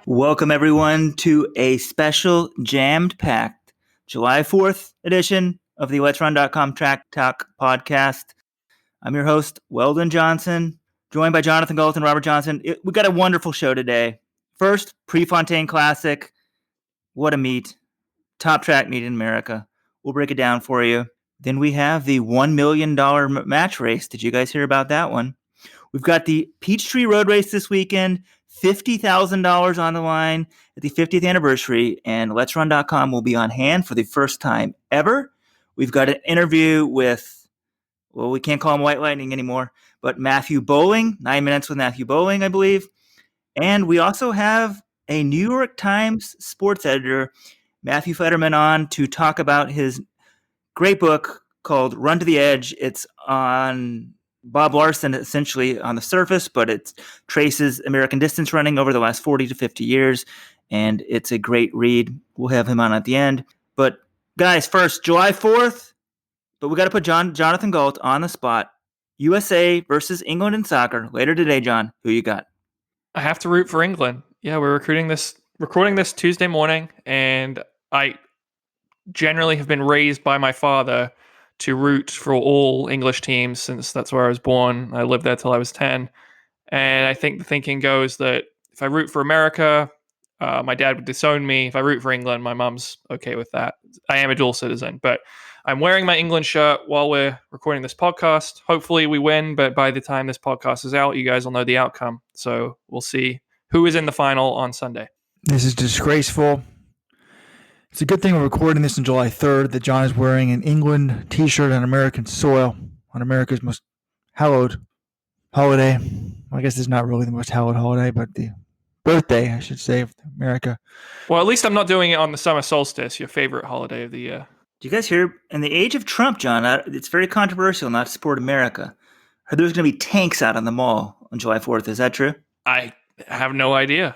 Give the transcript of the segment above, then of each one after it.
Welcome, everyone, to a special jammed-packed July 4th edition of the Let'sRun.com Track Talk podcast. I'm your host, Weldon Johnson, joined by Jonathan Galt and Robert Johnson. We got a wonderful show today. First, Prefontaine Classic. What a meet. Top track meet in America. We'll break it down for you. Then we have the $1 million match race. Did you guys hear about that one? We've got the Peachtree Road Race this weekend. $50,000 on the line at the 50th anniversary, and Let'sRun.com will be on hand for the first time ever. We've got an interview with, well, we can't call him White Lightning anymore, but Matthew Boling, 9 Minutes with Matthew Boling, I believe. And we also have a New York Times sports editor, Matthew Futterman, on to talk about his great book called Run to the Edge. It's on Bob Larsen, essentially, on the surface, but it traces American distance running over the last 40 to 50 years, and it's a great read. We'll have him on at the end. But, guys, first, July 4th, but we got to put Jonathan Galt on the spot. USA versus England in soccer later today. John, who you got? I have to root for England. Yeah, we're recording this Tuesday morning, and I generally have been raised by my father to root for all English teams since that's where I was born. I lived there till I was 10. And I think the thinking goes that if I root for America, my dad would disown me. If I root for England, my mom's okay with that. I am a dual citizen, but I'm wearing my England shirt while we're recording this podcast. Hopefully we win, but by the time this podcast is out, you guys will know the outcome. So we'll see who is in the final on Sunday. This is disgraceful. It's a good thing we're recording this on July 3rd that John is wearing an England t-shirt on American soil on America's most hallowed holiday. Well, I guess it's not really the most hallowed holiday, but the birthday, I should say, of America. Well, at least I'm not doing it on the summer solstice, your favorite holiday of the year. Do you guys hear, in the age of Trump, John, it's very controversial not to support America. I heard there's going to be tanks out on the mall on July 4th. Is that true? I have no idea.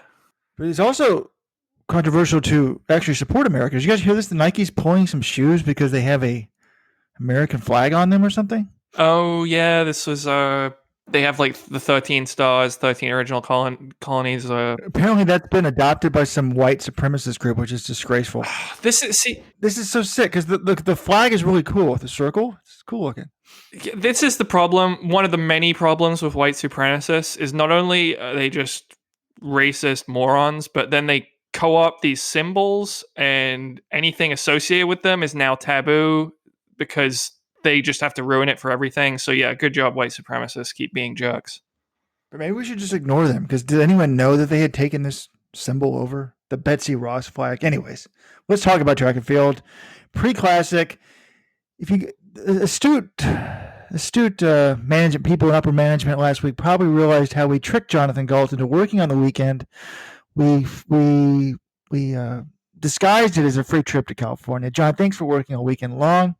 But it's also controversial to actually support America. Did you guys hear this? The Nike's pulling some shoes because they have a American flag on them or something? Oh, yeah. This was, they have like the 13 stars, 13 original colonies. Apparently that's been adopted by some white supremacist group, which is disgraceful. This is so sick because the flag is really cool with the circle. It's cool looking. This is the problem. One of the many problems with white supremacists is not only are they just racist morons, but then they co-opt these symbols, and anything associated with them is now taboo because they just have to ruin it for everything. So yeah, good job, white supremacists. Keep being jerks. But maybe we should just ignore them, because did anyone know that they had taken this symbol over? The Betsy Ross flag. Anyways, let's talk about track and field. Pre-classic. If you astute management people in upper management last week probably realized how we tricked Jonathan Galt into working on the weekend. We disguised it as a free trip to California. John, thanks for working all weekend long.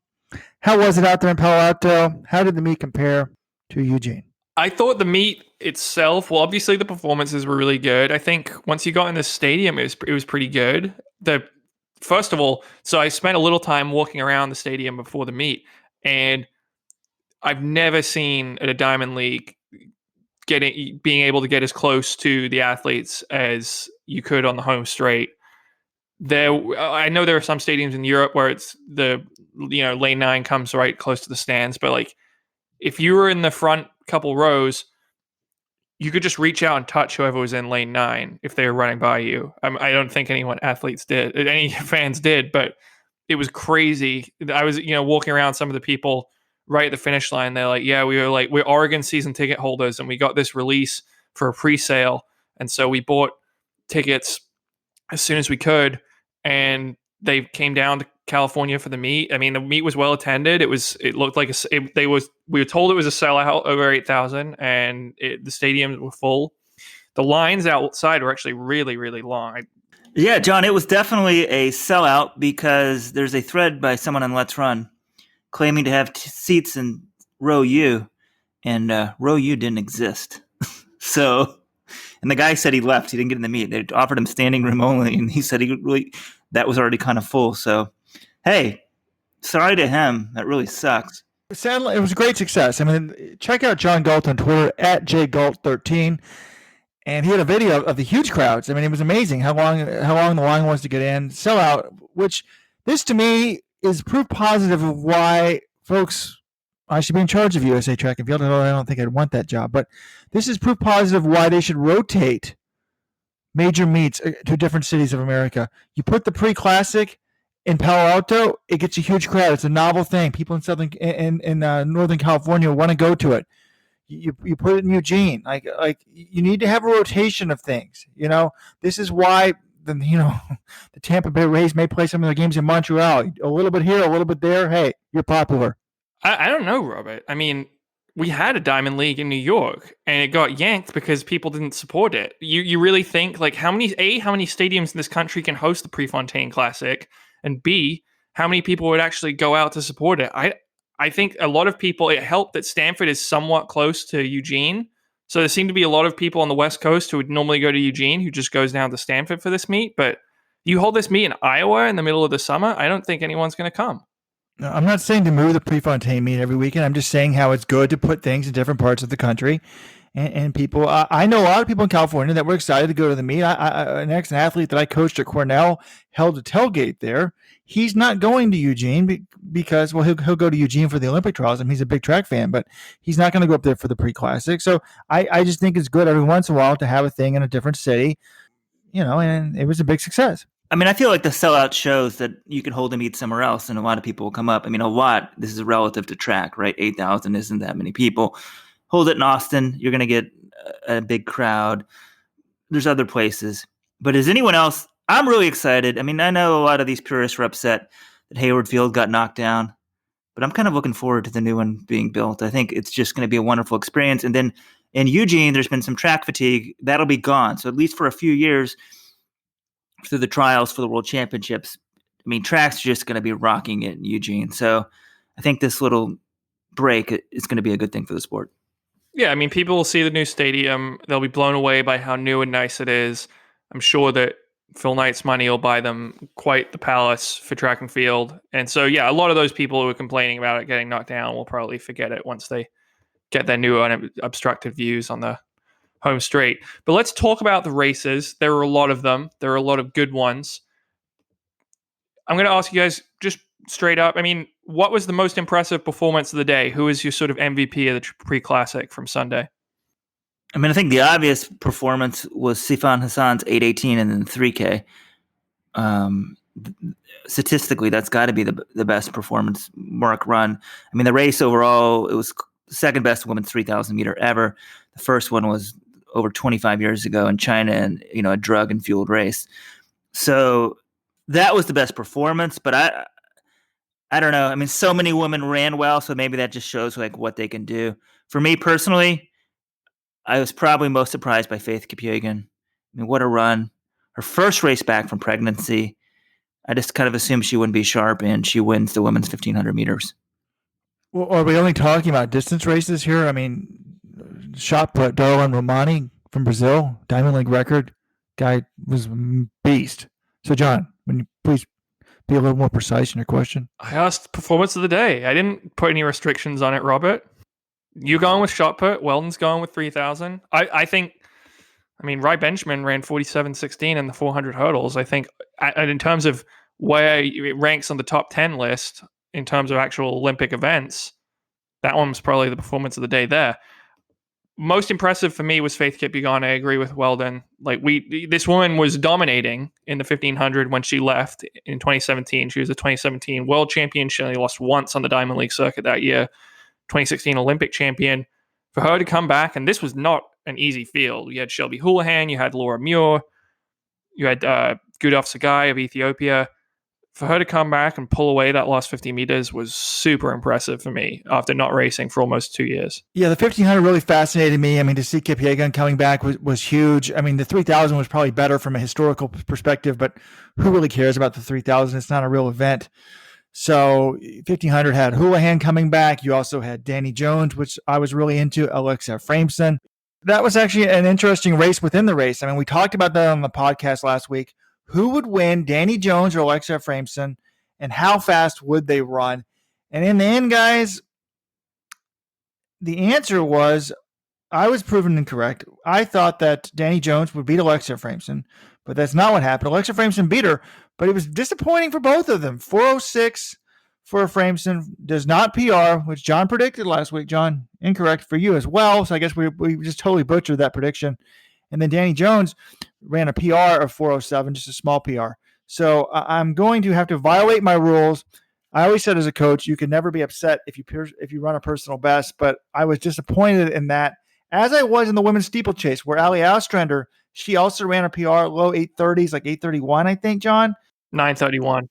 How was it out there in Palo Alto? How did the meet compare to Eugene? I thought the meet itself, well, obviously the performances were really good. I think once you got in the stadium, it was pretty good. First of all, so I spent a little time walking around the stadium before the meet, and I've never seen at a Diamond League being able to get as close to the athletes as you could on the home straight. I know there are some stadiums in Europe where it's lane 9 comes right close to the stands, but like if you were in the front couple rows, you could just reach out and touch whoever was in lane 9 if they were running by you. I don't think any fans did, but it was crazy. I was walking around some of the people right at the finish line. They're like, yeah, we're Oregon season ticket holders, and we got this release for a pre-sale, and so we bought tickets as soon as we could, and they came down to California for the meet. I mean, the meet was well attended. It looked like we were told it was a sellout over 8,000, and the stadiums were full. The lines outside were actually really, really long. Yeah, John, it was definitely a sellout because there's a thread by someone on Let's Run claiming to have seats in row U, and row U didn't exist. And the guy said he left. He didn't get in the meet. They offered him standing room only, and he said that was already kind of full. So, hey, sorry to him. That really sucks. Sadly, it was a great success. I mean, check out John Galt on Twitter at jgalt13. And he had a video of the huge crowds. I mean, it was amazing how long the line was to get in. Sellout, which this to me is proof positive of why folks, I should be in charge of USA Track and Field. I don't think I'd want that job. But this is proof positive why they should rotate major meets to different cities of America. You put the pre-classic in Palo Alto, it gets a huge crowd. It's a novel thing. People in Northern California want to go to it. You put it in Eugene. Like you need to have a rotation of things. This is why the Tampa Bay Rays may play some of their games in Montreal. A little bit here, a little bit there. Hey, you're popular. I don't know, Robert. I mean, we had a Diamond League in New York, and it got yanked because people didn't support it. You really think how many stadiums in this country can host the Prefontaine Classic, and B, how many people would actually go out to support it? I think a lot of people, it helped that Stanford is somewhat close to Eugene. So there seem to be a lot of people on the West Coast who would normally go to Eugene who just goes down to Stanford for this meet. But you hold this meet in Iowa in the middle of the summer, I don't think anyone's going to come. No, I'm not saying to move the Prefontaine meet every weekend. I'm just saying how it's good to put things in different parts of the country. And people, I know a lot of people in California that were excited to go to the meet. An ex-athlete that I coached at Cornell held a tailgate there. He's not going to Eugene because, well, he'll go to Eugene for the Olympic trials. I mean, he's a big track fan, but he's not going to go up there for the pre-classic. So I just think it's good every once in a while to have a thing in a different city, and it was a big success. I mean, I feel like the sellout shows that you can hold a meet somewhere else and a lot of people will come up. I mean, this is relative to track, right? 8,000 isn't that many people. Hold it in Austin, you're going to get a big crowd. There's other places. But is anyone else? I'm really excited. I mean, I know a lot of these purists are upset that Hayward Field got knocked down, but I'm kind of looking forward to the new one being built. I think it's just going to be a wonderful experience. And then in Eugene, there's been some track fatigue. That'll be gone. So at least for a few years through the trials for the World Championships, I mean, track's just going to be rocking it in Eugene. So I think this little break is going to be a good thing for the sport. Yeah, I mean, people will see the new stadium. They'll be blown away by how new and nice it is. I'm sure that Phil Knight's money will buy them quite the palace for track and field. And so, yeah, a lot of those people who are complaining about it getting knocked down will probably forget it once they get their new unobstructed views on the home straight. But let's talk about the races. There are a lot of them. There are a lot of good ones. I'm going to ask you guys just straight up. I mean, what was the most impressive performance of the day? Who is your sort of MVP of the pre-classic from Sunday? I mean, I think the obvious performance was Sifan Hassan's 8:18 and then 3K. Statistically, that's got to be the best performance mark run. I mean, the race overall, it was the second best women's 3,000 meter ever. The first one was over 25 years ago in China, and a drug and fueled race. So that was the best performance. But I don't know. I mean, so many women ran well, so maybe that just shows what they can do. For me personally, I was probably most surprised by Faith Kipyegon. I mean, what a run. Her first race back from pregnancy. I just kind of assumed she wouldn't be sharp, and she wins the women's 1,500 meters. Well, are we only talking about distance races here? I mean, shot put, Darlan Romani from Brazil, Diamond League record. Guy was a beast. So, John, when you please be a little more precise in your question. I asked performance of the day. I didn't put any restrictions on it, Robert. You going with shot put. Weldon's going with 3,000. I think, Rai Benjamin ran 47.16 in the 400 hurdles. I think in terms of where it ranks on the top 10 list, in terms of actual Olympic events, that one was probably the performance of the day there. Most impressive for me was Faith Kipyegon. I agree with Weldon. This woman was dominating in the 1,500 when she left in 2017. She was a 2017 world champion. She only lost once on the Diamond League circuit that year. 2016 Olympic champion. For her to come back, and this was not an easy field. You had Shelby Houlihan, you had Laura Muir, you had Gudaf Sagai of Ethiopia. For her to come back and pull away that last 50 meters was super impressive for me after not racing for almost 2 years. Yeah, the 1,500 really fascinated me. I mean, to see Kipyegon coming back was huge. I mean, the 3,000 was probably better from a historical perspective, but who really cares about the 3,000? It's not a real event. So 1,500 had Houlihan coming back. You also had Danny Jones, which I was really into, Alexa Frameson. That was actually an interesting race within the race. I mean, we talked about that on the podcast last week. who would win, Danny Jones or Alexa Frampson, and how fast would they run? And in the end, guys, the answer was I was proven incorrect. I thought that Danny Jones would beat Alexa Frampson, but that's not what happened. Alexa Frampson beat her, but it was disappointing for both of them. 4:06 for Frampson, does not PR, which John predicted last week. John, incorrect for you as well. So I guess we just totally butchered that prediction. And then Danny Jones ran a PR of 4:07, just a small PR. So I'm going to have to violate my rules. I always said as a coach, you can never be upset if you run a personal best, but I was disappointed in that, as I was in the women's steeplechase, where Ali Ostrander, she also ran a PR, low 8:30s, like 8:31, I think, John? 9:31.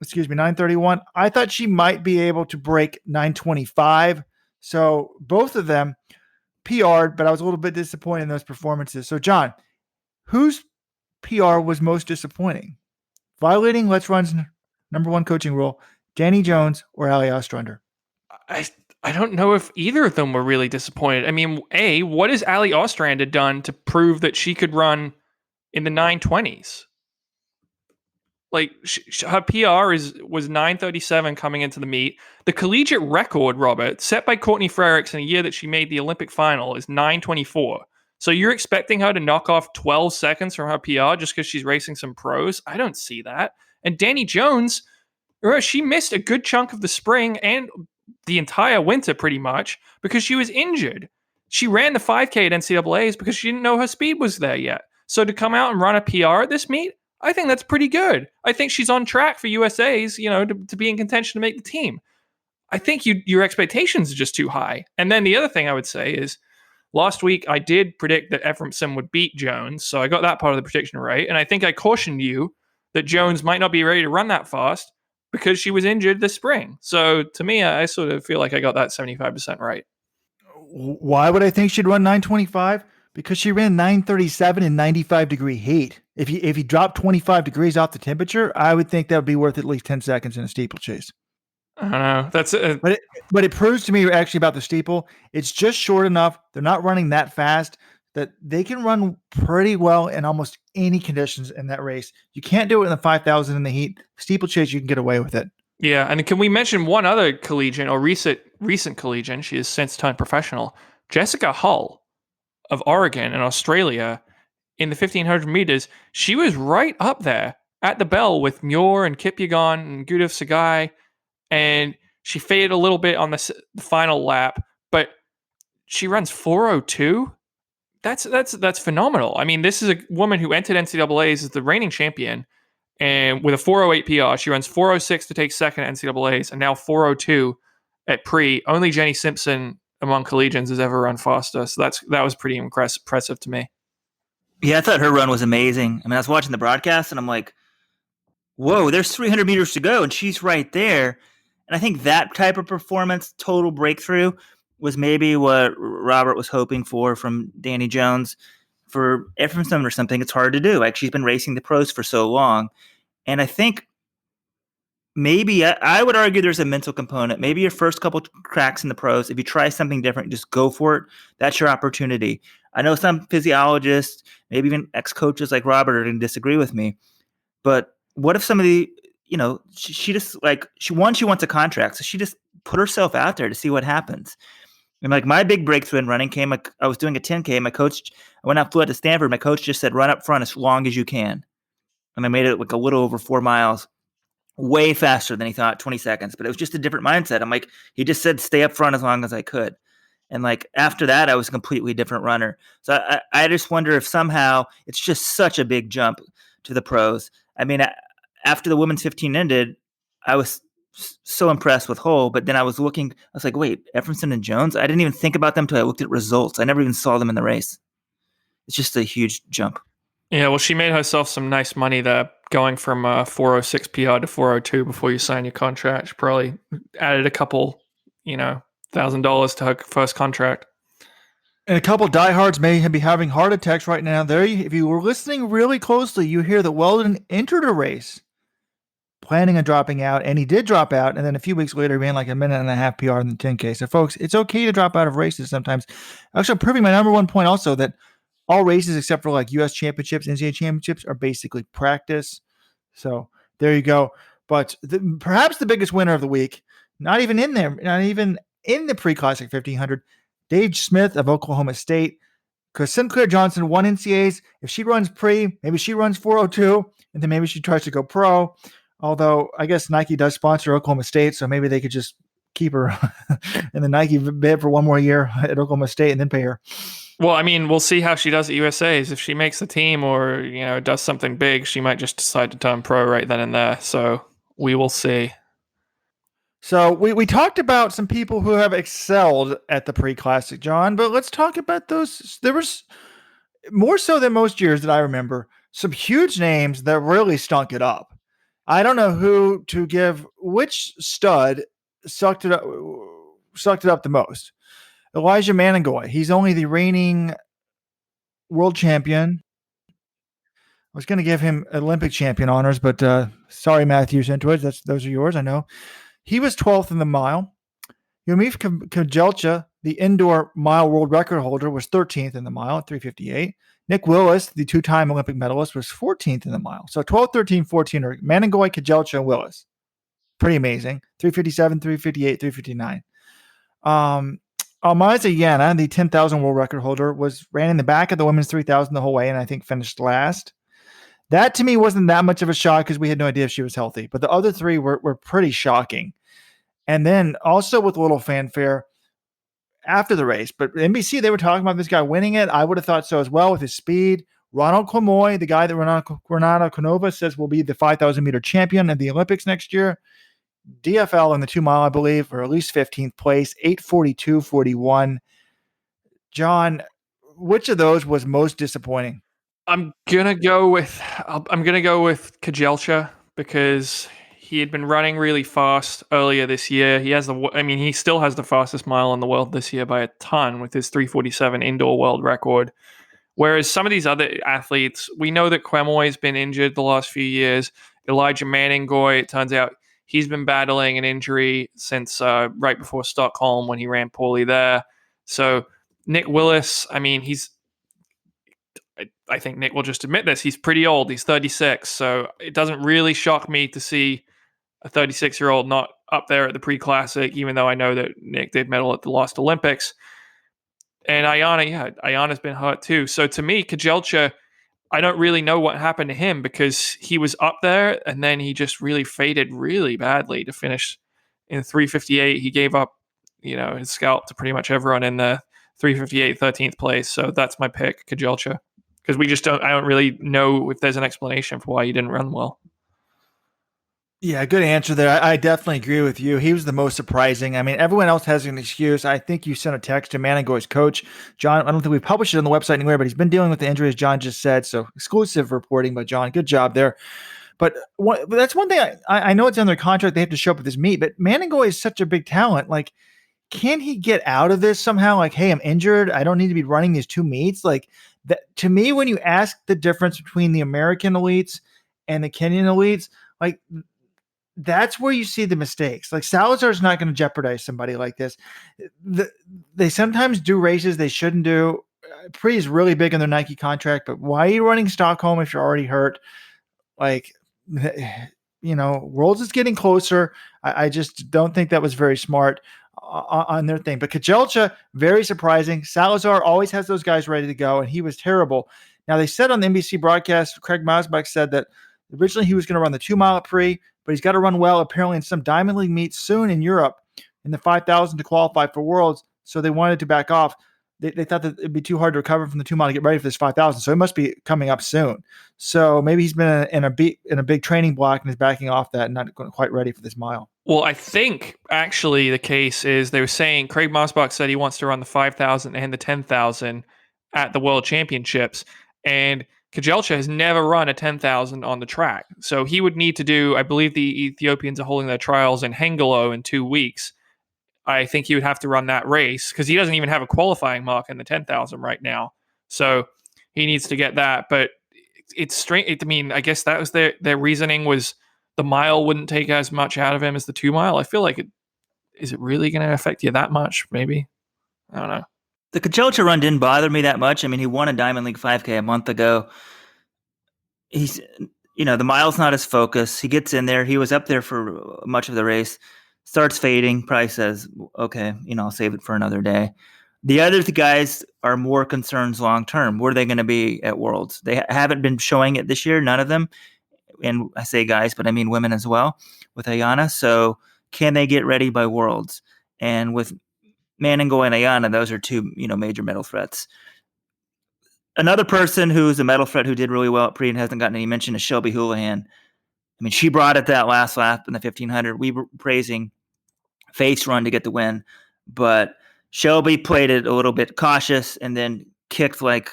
Excuse me, 9:31. I thought she might be able to break 9:25. So both of them PR'd, but I was a little bit disappointed in those performances. So, John, whose PR was most disappointing? Violating Let's Run's number one coaching rule, Danny Jones or Ali Ostrander? I don't know if either of them were really disappointed. I mean, what has Ali Ostrander done to prove that she could run in the 9:20s? Like, her PR was 9:37 coming into the meet. The collegiate record, Robert, set by Courtney Frerichs in a year that she made the Olympic final, is 9:24. So you're expecting her to knock off 12 seconds from her PR just because she's racing some pros? I don't see that. And Danny Jones, she missed a good chunk of the spring and the entire winter pretty much because she was injured. She ran the 5K at NCAAs because she didn't know her speed was there yet. So to come out and run a PR at this meet, I think that's pretty good. I think she's on track for USA's, to be in contention to make the team. I think your expectations are just too high. And then the other thing I would say is, last week I did predict that Efremson would beat Jones, so I got that part of the prediction right. And I think I cautioned you that Jones might not be ready to run that fast because she was injured this spring. So to me, I sort of feel like I got that 75% right. Why would I think she'd run 9:25? Because she ran 9:37 in 95-degree heat. If you drop 25 degrees off the temperature, I would think that would be worth at least 10 seconds in a steeplechase. I don't know. That's but it proves to me actually about the steeple. It's just short enough. They're not running that fast that they can run pretty well in almost any conditions in that race. You can't do it in the 5,000 in the heat. Steeplechase, you can get away with it. Yeah, and can we mention one other collegian or recent collegian? She has since turned professional. Jessica Hull of Oregon and Australia in the 1,500 meters. She was right up there at the bell with Muir and Kipyegon and Gudov Sagai, and she faded a little bit on the final lap, but she runs 4:02. That's phenomenal. I mean, this is a woman who entered NCAAs as the reigning champion, and with a 4:08 PR, she runs 4:06 to take second at NCAAs, and now 4:02 at pre. Only Jenny Simpson among collegians has ever run faster, so that was pretty impressive to me. Yeah, I thought her run was amazing. I mean, I was watching the broadcast, and I'm like, whoa, there's 300 meters to go, and she's right there. And I think that type of performance, total breakthrough, was maybe what Robert was hoping for from Danny Jones. For Efremson or something, it's hard to do. Like, she's been racing the pros for so long. And I think maybe I would argue there's a mental component. Maybe your first couple cracks in the pros, if you try something different, just go for it. That's your opportunity. I know some physiologists, maybe even ex-coaches like Robert are going to disagree with me. But what if somebody, she just she wants a contract. So she just put herself out there to see what happens. And like my big breakthrough in running came, I was doing a 10K. I went out, flew out to Stanford. My coach just said, run up front as long as you can. And I made it like a little over 4 miles, way faster than he thought, 20 seconds. But it was just a different mindset. I'm like, he just said, stay up front as long as I could. And like after that, I was a completely different runner. So I just wonder if somehow it's just such a big jump to the pros. I mean, after the women's 15 ended, I was so impressed with Hull, but then I was like, wait, Efremson and Jones? I didn't even think about them until I looked at results. I never even saw them in the race. It's just a huge jump. Yeah, well, she made herself some nice money there, going from 4:06 PR to 4:02 before you sign your contract. She probably added a couple, $1,000 to her first contract. And a couple diehards may be having heart attacks right now. If you were listening really closely, you hear that Weldon entered a race planning on dropping out, and he did drop out, and then a few weeks later, he ran like a minute and a half PR in the 10K. So, folks, it's okay to drop out of races sometimes. Actually, proving my number one point also that all races except for like U.S. championships, NCAA championships are basically practice. So there you go. But perhaps the biggest winner of the week, not even in the pre-classic 1500, Dave Smith of Oklahoma State. Because Sinclair Johnson won NCAAs. If she runs pre, maybe she runs 402, and then maybe she tries to go pro. Although I guess Nike does sponsor Oklahoma State, so maybe they could just keep her in the Nike bid for one more year at Oklahoma State and then pay her. Well, I mean, we'll see how she does at USA's. If she makes the team or, does something big, she might just decide to turn pro right then and there. So we will see. So we talked about some people who have excelled at the pre-classic, John, but let's talk about those. There was more so than most years that I remember, some huge names that really stunk it up. I don't know who to give, which stud sucked it up the most. Elijah Manengoy. He's only the reigning world champion. I was going to give him Olympic champion honors, but sorry, Matthew Centowitz, those are yours, I know. He was 12th in the mile. Yomif Kajelcha, the indoor mile world record holder, was 13th in the mile at 3:58. Nick Willis, the two-time Olympic medalist, was 14th in the mile. So 12, 13, 14 are Manengoy, Kajelcha, and Willis. Pretty amazing. 3:57, 3:58, 3:59. Almaza Yana, the 10,000 world record holder, ran in the back of the women's 3,000 the whole way and I think finished last. That to me wasn't that much of a shock because we had no idea if she was healthy. But the other three were pretty shocking. And then also with a little fanfare after the race. But NBC, they were talking about this guy winning it. I would have thought so as well with his speed. Ronald Clemoy, the guy that Renata Canova says will be the 5,000 meter champion at the Olympics next year. DFL in the 2 mile, I believe, or at least 15th place, 8:42.41. John, which of those was most disappointing? I'm gonna go with Kajelcha because he had been running really fast earlier this year. He still has the fastest mile in the world this year by a ton with his 3:47 indoor world record. Whereas some of these other athletes, we know that Quemoy has been injured the last few years. Elijah Manengoy, it turns out he's been battling an injury since right before Stockholm when he ran poorly there. So Nick Willis, I think Nick will just admit this. He's pretty old. He's 36. So it doesn't really shock me to see a 36-year-old not up there at the pre-classic, even though I know that Nick did medal at the last Olympics. And Ayana's been hurt too. So to me, Kajelcha, I don't really know what happened to him because he was up there and then he just really faded really badly to finish in 3:58. He gave up, his scalp to pretty much everyone in the 3:58, 13th place. So that's my pick, Kajelcha. Because I don't really know if there's an explanation for why he didn't run well. Yeah, good answer there. I definitely agree with you. He was the most surprising. I mean, everyone else has an excuse. I think you sent a text to Manengoy's coach, John. I don't think we published it on the website anywhere, but he's been dealing with the injury, as John just said. So exclusive reporting by John. Good job there. But that's one thing. I know it's on their contract. They have to show up at this meet, but Manengoy is such a big talent. Like, can he get out of this somehow? Like, hey, I'm injured. I don't need to be running these two meets. Like, to me, when you ask the difference between the American elites and the Kenyan elites, like, that's where you see the mistakes. Like, Salazar's not going to jeopardize somebody like this. They sometimes do races they shouldn't do. Pre is really big in their Nike contract, but why are you running Stockholm if you're already hurt? Like, Worlds is getting closer. I just don't think that was very smart on their thing. But Kajelcha, very surprising. Salazar always has those guys ready to go, and he was terrible. Now, they said on the NBC broadcast, Craig Masbach said that originally he was going to run the 2 mile at pre, but he's got to run well apparently in some Diamond League meet soon in Europe in the 5,000 to qualify for Worlds. So they wanted to back off. They thought that it'd be too hard to recover from the 2 mile to get ready for this 5,000. So it must be coming up soon. So maybe he's been in a big training block and is backing off that and not quite ready for this mile. Well, I think actually the case is they were saying Craig Masbach said he wants to run the 5,000 and the 10,000 at the World Championships. And Kajelcha has never run a 10,000 on the track. So he would need to do, I believe the Ethiopians are holding their trials in Hengelo in 2 weeks. I think he would have to run that race because he doesn't even have a qualifying mark in the 10,000 right now. So he needs to get that. But it's strange. I guess that was their reasoning was the mile wouldn't take as much out of him as the 2 mile. I feel like is it really going to affect you that much? Maybe. I don't know. The Cachocha run didn't bother me that much. I mean, he won a Diamond League 5K a month ago. He's, the mile's not his focus. He gets in there. He was up there for much of the race. Starts fading. Probably says, okay, I'll save it for another day. The other guys are more concerns long term. Where are they going to be at Worlds? They haven't been showing it this year, none of them. And I say guys, but I mean women as well with Ayana. So can they get ready by Worlds? And with Manningo and Ayana, those are two, major medal threats. Another person who's a medal threat who did really well at Pre and hasn't gotten any mention is Shelby Houlihan. I mean, she brought it that last lap in the 1500. We were praising Faith's run to get the win, but Shelby played it a little bit cautious and then kicked like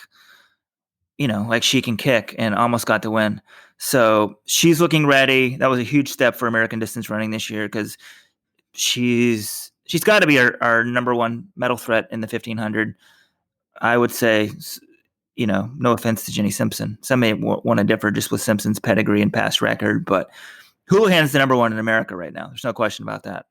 she can kick and almost got the win. So she's looking ready. That was a huge step for American distance running this year because she's got to be our number one medal threat in the 1500. I would say, no offense to Jenny Simpson. Some may want to differ just with Simpson's pedigree and past record, but Houlihan's the number one in America right now. There's no question about that.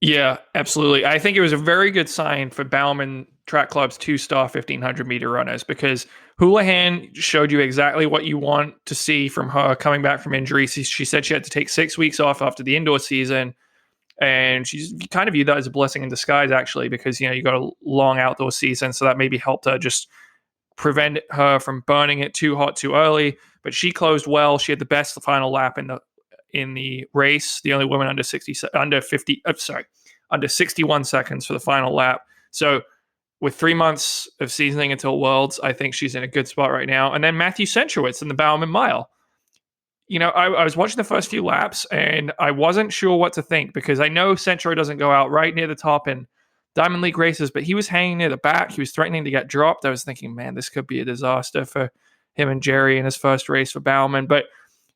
Yeah, absolutely. I think it was a very good sign for Bowerman Track Club's 2-star 1500 meter runners because Houlihan showed you exactly what you want to see from her coming back from injury. She said she had to take 6 weeks off after the indoor season, and she's kind of viewed that as a blessing in disguise, actually, because you got a long outdoor season, so that maybe helped her just prevent her from burning it too hot too early. But she closed well. She had the best final lap in the race, the only woman under 61 seconds for the final lap. So with 3 months of seasoning until Worlds, I think she's in a good spot right now. And then Matthew Centrowitz in the Bowerman Mile. I was watching the first few laps and I wasn't sure what to think because I know Centro doesn't go out right near the top in Diamond League races, but he was hanging near the back. He was threatening to get dropped. I was thinking, man, this could be a disaster for him and Jerry in his first race for Bowerman. But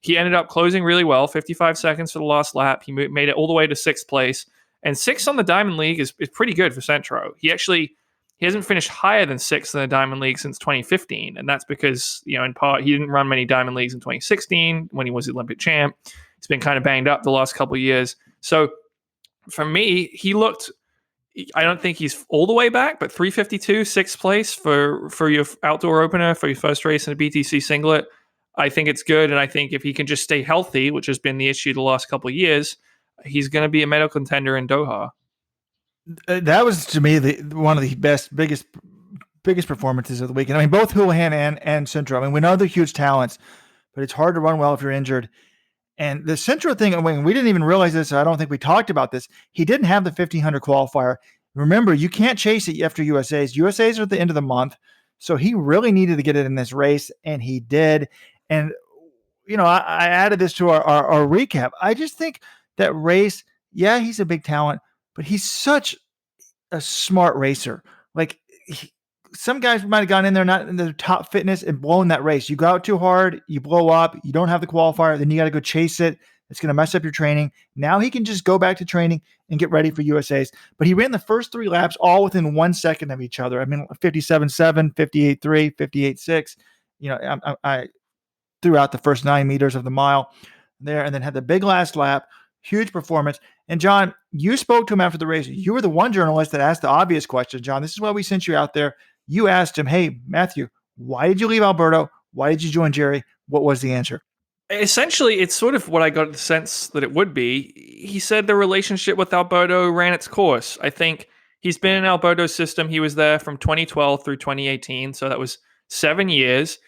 he ended up closing really well, 55 seconds for the last lap. He made it all the way to 6th place. And 6th on the Diamond League is pretty good for Centro. He hasn't finished higher than 6th in the Diamond League since 2015. And that's because, in part, he didn't run many Diamond Leagues in 2016 when he was the Olympic champ. He's been kind of banged up the last couple of years. So for me, I don't think he's all the way back, but 352, 6th place for your outdoor opener, for your first race in a BTC singlet. I think it's good, and I think if he can just stay healthy, which has been the issue the last couple of years, he's going to be a medal contender in Doha. That was, to me, one of the biggest performances of the weekend. I mean, both Houlihan and Centro. I mean, we know they're huge talents, but it's hard to run well if you're injured. And the Centro thing, I mean, we didn't even realize this. I don't think we talked about this. He didn't have the 1500 qualifier. Remember, you can't chase it after USAs. USAs are at the end of the month, so he really needed to get it in this race, and he did. And, I added this to our recap. I just think that race, yeah, he's a big talent, but he's such a smart racer. Like, some guys might have gone in there not in the top fitness and blown that race. You go out too hard, you blow up, you don't have the qualifier, then you got to go chase it. It's going to mess up your training. Now he can just go back to training and get ready for USAs. But he ran the first 3 laps all within 1 second of each other. I mean, 57.7, 58.3, 58.6. I threw out the first 9 meters of the mile there and then had the big last lap. Huge performance. And John, you spoke to him after the race. You were the one journalist that asked the obvious question, John. This is why we sent you out there. You asked him, hey, Matthew, why did you leave Alberto? Why did you join Jerry? What was the answer? Essentially, it's sort of what I got the sense that it would be. He said the relationship with Alberto ran its course. I think he's been in Alberto's system. He was there from 2012 through 2018. So that was 7 years.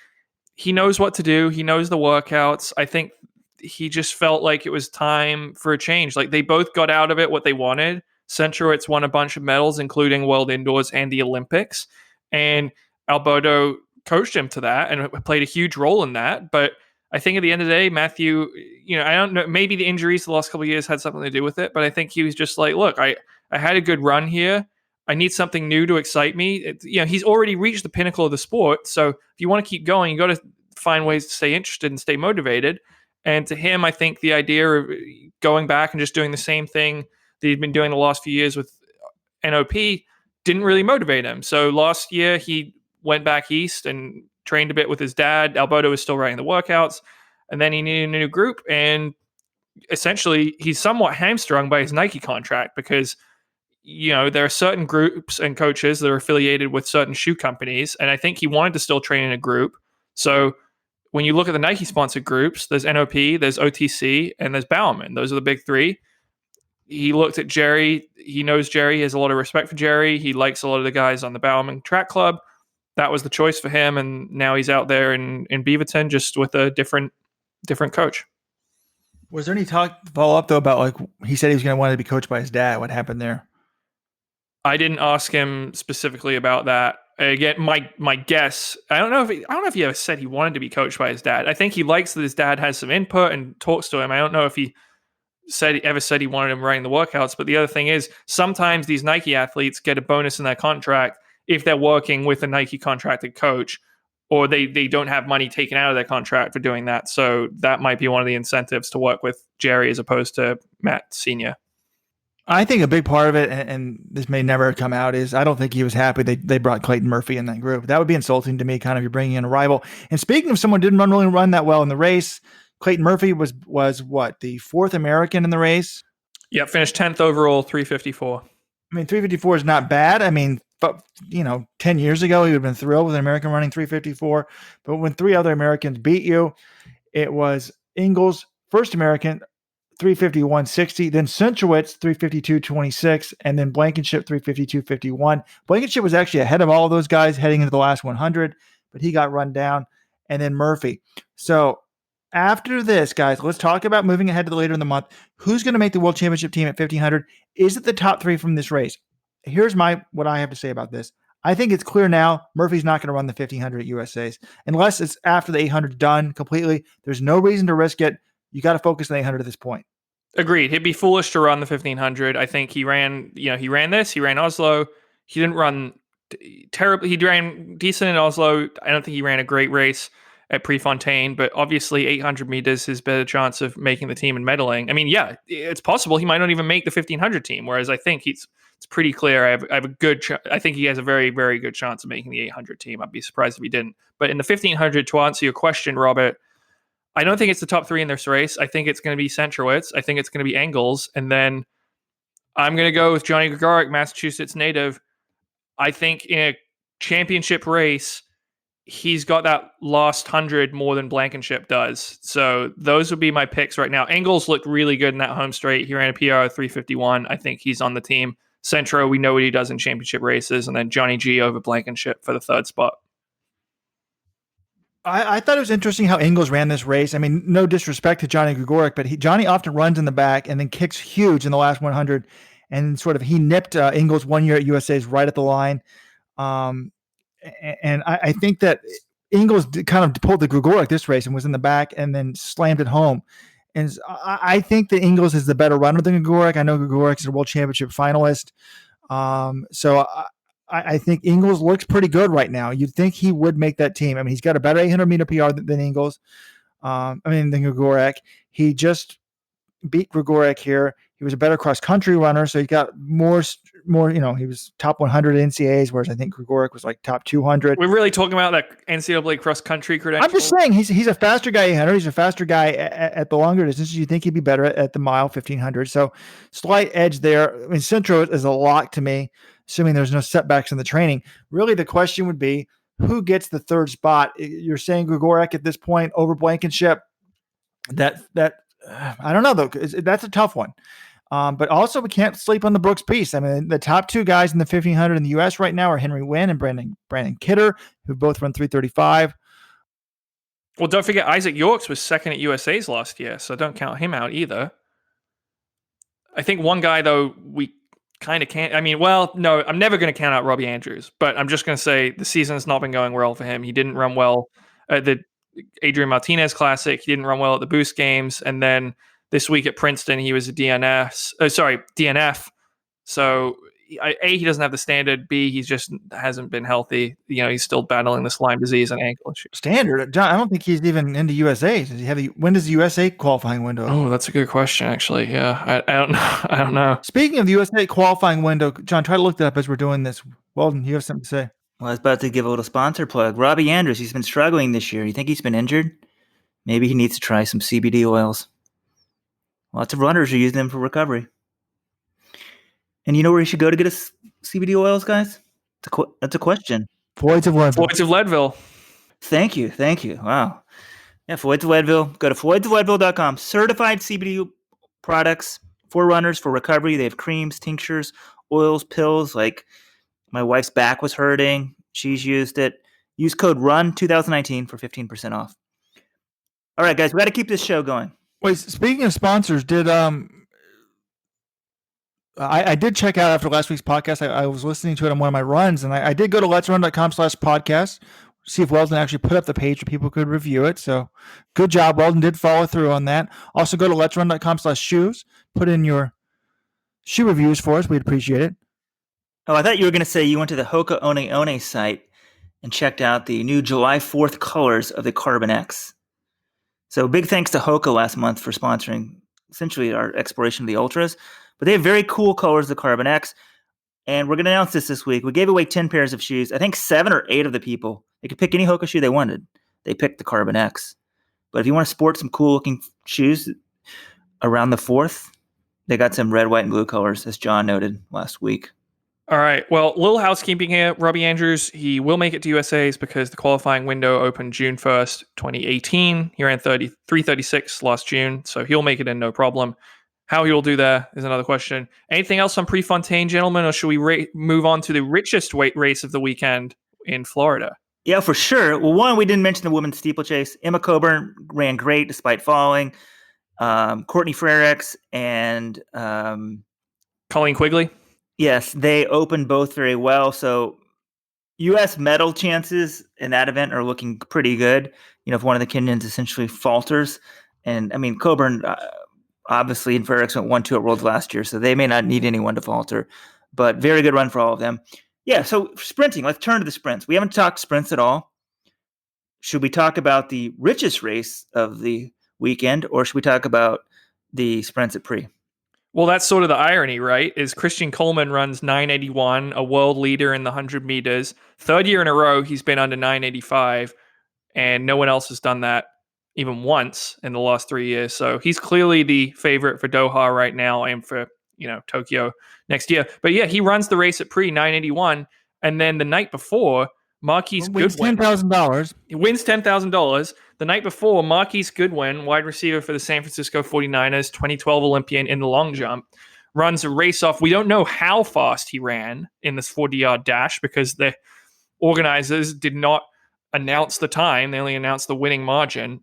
He knows what to do. He knows the workouts. I think he just felt like it was time for a change. Like, they both got out of it what they wanted. Centrowitz won a bunch of medals, including World Indoors and the Olympics. And Alberto coached him to that and played a huge role in that. But I think at the end of the day, Matthew, I don't know, maybe the injuries the last couple of years had something to do with it, but I think he was just like, look, I had a good run here. I need something new to excite me. He's already reached the pinnacle of the sport. So if you want to keep going, you got to find ways to stay interested and stay motivated. And to him, I think the idea of going back and just doing the same thing that he'd been doing the last few years with NOP didn't really motivate him. So last year, he went back east and trained a bit with his dad. Alberto was still running the workouts. And then he needed a new group. And essentially, he's somewhat hamstrung by his Nike contract because, there are certain groups and coaches that are affiliated with certain shoe companies, and I think he wanted to still train in a group. So when you look at the Nike sponsored groups, there's NOP, there's OTC, and there's Bowerman. Those are the big three. He looked at Jerry. He knows Jerry. He has a lot of respect for Jerry. He likes a lot of the guys on the Bowerman Track Club. That was the choice for him, and now he's out there in Beaverton just with a different coach. Was there any follow up though about like he said he was going to want to be coached by his dad? What happened there? I didn't ask him specifically about that. Again, my guess. I don't know if he ever said he wanted to be coached by his dad. I think he likes that his dad has some input and talks to him. I don't know if he ever said he wanted him running the workouts. But the other thing is, sometimes these Nike athletes get a bonus in their contract if they're working with a Nike contracted coach, or they don't have money taken out of their contract for doing that. So that might be one of the incentives to work with Jerry as opposed to Matt Sr. I think a big part of it, and this may never come out, is I don't think he was happy they brought Clayton Murphy in that group. That would be insulting to me, kind of, you're bringing in a rival. And speaking of someone who didn't really run that well in the race, Clayton Murphy was what, the fourth American in the race? Yeah, finished 10th overall, 354. I mean, 354 is not bad. I mean, but 10 years ago, he would have been thrilled with an American running 354. But when three other Americans beat you, it was Ingles, first American, 351.60, then Centrowitz, 352.26, and then Blankenship, 352.51. Blankenship was actually ahead of all of those guys heading into the last 100, but he got run down. And then Murphy. So after this, guys, let's talk about moving ahead to the later in the month. Who's going to make the World Championship team at 1,500? Is it the top three from this race? Here's what I have to say about this. I think it's clear now Murphy's not going to run the 1,500 at USA's unless it's after the 800 done completely. There's no reason to risk it. You got to focus on 800 at this point. Agreed. He'd be foolish to run the 1,500. I think he ran this. He ran Oslo. He didn't run terribly. He ran decent in Oslo. I don't think he ran a great race at Prefontaine, but obviously 800 meters is better chance of making the team and medaling. I mean, yeah, it's possible he might not even make the 1,500 team, whereas I think it's pretty clear. I have a good I think he has a very, very good chance of making the 800 team. I'd be surprised if he didn't. But in the 1,500, to answer your question, Robert, I don't think it's the top three in this race. I think it's going to be Centrowitz. I think it's going to be Engels. And then I'm going to go with Johnny Gregoric, Massachusetts native. I think in a championship race, he's got that last 100 more than Blankenship does. So those would be my picks right now. Engels looked really good in that home straight. He ran a PR of 351. I think he's on the team. Centro, we know what he does in championship races. And then Johnny G over Blankenship for the third spot. I thought it was interesting how Engels ran this race. I mean, no disrespect to Johnny Gregoric, but Johnny often runs in the back and then kicks huge in the last 100. And sort of he nipped Engels 1 year at USA's right at the line. And I think that Engels kind of pulled the Gregoric this race and was in the back and then slammed it home. And I think that Engels is the better runner than Gregoric. I know Gregoric is a world championship finalist. So I think Engels looks pretty good right now. You'd think he would make that team. I mean, he's got a better 800 meter PR than Engels. Than Gregoric. He just beat Gregoric here. He was a better cross country runner, so he got more. He was top 100 NCAAs, whereas I think Gregoric was like top 200. We're really talking about that NCAA cross country credential. I'm just saying he's a faster guy 800. He's a faster guy at the longer distances. You think he'd be better at the mile 1,500. So slight edge there. I mean, Centro is a lock to me, assuming there's no setbacks in the training. Really, the question would be who gets the third spot. You're saying Gregoric at this point over Blankenship. That I don't know though. That's a tough one. But also we can't sleep on the Brooks piece. I mean, the top two guys in the 1,500 in the U.S. right now are Henry Wynn and Brandon Kidder, who both run 335. Well, don't forget Isaac Yorks was second at USA's last year, so don't count him out either. I think one guy though we kind of can't. I mean, well, no, I'm never going to count out Robbie Andrews, but I'm just going to say the season's not been going well for him. He didn't run well at the Adrian Martinez Classic. He didn't run well at the Boost Games, and then this week at Princeton, he was a DNF. So A, he doesn't have the standard. B, he just hasn't been healthy. He's still battling this Lyme disease and ankle issue. Standard? John, I don't think he's even into USA. When does the USA qualifying window? Oh, that's a good question, actually. Yeah, I don't know. I don't know. Speaking of the USA qualifying window, John, try to look that up as we're doing this. Weldon, you have something to say? Well, I was about to give a little sponsor plug. Robbie Andrews, he's been struggling this year. You think he's been injured? Maybe he needs to try some CBD oils. Lots of runners are using them for recovery. And you know where you should go to get us CBD oils, guys? That's a question. Floyd's of Leadville. Floyd's of Leadville. Thank you. Wow. Yeah, Floyd's of Leadville. Go to floydsofleadville.com. Certified CBD products for runners, for recovery. They have creams, tinctures, oils, pills. Like my wife's back was hurting. She's used it. Use code RUN2019 for 15% off. All right, guys, we got to keep this show going. Wait, speaking of sponsors, I did check out after last week's podcast. I was listening to it on one of my runs, and I did go to letsrun.com/podcast, see if Weldon actually put up the page where people could review it. So good job. Weldon did follow through on that. Also go to letsrun.com/shoes, put in your shoe reviews for us. We'd appreciate it. Oh, I thought you were going to say you went to the Hoka One One site and checked out the new July 4th colors of the Carbon X. So big thanks to Hoka last month for sponsoring essentially our exploration of the Ultras. But they have very cool colors of the Carbon X. And we're going to announce this week. We gave away 10 pairs of shoes. I think 7 or 8 of the people, they could pick any Hoka shoe they wanted. They picked the Carbon X. But if you want to sport some cool looking shoes around the 4th, they got some red, white, and blue colors, as John noted last week. All right. Well, little housekeeping here. Robbie Andrews, he will make it to USA's because the qualifying window opened June 1st, 2018. He ran 3:36 last June, so he'll make it in no problem. How he will do that is another question. Anything else on Prefontaine, gentlemen, or should we move on to the richest weight race of the weekend in Florida? Yeah, for sure. Well, one, we didn't mention the women's steeplechase. Emma Coburn ran great despite falling. Courtney Frericks and Colleen Quigley? Yes, they opened both very well. So U.S. medal chances in that event are looking pretty good. You know, if one of the Kenyans essentially falters. And, I mean, Coburn, obviously, and Frericks went 1-2 at Worlds last year, so they may not need anyone to falter. But very good run for all of them. Yeah, so sprinting. Let's turn to the sprints. We haven't talked sprints at all. Should we talk about the richest race of the weekend, or should we talk about the sprints at Pre? Well, that's sort of the irony, right? Is Christian Coleman runs 981, a world leader in the 100 meters. 3rd year in a row, he's been under 985, and no one else has done that even once in the last 3 years. So he's clearly the favorite for Doha right now and for, Tokyo next year. But yeah, he runs the race at Pre 981, and then the night before, Marquise Goodwin $10,000. He wins $10,000. The night before, Marquise Goodwin, wide receiver for the San Francisco 49ers, 2012 Olympian in the long jump, runs a race off. We don't know how fast he ran in this 40-yard dash because the organizers did not announce the time. They only announced the winning margin.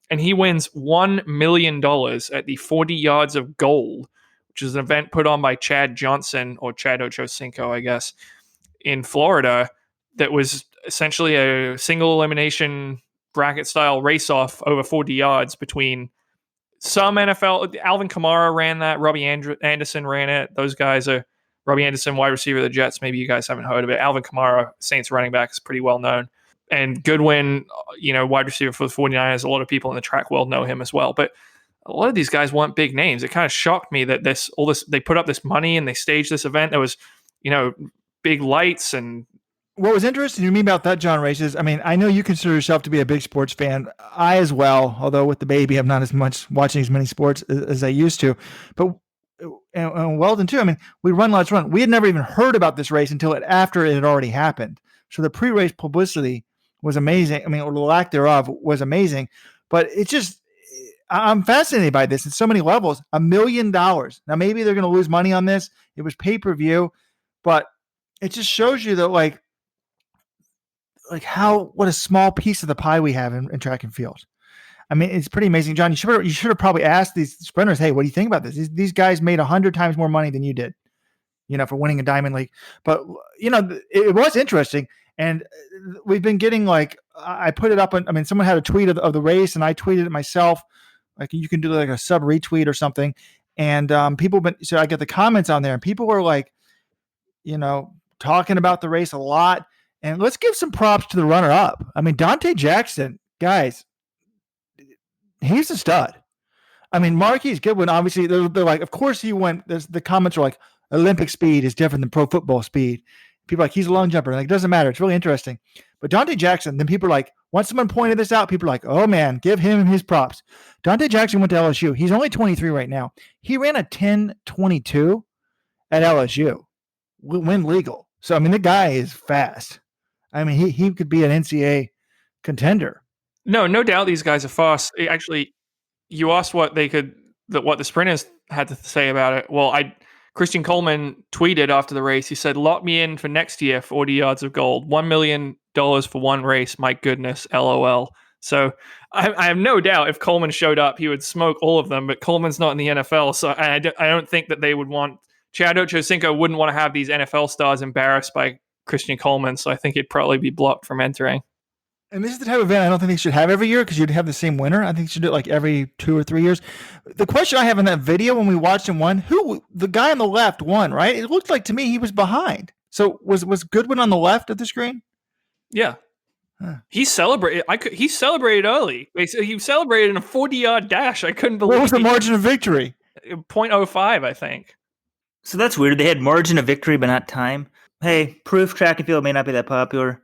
And he wins $1 million at the 40 yards of gold, which is an event put on by Chad Johnson, or Chad Ochocinco, I guess, in Florida. That was essentially a single elimination bracket style race off over 40 yards between some NFL. Alvin Kamara ran that. Robbie Anderson ran it. Those guys are Robbie Anderson, wide receiver of the Jets. Maybe you guys haven't heard of it. Alvin Kamara, Saints running back, is pretty well known. And Goodwin, wide receiver for the 49ers. A lot of people in the track world know him as well. But a lot of these guys weren't big names. It kind of shocked me that they put up this money and they staged this event. There was, big lights. And what was interesting to me about that, John, race is, I know you consider yourself to be a big sports fan. I as well, although with the baby, I'm not as much watching as many sports as I used to. But and Weldon too. We run Let's Run. We had never even heard about this race until after it had already happened. So the pre-race publicity was amazing. Or the lack thereof was amazing. But it's just, I'm fascinated by this in so many levels. $1 million. Now maybe they're going to lose money on this. It was pay-per-view, but it just shows you that what a small piece of the pie we have in track and field. It's pretty amazing. John, you should have probably asked these sprinters, hey, what do you think about this? These guys made 100 times more money than you did, for winning a Diamond League. But, it was interesting. And we've been getting I put it up on, someone had a tweet of the race and I tweeted it myself. You can do a sub retweet or something. And so I get the comments on there and people were talking about the race a lot. And let's give some props to the runner-up. Dante Jackson, guys, he's a stud. Marquise Goodwin, obviously, they're like, of course he went. The comments are Olympic speed is different than pro football speed. People are he's a long jumper. It doesn't matter. It's really interesting. But Dante Jackson, then people are once someone pointed this out, people are oh man, give him his props. Dante Jackson went to LSU. He's only 23 right now. He ran a 10:22 at LSU. Win legal. So, I mean, the guy is fast. I mean, he could be an NCAA contender. No doubt these guys are fast. Actually, you asked what the sprinters had to say about it. Well, Christian Coleman tweeted after the race. He said, "Lock me in for next year, 40 yards of gold, $1 million for one race. My goodness, LOL." So I have no doubt if Coleman showed up, he would smoke all of them. But Coleman's not in the NFL, so I don't think that they would want. Chad Ochocinco wouldn't want to have these NFL stars embarrassed by Christian Coleman, so I think he'd probably be blocked from entering. And this is the type of event I don't think they should have every year because you'd have the same winner. I think you should do it like every 2 or 3 years. The question I have in that video when we watched him won, the guy on the left won, right? It looked like to me he was behind. So was Goodwin on the left of the screen? Yeah. Huh. He celebrated. He celebrated early. He celebrated in a 40-yard dash. I couldn't believe. What was the margin of victory? 0.05, I think. So that's weird. They had margin of victory, but not time. Hey, proof track and field may not be that popular.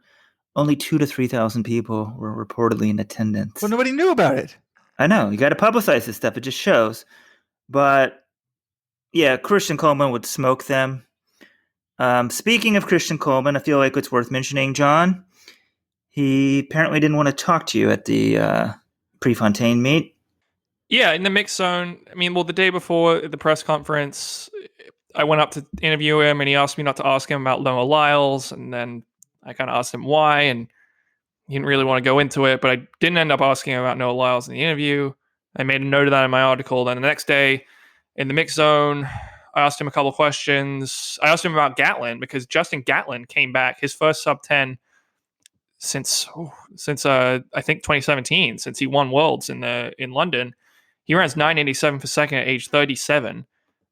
Only 2,000 to 3,000 people were reportedly in attendance. Well, nobody knew about it. I know. You got to publicize this stuff. It just shows. But, yeah, Christian Coleman would smoke them. Speaking of Christian Coleman, I feel like it's worth mentioning, John. He apparently didn't want to talk to you at the Prefontaine meet. Yeah, in the mix zone. I mean, well, the day before the press conference, I went up to interview him, and he asked me not to ask him about Noah Lyles, and then I kind of asked him why, and he didn't really want to go into it, but I didn't end up asking him about Noah Lyles in the interview. I made a note of that in my article. Then the next day in the mix zone, I asked him a couple of questions. I asked him about Gatlin because Justin Gatlin came back, his first sub 10 since I think 2017, since he won Worlds in London. He runs 987 for second at age 37.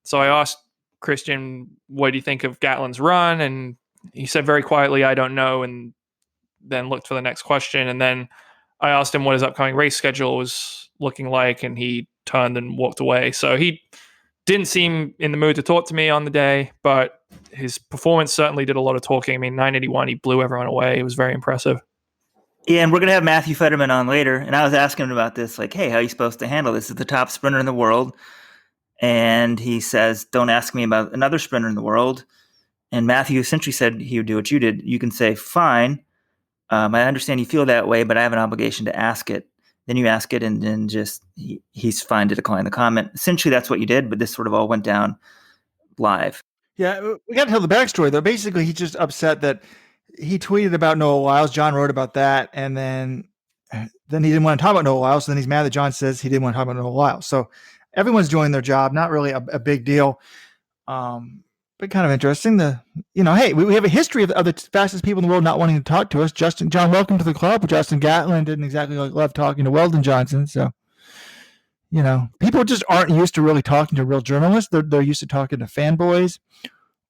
So I asked Christian, what do you think of Gatlin's run? And he said very quietly, I don't know, and then looked for the next question. And then I asked him what his upcoming race schedule was looking like, and he turned and walked away. So he didn't seem in the mood to talk to me on the day, but his performance certainly did a lot of talking. I mean, 981, he blew everyone away. It was very impressive. Yeah, and we're going to have Matthew Futterman on later, and I was asking him about this, like, hey, how are you supposed to handle this? This is the top sprinter in the world. And he says, don't ask me about another sprinter in the world. And Matthew essentially said he would do what you did. You can say, fine, I understand you feel that way, but I have an obligation to ask it. Then you ask it, and then just he's fine to decline the comment. Essentially, that's what you did, but this sort of all went down live. Yeah, we got to tell the backstory, though. Basically, he's just upset that he tweeted about Noah Lyles. John wrote about that, and then he didn't want to talk about Noah Lyles. So then he's mad that John says he didn't want to talk about Noah Lyles. So everyone's doing their job. Not really a big deal. But kind of interesting. Hey, we have a history of the fastest people in the world not wanting to talk to us. John, welcome to the club. Justin Gatlin didn't exactly love talking to Weldon Johnson. So, people just aren't used to really talking to real journalists. They're used to talking to fanboys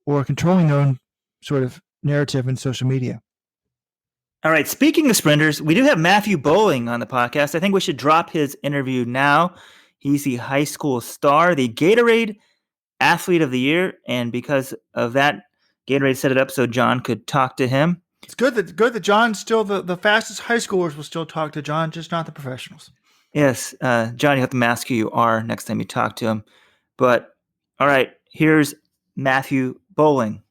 or controlling their own sort of narrative in social media. All right. Speaking of sprinters, we do have Matthew Boling on the podcast. I think we should drop his interview now. He's the high school star, the Gatorade Athlete of the Year, and because of that, Gatorade set it up so John could talk to him. It's good that John's still the fastest high schoolers will still talk to John, just not the professionals. Yes, John, you have to mask who you are next time you talk to him. But all right, here's Matthew Boling.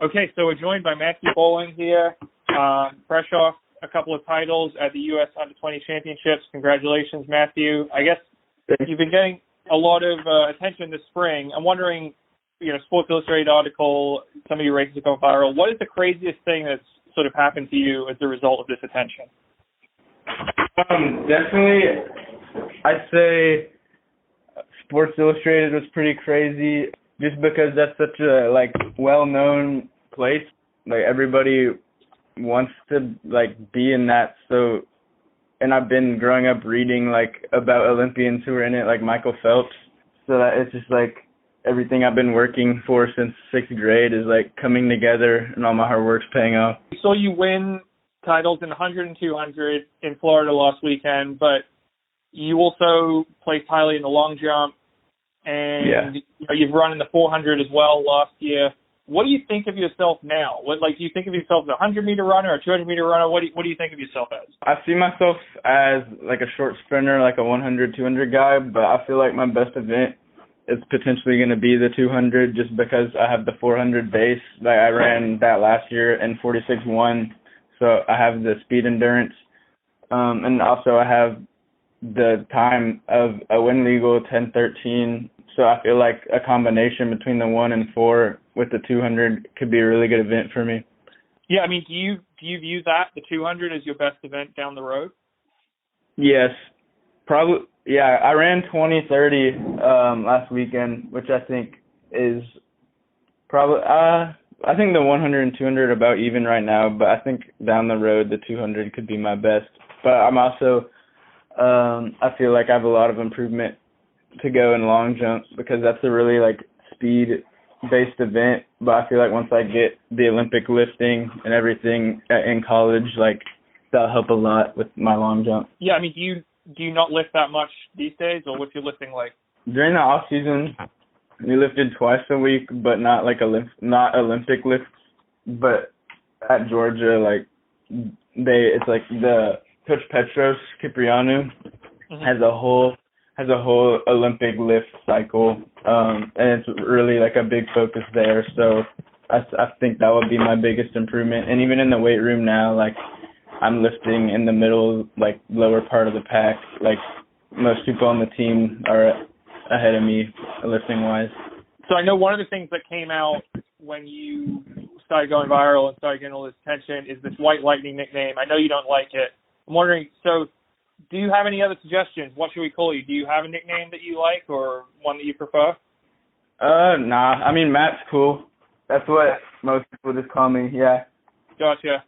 Okay, so we're joined by Matthew Boling here, fresh off a couple of titles at the U.S. Under-20 Championships. Congratulations, Matthew. I guess you've been getting a lot of attention this spring. I'm wondering, Sports Illustrated article, some of your races have gone viral. What is the craziest thing that's sort of happened to you as a result of this attention? Definitely, I'd say Sports Illustrated was pretty crazy just because that's such a, well-known place. Everybody wants to, be in that, so... And I've been growing up reading, about Olympians who were in it, like Michael Phelps. So that it's just, everything I've been working for since 6th grade is, coming together, and all my hard work's paying off. We saw you win titles in 100 and 200 in Florida last weekend, but you also placed highly in the long jump, and you've run in the 400 as well last year. What do you think of yourself now? Do you think of yourself as a 100-meter runner or a 200-meter runner? What do you think of yourself as? I see myself as a short sprinter, a 100, 200 guy, but I feel like my best event it's potentially going to be the 200 just because I have the 400 base. Like I ran that last year in 46.1, so I have the speed endurance, and also I have the time of a win legal 10:13. So I feel like a combination between the 1 and 4 with the 200 could be a really good event for me. Yeah, I mean, do you view that the 200 as your best event down the road? Yes, probably. Yeah, I ran 20:30 last weekend, which I think is probably. I think the 100 and 200 are about even right now, but I think down the road the 200 could be my best. But I'm also, I feel like I have a lot of improvement to go in long jump because that's a really like speed-based event. But I feel like once I get the Olympic lifting and everything in college, like that'll help a lot with my long jump. Yeah, I mean, do you not lift that much these days, or what's your lifting like? During the off season, we lifted twice a week, but not like not Olympic lifts. But at Georgia, like it's like the Coach Petros Kiprianou has a whole Olympic lift cycle, and it's really like a big focus there. So I think that would be my biggest improvement. And even in the weight room now, like I'm lifting in the middle, like lower part of the pack. Like most people on the team are ahead of me lifting wise. So I know one of the things that came out when you started going viral and started getting all this attention is this White Lightning nickname. I know you don't like it. I'm wondering, so do you have any other suggestions? What should we call you? Do you have a nickname that you like or one that you prefer? Nah. I mean, Matt's cool. That's what most people just call me. Yeah. Gotcha.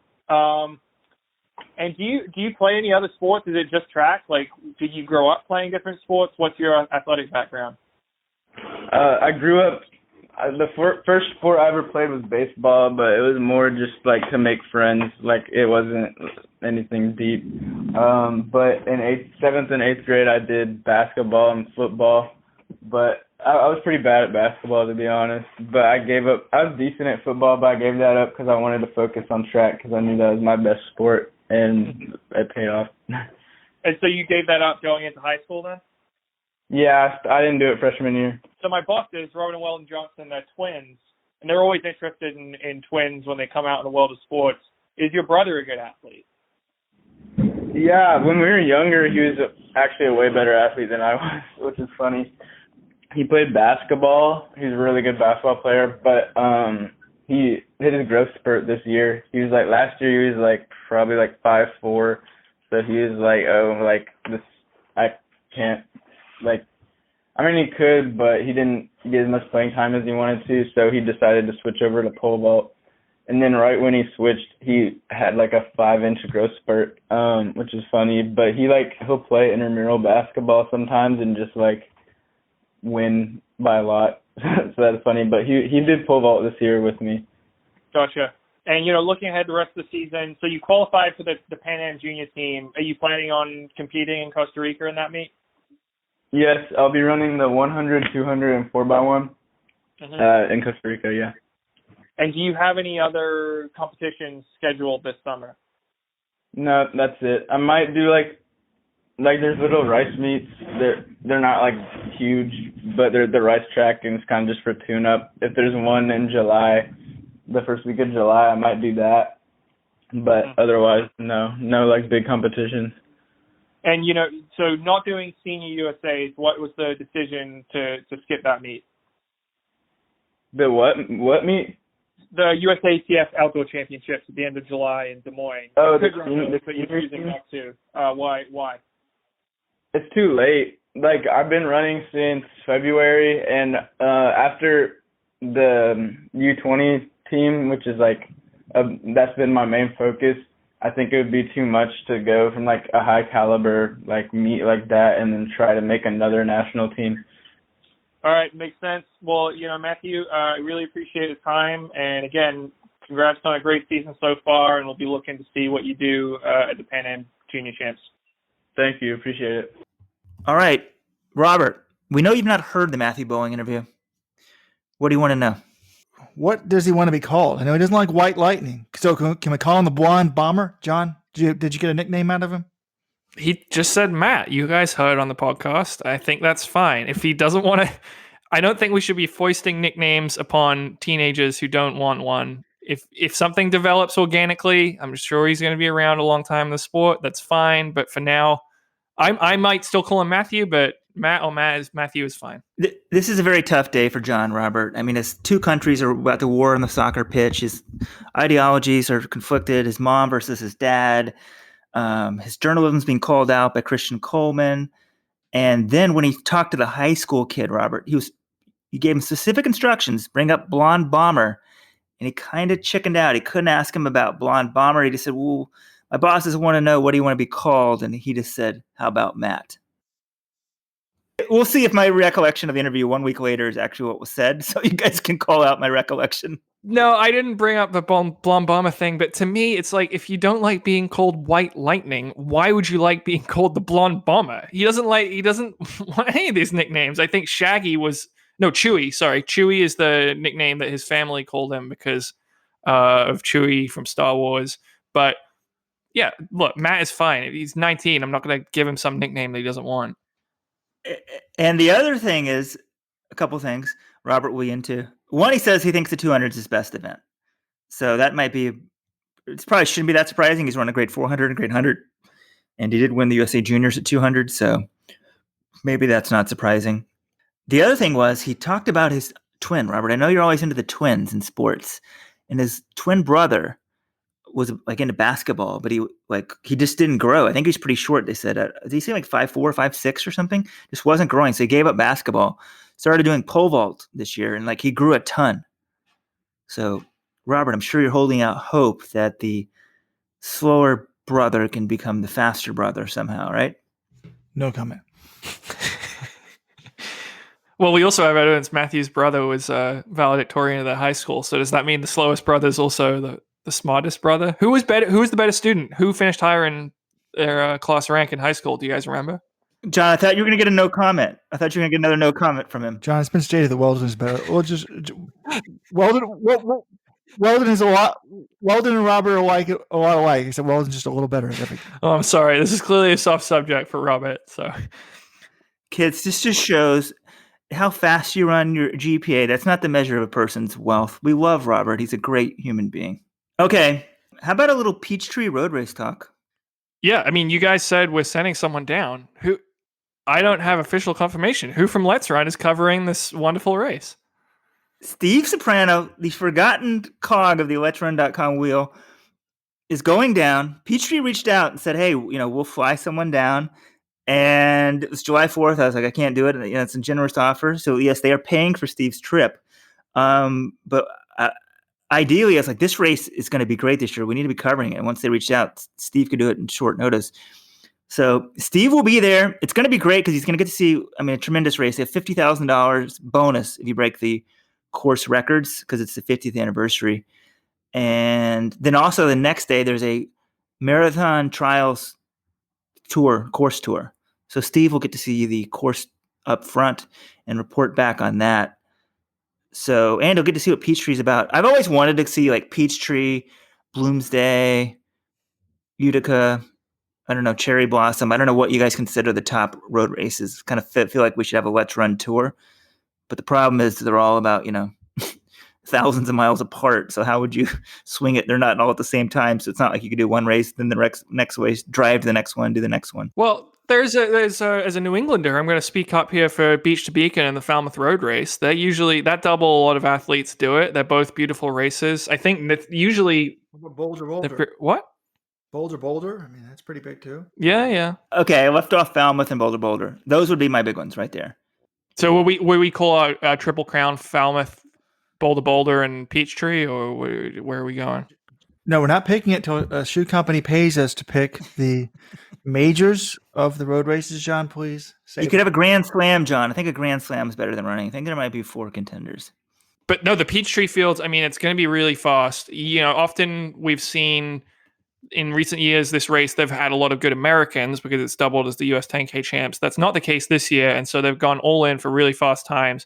And do you play any other sports? Is it just track? Like, did you grow up playing different sports? What's your athletic background? I grew up. The first sport I ever played was baseball, but it was more just like to make friends. Like it wasn't anything deep. But in 7th and 8th grade, I did basketball and football. But I was pretty bad at basketball, to be honest. But I gave up. I was decent at football, but I gave that up because I wanted to focus on track because I knew that was my best sport, and it paid off. And so you gave that up going into high school then? Yeah, I didn't do it freshman year. So my bosses, Robin and Weldon Johnson, they're twins, and they're always interested in twins when they come out in the world of sports. Is your brother a good athlete? Yeah, when we were younger, he was actually a way better athlete than I was, which is funny. He played basketball. He's a really good basketball player, but he hit his growth spurt this year. He was like, last year he was like probably like 5'4", so he was like, oh, like this, I can't, like, I mean, he could, but he didn't get as much playing time as he wanted to, so he decided to switch over to pole vault. And then right when he switched, he had like a 5-inch growth spurt, which is funny. But he'll play intramural basketball sometimes and just like win by a lot. So that's funny. But he did pole vault this year with me. Gotcha. And, looking ahead the rest of the season, so you qualified for the Pan Am Junior team. Are you planning on competing in Costa Rica in that meet? Yes, I'll be running the 100, 200, and 4x1 in Costa Rica, yeah. And do you have any other competitions scheduled this summer? No, that's it. I might do like there's little rice meets. They're not like huge, but they're the rice track and it's kind of just for tune-up. If there's one in July, the first week of July, I might do that. But otherwise, no like big competitions. And, so not doing Senior USAs, what was the decision to skip that meet? The what meet? The USATF Outdoor Championships at the end of July in Des Moines. Oh, but you're choosing not to. Why? It's too late. Like, I've been running since February, and after the U20 team, which is like, that's been my main focus, I think it would be too much to go from like a high caliber like meet like that and then try to make another national team. All right, makes sense. Well, Matthew, I really appreciate the time. And again, congrats on a great season so far, and we'll be looking to see what you do at the Pan Am Junior Champs. Thank you. Appreciate it. All right, Robert, we know you've not heard the Matthew Boling interview. What do you want to know? What does he want to be called? I know he doesn't like White Lightning. So can we call him the Blonde Bomber? John, did you get a nickname out of him? He just said Matt. You guys heard on the podcast. I think that's fine. If he doesn't want to, I don't think we should be foisting nicknames upon teenagers who don't want one. If something develops organically, I'm sure he's going to be around a long time in the sport. That's fine. But for now, I might still call him Matthew, but Matthew is fine. This is a very tough day for John, Robert. I mean, his two countries are about to war on the soccer pitch. His ideologies are conflicted. His mom versus his dad. His journalism's being called out by Christian Coleman. And then when he talked to the high school kid, Robert, he gave him specific instructions, bring up Blonde Bomber. And he kind of chickened out. He couldn't ask him about Blonde Bomber. He just said, well, my bosses want to know, what do you want to be called? And he just said, how about Matt? We'll see if my recollection of the interview 1 week later is actually what was said. So you guys can call out my recollection. No, I didn't bring up the Blonde Bomber thing, but to me, it's like, if you don't like being called White Lightning, why would you like being called the Blonde Bomber? He doesn't want any of these nicknames. I think Chewie. Sorry, Chewie is the nickname that his family called him because of Chewie from Star Wars. But yeah, look, Matt is fine. If he's 19, I'm not going to give him some nickname that he doesn't want. And the other thing is, a couple things Robert will be into. One, he says he thinks the 200 is his best event. So that might be, it probably shouldn't be that surprising. He's run a great 400 and great 100. And he did win the USA Juniors at 200. So maybe that's not surprising. The other thing was, he talked about his twin, Robert. I know you're always into the twins in sports. And his twin brother was like into basketball, but he just didn't grow. I think he's pretty short. They said, did he say like 5'4", 5'6" or something? Just wasn't growing. So he gave up basketball, started doing pole vault this year, and like he grew a ton. So Robert, I'm sure you're holding out hope that the slower brother can become the faster brother somehow, right? No comment. Well, we also have evidence Matthew's brother was valedictorian of the high school. So does that mean the slowest brother is also the smartest brother? Who was better? Who was the better student? Who finished higher in their class rank in high school? Do you guys remember? John, I thought you were going to get a no comment. I thought you were going to get another no comment from him. John, it's been stated that Weldon is better. Well, Weldon is a lot. Weldon and Robert are a lot alike, except Weldon's just a little better at everything. Oh, I'm sorry. This is clearly a soft subject for Robert. So, kids, this just shows how fast you run your GPA. That's not the measure of a person's wealth. We love Robert. He's a great human being. Okay, how about a little Peachtree Road Race talk? Yeah, I mean, you guys said we're sending someone down. Who? I don't have official confirmation. Who from Let's Run is covering this wonderful race? Steve Soprano, the forgotten cog of the Let'sRun.com wheel, is going down. Peachtree reached out and said, hey, we'll fly someone down. And it was July 4th. I was like, I can't do it. It's a generous offer. So yes, they are paying for Steve's trip. But ideally, I was like, this race is going to be great this year. We need to be covering it. And once they reached out, Steve could do it in short notice. So Steve will be there. It's going to be great because he's going to get to see, a tremendous race. They have $50,000 bonus if you break the course records because it's the 50th anniversary. And then also the next day, there's a marathon trials course tour. So Steve will get to see the course up front and report back on that. So, and he'll get to see what Peachtree's about. I've always wanted to see like Peachtree, Bloomsday, Utica, I don't know, Cherry Blossom. I don't know what you guys consider the top road races. Kind of feel like we should have a Let's Run tour. But the problem is they're all about, thousands of miles apart. So how would you swing it? They're not all at the same time. So it's not like you could do one race, then the next race, drive to the next one, do the next one. Well, there's as a New Englander, I'm going to speak up here for Beach to Beacon and the Falmouth Road Race. That double, a lot of athletes do it. They're both beautiful races. I think that usually Boulder. What? Boulder. That's pretty big too. Yeah. Okay, I left off Falmouth and Boulder. Those would be my big ones right there. So will we call a Triple Crown Falmouth, Boulder, and Peachtree, or where are we going? No, we're not picking it till a shoe company pays us to pick the majors of the road races. John, please. You could have a Grand Slam, John. I think a Grand Slam is better than running. I think there might be 4 contenders. But no, the Peachtree fields, it's going to be really fast. Often we've seen in recent years, this race, they've had a lot of good Americans because it's doubled as the US 10K champs. That's not the case this year. And so they've gone all in for really fast times.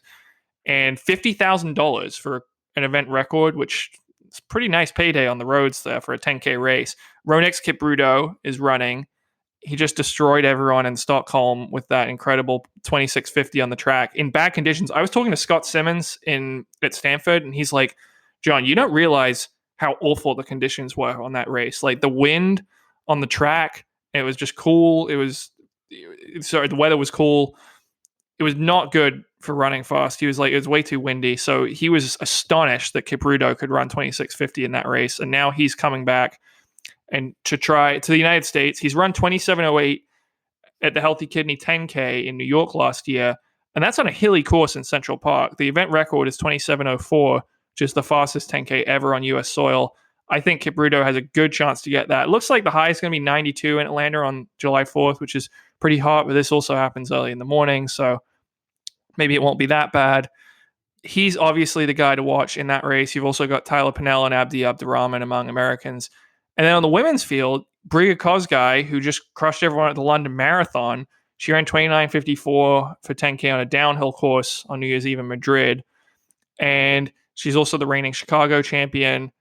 And $50,000 for an event record, which is a pretty nice payday on the roads there for a 10K race. Ronex Kipruto is running. he just destroyed everyone in Stockholm with that incredible 26.50 on the track in bad conditions. I was talking to Scott Simmons at Stanford, and he's like, John, you don't realize how awful the conditions were on that race. Like the wind on the track, it was just cool. The weather was cool. It was not good for running fast. He was like, it was way too windy. So he was astonished that Kipruto could run 26.50 in that race. And now he's coming back and to try to the United States. He's run 27.08 at the Healthy Kidney 10K in New York last year. And that's on a hilly course in Central Park. The event record is 27.04, which is the fastest 10K ever on U.S. soil. I think Kipruto has a good chance to get that. It looks like the high is going to be 92 in Atlanta on July 4th, which is pretty hot, but this also happens early in the morning. So maybe it won't be that bad. He's obviously the guy to watch in that race. You've also got Tyler Pinnell and Abdi Abdurrahman among Americans. And then on the women's field, Briga Kosgei, who just crushed everyone at the London Marathon, she ran 29.54 for 10K on a downhill course on New Year's Eve in Madrid. And she's also the reigning Chicago champion.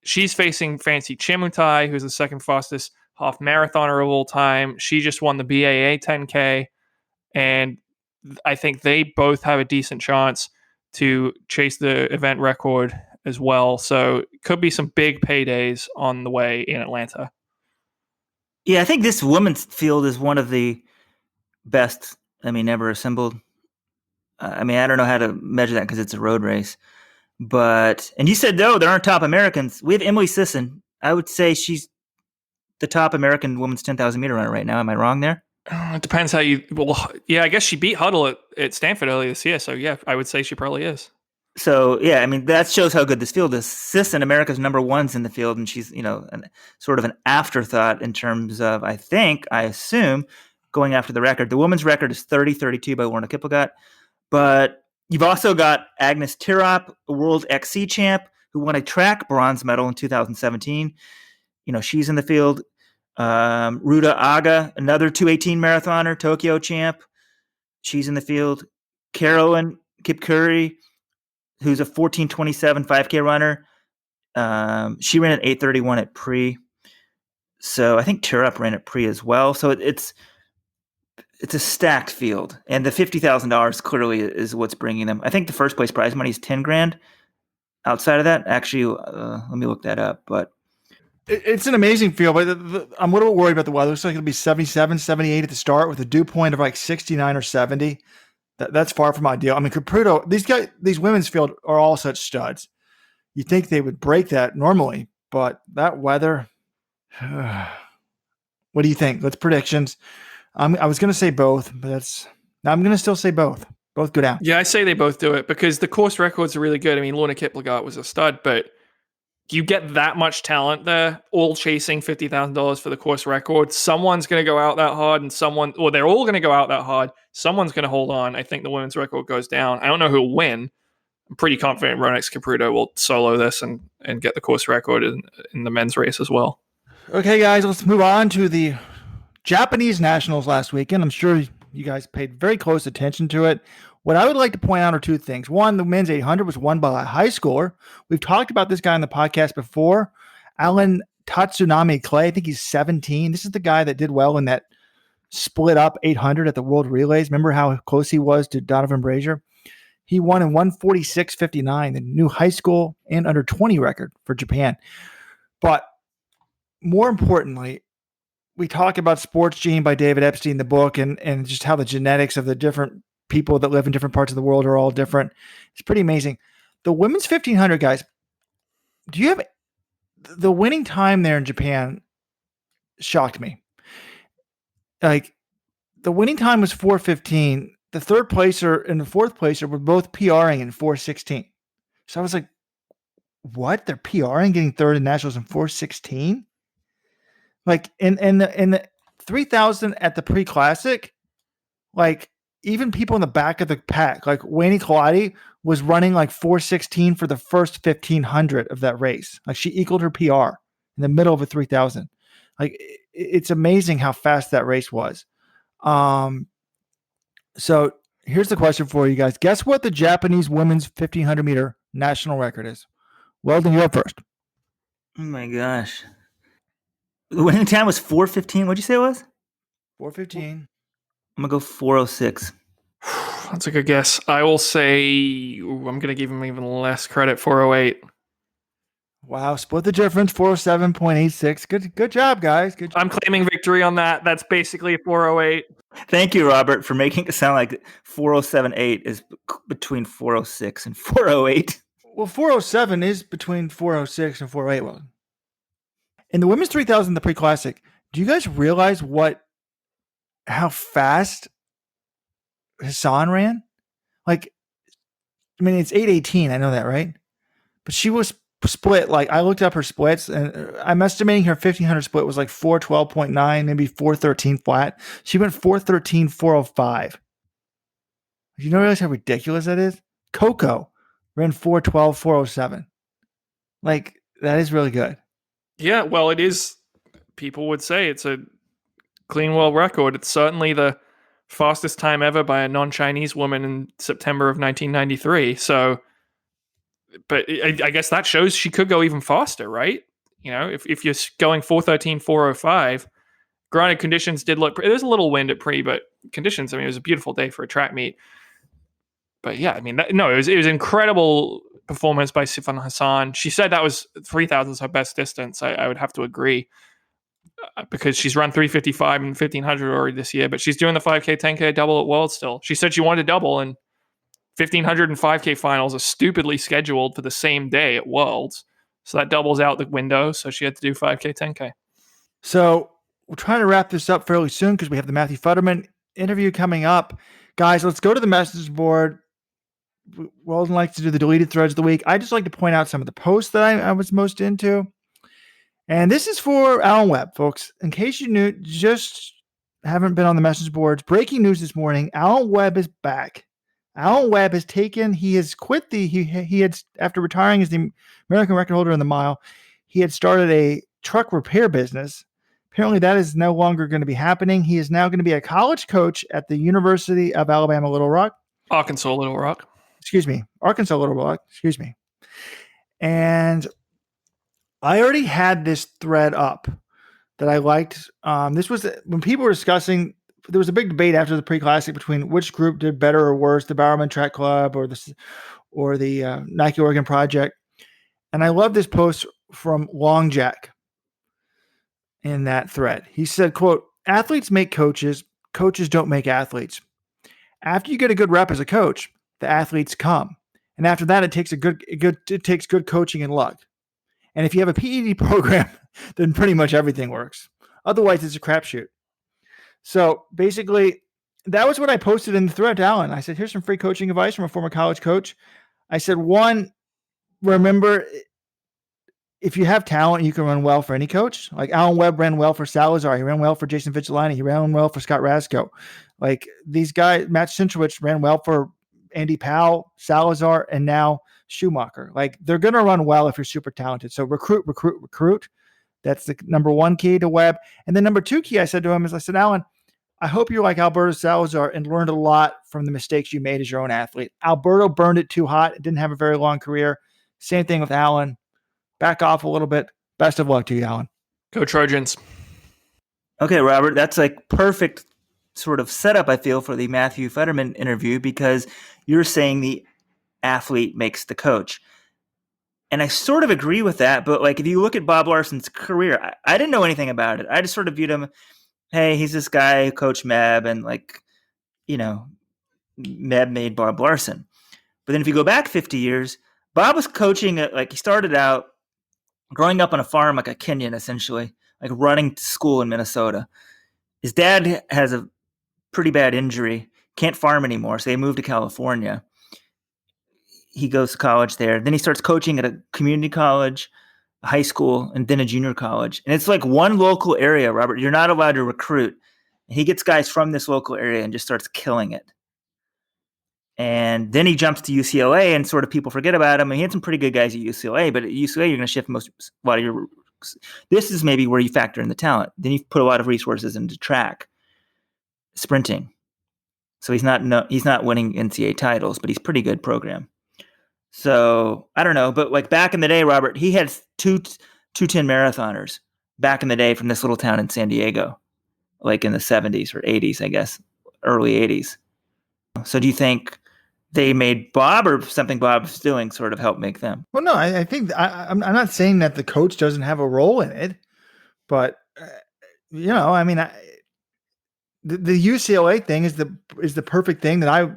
She's facing Fancy Chimutai, who's the second fastest half marathoner of all time. She just won the BAA 10K. And I think they both have a decent chance to chase the event record as well. So could be some big paydays on the way in Atlanta. Yeah, I think this women's field is one of the best, ever assembled. I don't know how to measure that because it's a road race. And you said, no, there aren't top Americans. We have Emily Sisson. I would say she's the top American women's 10,000 meter runner right now. Am I wrong there? It depends how you. Well, yeah, I guess she beat Huddle at Stanford earlier this year. So yeah, I would say she probably is. So yeah, that shows how good this field is. Sisson, America's number one's in the field, and she's sort of an afterthought in terms of I assume going after the record. The women's record is 30:32 by Lorna Kiplagat, but you've also got Agnes Tirop, a world XC champ who won a track bronze medal in 2017. She's in the field. Ruta Aga, another 218 marathoner, Tokyo champ. She's in the field. Carolyn Kipkuri, who's a 14:27 5K runner. She ran at 8:31 at pre. So I think Tirop ran at pre as well. So it's a stacked field, and the $50,000 clearly is what's bringing them. I think the first place prize money is $10,000. Outside of that, actually, let me look that up. But it's an amazing field, but I'm a little worried about the weather. It looks like it'll be 77, 78 at the start with a dew point of like 69 or 70. That's far from ideal. Kipruto, these women's field are all such studs. You think they would break that normally, but that weather. What do you think? Let's predictions. I was going to say both, but I'm going to still say both. Both go down. Yeah, I say they both do it because the course records are really good. Lorna Kiplagat was a stud, but you get that much talent there, all chasing $50,000 for the course record. Someone's going to go out that hard, or they're all going to go out that hard. Someone's going to hold on. I think the women's record goes down. I don't know who will win. I'm pretty confident Ronex Kipruto will solo this and get the course record in the men's race as well. Okay, guys, let's move on to the Japanese Nationals last weekend. I'm sure you guys paid very close attention to it. What I would like to point out are two things. One, the men's 800 was won by a high schooler. We've talked about this guy on the podcast before, Alan Tatsunami Clay. I think he's 17. This is the guy that did well in that split up 800 at the World Relays. Remember how close he was to Donovan Brazier? He won in 146.59, the new high school and under 20 record for Japan. But more importantly, we talk about Sports Gene by David Epstein, the book, and just how the genetics of the different people that live in different parts of the world are all different. It's pretty amazing. The women's 1500, guys, do you have the winning time there in Japan? Shocked me. Like the winning time was 4:15. The third placer and the fourth placer were both PRing in 4:16. So I was like, what? They're PRing, getting third in nationals in 4:16? Like in the 3000 at the pre-classic, like even people in the back of the pack, like Wayne Kaladi was running like 4:16 for the first 1500 of that race. Like she equaled her PR in the middle of a 3000. Like it's amazing how fast that race was. So here's the question for you guys. Guess what the Japanese women's 1500 meter national record is? Weldon, you're up first. Oh my gosh. The winning time was 4:15. What'd you say it was? 4:15. I'm going to go 4:06. That's a good guess. I will say I'm going to give him even less credit. 4:08. Wow, split the difference. 407.86. Good job, guys. Good job. I'm claiming victory on that. That's basically a 4:08. Thank you, Robert, for making it sound like 4:07.8 is between 4:06 and 4:08. Well, 4:07 is between 4:06 and 4:08. Well, in the women's 3,000, the pre-classic, do you guys realize how fast Hassan ran? Like, I mean, it's 8:18. I know that, right? But she was split. Like, I looked up her splits, and I'm estimating her 1,500 split was like 4:12.9, maybe 4:13 flat. She went 4:13, 4:05. You don't realize how ridiculous that is? Coco ran 4:12, 4:07. Like, that is really good. Yeah, well, it is. People would say it's a clean world record. It's certainly the fastest time ever by a non-Chinese woman in September of 1993. So, but I guess that shows she could go even faster, right? You know, if you're going 4:13, 4:05, granted conditions did look, there's a little wind at pre, but conditions, I mean, it was a beautiful day for a track meet. But yeah, I mean, it was incredible performance by Sifan Hassan. She said that was 3,000 is her best distance. I would have to agree because she's run 3:55 and 1,500 already this year, but she's doing the 5K, 10K double at Worlds still. She said she wanted to double, and 1,500 and 5K finals are stupidly scheduled for the same day at Worlds. So that doubles out the window. So she had to do 5K, 10K. So we're trying to wrap this up fairly soon because we have the Matthew Futterman interview coming up. Guys, let's go to the message board. Weldon likes to do the deleted threads of the week. I just like to point out some of the posts that I was most into. And this is for Alan Webb, folks. In case you just haven't been on the message boards, breaking news this morning, Alan Webb is back. Alan Webb he has quit he had, after retiring as the American record holder in the mile, he had started a truck repair business. Apparently that is no longer going to be happening. He is now going to be a college coach at the University of Alabama, Little Rock. Arkansas, Little Rock. Arkansas, Little Rock. And I already had this thread up that I liked. This was when people were discussing, there was a big debate after the pre-classic between which group did better or worse, the Bowerman Track Club or the Nike Oregon Project. And I love this post from Long Jack in that thread. He said, quote, "Athletes make coaches, coaches don't make athletes. After you get a good rep as a coach, the athletes come. And after that, it takes good coaching and luck. And if you have a PED program, then pretty much everything works. Otherwise, it's a crapshoot." So basically, that was what I posted in the thread to Alan. I said, here's some free coaching advice from a former college coach. I said, one, remember, if you have talent, you can run well for any coach. Like Alan Webb ran well for Salazar. He ran well for Jason Vigilani. He ran well for Scott Rasko. Like these guys, Matt Sintrowicz ran well for Andy Powell, Salazar, and now Schumacher. Like they're going to run well if you're super talented. So recruit. That's the number one key to Webb. And then number two key I said to him is, I said, Alan, I hope you're like Alberto Salazar and learned a lot from the mistakes you made as your own athlete. Alberto burned it too hot. Didn't have a very long career. Same thing with Alan. Back off a little bit. Best of luck to you, Alan. Go Trojans. Okay, Robert, that's like perfect sort of setup, I feel, for the Matthew Futterman interview because you're saying the athlete makes the coach. And I sort of agree with that, but like if you look at Bob Larsen's career, I didn't know anything about it. I just sort of viewed him, hey, he's this guy who coached Meb, and like, you know, Meb made Bob Larsen. But then if you go back 50 years, Bob was coaching like he started out growing up on a farm like a Kenyan, essentially, like running to school in Minnesota. His dad has a pretty bad injury, can't farm anymore, so they moved to California. He goes to college there. Then he starts coaching at a community college, a high school, and then a junior college. And it's like one local area, Robert. You're not allowed to recruit. And he gets guys from this local area and just starts killing it. And then he jumps to UCLA, and sort of people forget about him. And he had some pretty good guys at UCLA, but at UCLA, you're going to shift a lot of your. This is maybe where you factor in the talent. Then you put a lot of resources into track, sprinting. So he's not winning NCAA titles, but he's pretty good program. So I don't know, but like back in the day, Robert, he had two 10 marathoners back in the day from this little town in San Diego. like in the 70s or 80s, I guess, early 80s. So do you think they made Bob, or something Bob's doing sort of helped make them? Well, no, I think I'm not saying that the coach doesn't have a role in it, but I mean, the UCLA thing is the perfect thing that I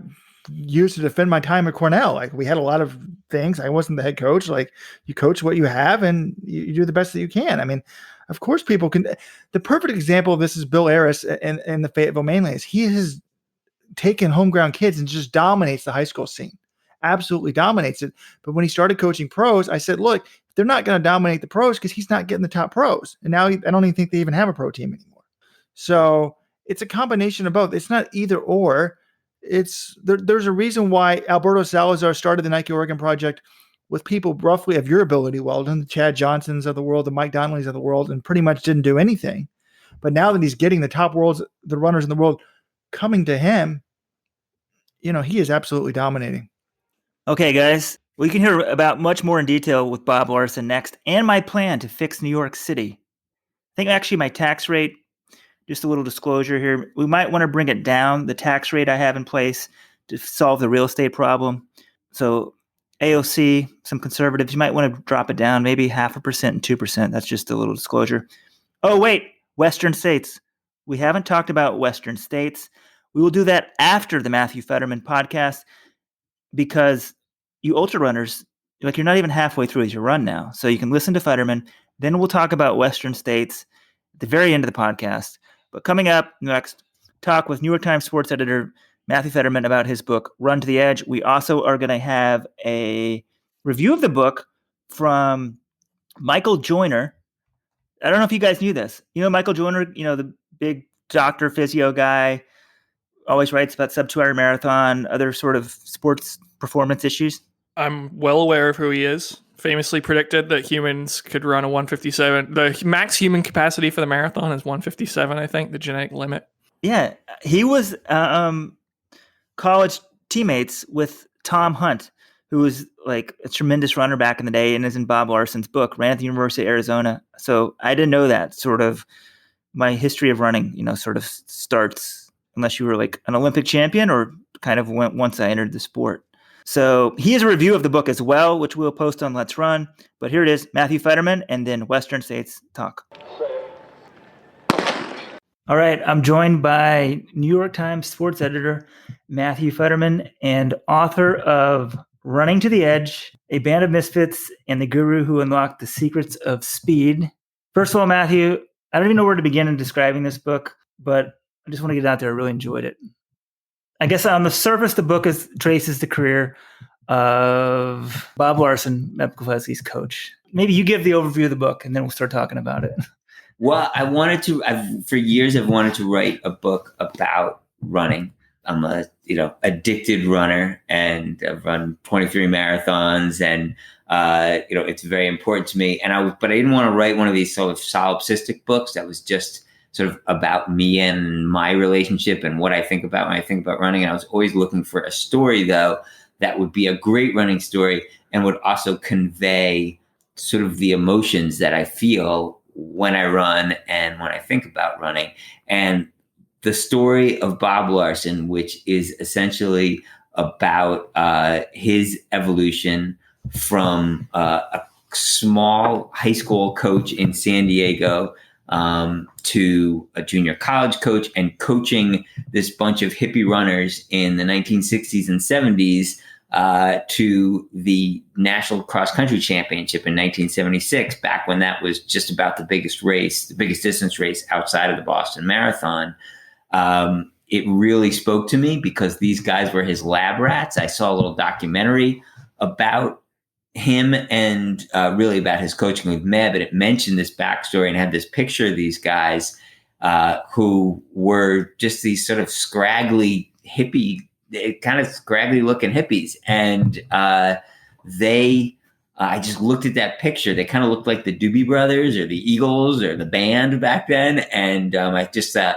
used to defend my time at Cornell. Like, we had a lot of things. I wasn't the head coach. Like, you coach what you have and you do the best that you can. I mean, of course people can. The perfect example of this is Bill Ayres in the Fayetteville Mainlays. He has taken homegrown kids and just dominates the high school scene. Absolutely dominates it. But when he started coaching pros, I said, look, they're not going to dominate the pros because he's not getting the top pros. And now I don't even think they even have a pro team anymore. So it's a combination of both. It's not either or. There's a reason why Alberto Salazar started the Nike Oregon Project with people roughly of your ability, Weldon, the Chad Johnsons of the world, the Mike Donnellys of the world, and pretty much didn't do anything. But now that he's getting the top the runners in the world coming to him, he is absolutely dominating. Okay, guys, we can hear about much more in detail with Bob Larsen next, and my plan to fix New York City. I think actually my tax rate, just a little disclosure here, we might want to bring it down, the tax rate I have in place to solve the real estate problem. So AOC, some conservatives, you might want to drop it down, maybe 0.5% and 2%. That's just a little disclosure. Oh, wait, Western states. We haven't talked about Western states. We will do that after the Matthew Futterman podcast, because you ultra runners, you're not even halfway through your run now. So you can listen to Futterman. Then we'll talk about Western states at the very end of the podcast. But coming up next, talk with New York Times sports editor Matthew Futterman about his book, Run to the Edge. We also are going to have a review of the book from Michael Joyner. I don't know if you guys knew this. Michael Joyner, the big doctor, physio guy, always writes about sub-2-hour marathon, other sort of sports performance issues. I'm well aware of who he is. Famously predicted that humans could run a 157. The max human capacity for the marathon is 157, I think, the genetic limit. Yeah, he was college teammates with Tom Hunt, who was like a tremendous runner back in the day and is in Bob Larsen's book, ran at the University of Arizona. So I didn't know that. Sort of my history of running, sort of starts, unless you were like an Olympic champion or kind of went once I entered the sport. So he has a review of the book as well, which we'll post on Let's Run. But here it is, Matthew Futterman, and then Western States Talk. All right, I'm joined by New York Times sports editor Matthew Futterman and author of Running to the Edge, A Band of Misfits and the Guru Who Unlocked the Secrets of Speed. First of all, Matthew, I don't even know where to begin in describing this book, but I just want to get it out there. I really enjoyed it. I guess on the surface, the book traces the career of Bob Larsen, Meb Keflezighi's coach. Maybe you give the overview of the book, and then we'll start talking about it. Well, for years I've wanted to write a book about running. I'm a addicted runner, and I've run 23 marathons, and it's very important to me. But I didn't want to write one of these sort of solipsistic books that was just sort of about me and my relationship and what I think about when I think about running. And I was always looking for a story, though, that would be a great running story and would also convey sort of the emotions that I feel when I run and when I think about running. And the story of Bob Larsen, which is essentially about his evolution from a small high school coach in San Diego to a junior college coach and coaching this bunch of hippie runners in the 1960s and 70s to the National Cross Country Championship in 1976, back when that was just about the biggest distance race outside of the Boston Marathon. It really spoke to me because these guys were his lab rats. I saw a little documentary about him and really about his coaching with Meb, and it mentioned this backstory and had this picture of these guys who were just these sort of scraggly kind of scraggly looking hippies. And I just looked at that picture. They kind of looked like the Doobie Brothers or the Eagles or the band back then. And I just thought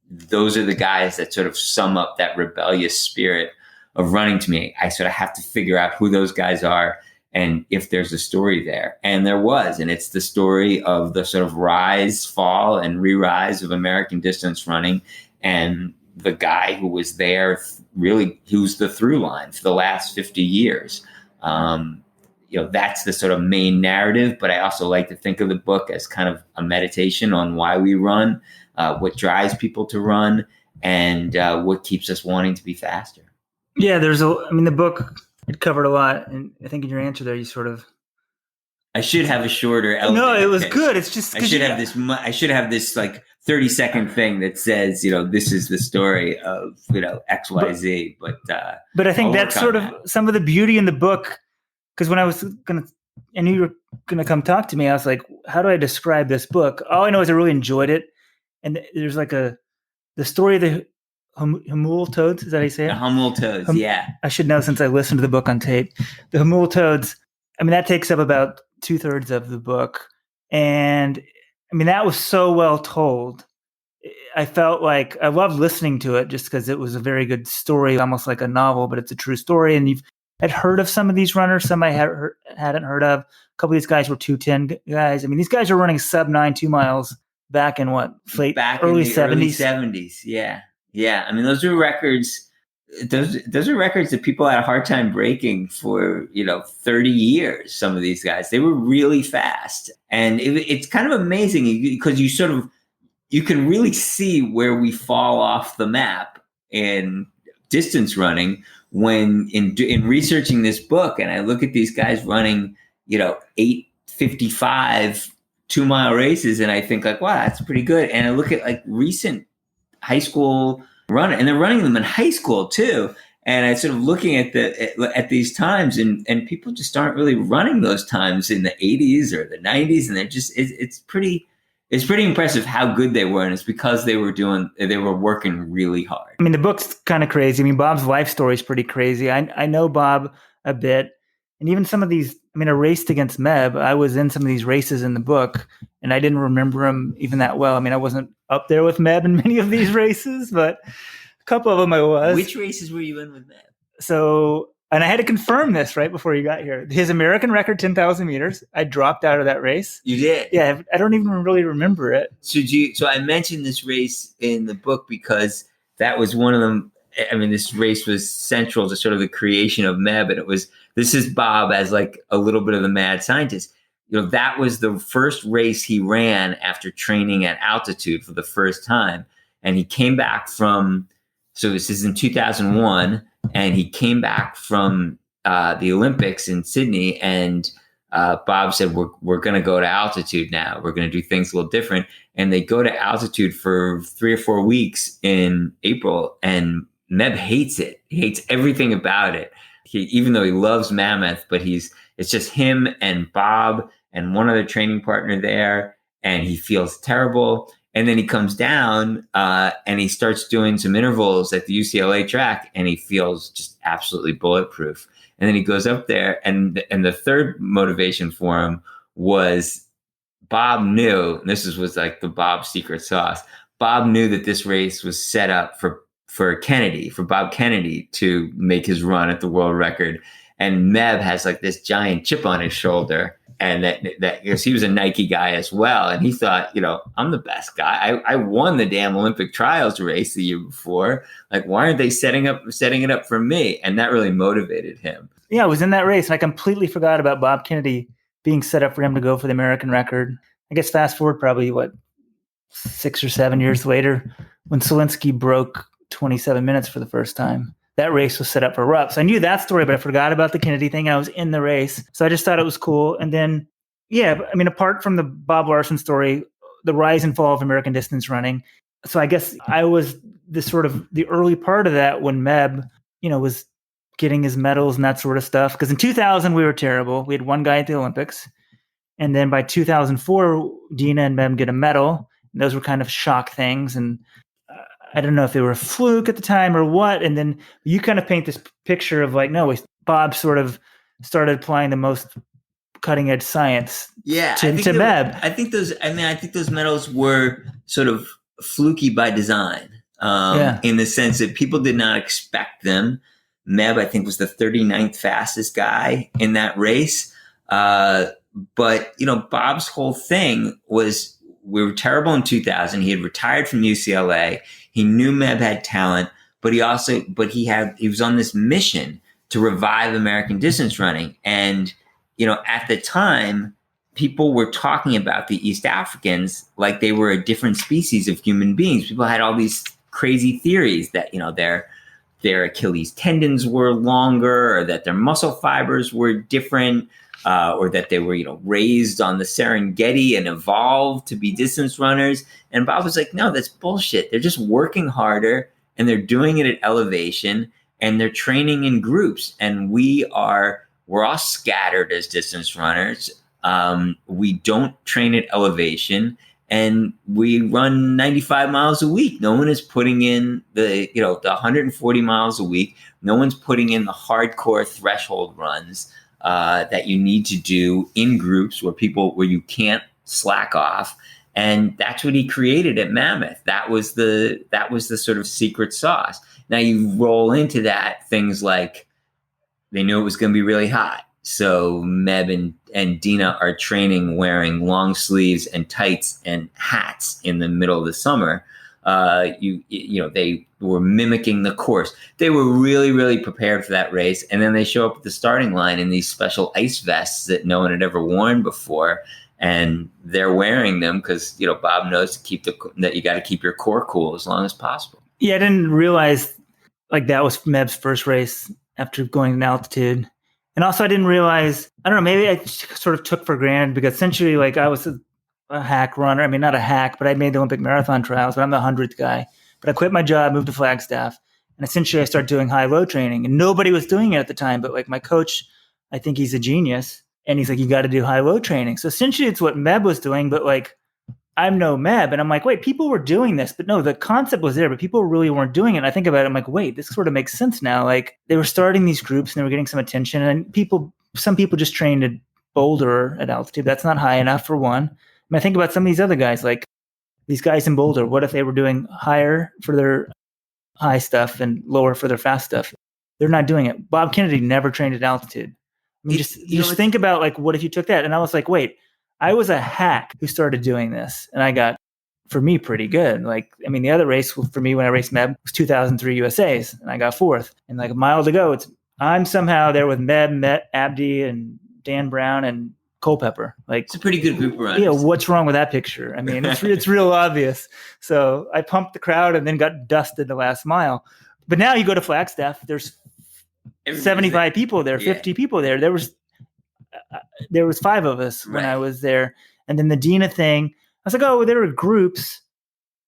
those are the guys that sort of sum up that rebellious spirit of running to me. I sort of have to figure out who those guys are and if there's a story there. And there was, and it's the story of the sort of rise, fall, and re-rise of American distance running. And the guy who was there, really, who's the through line for the last 50 years. That's the sort of main narrative, but I also like to think of the book as kind of a meditation on why we run, what drives people to run, and what keeps us wanting to be faster. Yeah, the book, it covered a lot, and I think in your answer there, you sort of. I should have a shorter. No, it was good. It's just I should have this like 30-second thing that says, this is the story of X, Y, Z. But I think that's sort of some of the beauty in the book. Because when I was I knew you were gonna come talk to me, I was like, how do I describe this book? All I know is I really enjoyed it, and there's like the story of the Humul toads. Is that how you say it? The Humul toads, yeah. I should know since I listened to the book on tape. The Humul toads. That takes up about 2/3 of the book, and that was so well told. I felt like I loved listening to it just because it was a very good story, almost like a novel, but it's a true story. And I'd heard of some of these runners, some I hadn't heard of. A couple of these guys were 2:10 guys. These guys are running sub-9 2 miles back in what? Early 70s? Early 70s, yeah. Yeah, those are records. Those are records that people had a hard time breaking for 30 years. Some of these guys, they were really fast, and it's kind of amazing because you can really see where we fall off the map in distance running when in researching this book. And I look at these guys running 8:55 2-mile races, and I think like, wow, that's pretty good. And I look at like recent high school runner, and they're running them in high school too. And I sort of looking at these times, and people just aren't really running those times in the 80s or the 90s, and they're just it's pretty impressive how good they were, and it's because they were working really hard. The book's kind of crazy. Bob's life story is pretty crazy. I know Bob a bit, and even some of these. I raced against Meb. I was in some of these races in the book, and I didn't remember him even that well. I wasn't up there with Meb in many of these races, but a couple of them I was. Which races were you in with Meb? So, and I had to confirm this right before you got here. His American record, 10,000 meters. I dropped out of that race. You did? Yeah, I don't even really remember it. So I mentioned this race in the book because that was one of them. This race was central to sort of the creation of Meb, and this is Bob as like a little bit of the mad scientist. That was the first race he ran after training at altitude for the first time. And he came back so this is in 2001, and he came back from the Olympics in Sydney, and Bob said, we're going to go to altitude now. We're going to do things a little different. And they go to altitude for 3 or 4 weeks in April, and Meb hates it. He hates everything about it. Even though he loves Mammoth, but it's just him and Bob and one other training partner there, and he feels terrible. And then he comes down and he starts doing some intervals at the UCLA track, and he feels just absolutely bulletproof. And then he goes up there, and the third motivation for him was Bob knew, and this was like the Bob secret sauce. Bob knew that this race was set up for Bob Kennedy to make his run at the world record. And Meb has like this giant chip on his shoulder, and that because he was a Nike guy as well. And he thought, I'm the best guy. I won the damn Olympic trials race the year before. Like, why aren't they setting it up for me? And that really motivated him. Yeah, I was in that race, and I completely forgot about Bob Kennedy being set up for him to go for the American record. I guess fast forward probably 6 or 7 years later, when Solinsky broke 27 minutes for the first time. That race was set up for Rupp. So I knew that story, but I forgot about the Kennedy thing. I was in the race. So I just thought it was cool. And then, apart from the Bob Larsen story, the rise and fall of American distance running. So I guess I was the early part of that when Meb, was getting his medals and that sort of stuff. Because in 2000, we were terrible. We had one guy at the Olympics. And then by 2004, Dina and Meb get a medal. And those were kind of shock things. And I don't know if they were a fluke at the time or what. And then you kind of paint this picture of like, no, Bob sort of started applying the most cutting edge science to Meb. I think those medals were sort of fluky by design, in the sense that people did not expect them. Meb, I think, was the 39th fastest guy in that race. But, Bob's whole thing was, we were terrible in 2000. He had retired from UCLA. He knew Meb had talent, but he was on this mission to revive American distance running. And, at the time, people were talking about the East Africans like they were a different species of human beings. People had all these crazy theories that, their Achilles tendons were longer, or that their muscle fibers were different, or that they were, raised on the Serengeti and evolved to be distance runners. And Bob was like, no, that's bullshit. They're just working harder, and they're doing it at elevation, and they're training in groups. And we're all scattered as distance runners. We don't train at elevation, and we run 95 miles a week. No one is putting in the 140 miles a week. No one's putting in the hardcore threshold runs that you need to do in groups where you can't slack off. And that's what he created at Mammoth. That was the sort of secret sauce. Now you roll into that things like they knew it was going to be really hot. So Meb and Dina are training wearing long sleeves and tights and hats in the middle of the summer. They were mimicking the course. They were really, really prepared for that race. And then they show up at the starting line in these special ice vests that no one had ever worn before. And they're wearing them because, Bob knows that you got to keep your core cool as long as possible. Yeah, I didn't realize that was Meb's first race after going in altitude. And also I didn't realize, I don't know, maybe I sort of took for granted because essentially I was a hack runner. I mean, not a hack, but I made the Olympic marathon trials, but I'm the 100th guy. But I quit my job, moved to Flagstaff, and essentially I started doing high-low training. And nobody was doing it at the time, but my coach, I think he's a genius, and he's like, you got to do high-low training. So essentially it's what Meb was doing, but I'm no Meb. And I'm like, wait, people were doing this, but no, the concept was there, but people really weren't doing it. And I think about it, I'm like, wait, this sort of makes sense now. They were starting these groups and they were getting some attention, and some people just trained at Boulder at altitude. That's not high enough for one. I think about some of these other guys, like these guys in Boulder. What if they were doing higher for their high stuff and lower for their fast stuff? They're not doing it. Bob Kennedy never trained at altitude. I mean, just think about what if you took that? And I was like, wait, I was a hack who started doing this, and I got, for me, pretty good. The other race for me when I raced Meb was 2003 USA's, and I got fourth. And a mile to go, I'm somehow there with Meb, Abdi, and Dan Brown, and Culpepper. It's a pretty good group of runners. Yeah, what's wrong with that picture? I mean, it's real obvious. So I pumped the crowd and then got dusted the last mile. But now you go to Flagstaff, there's 75 people there, 50 people there. There was 5 of us when I was there. And then the Dina thing, I was like, oh, there were groups.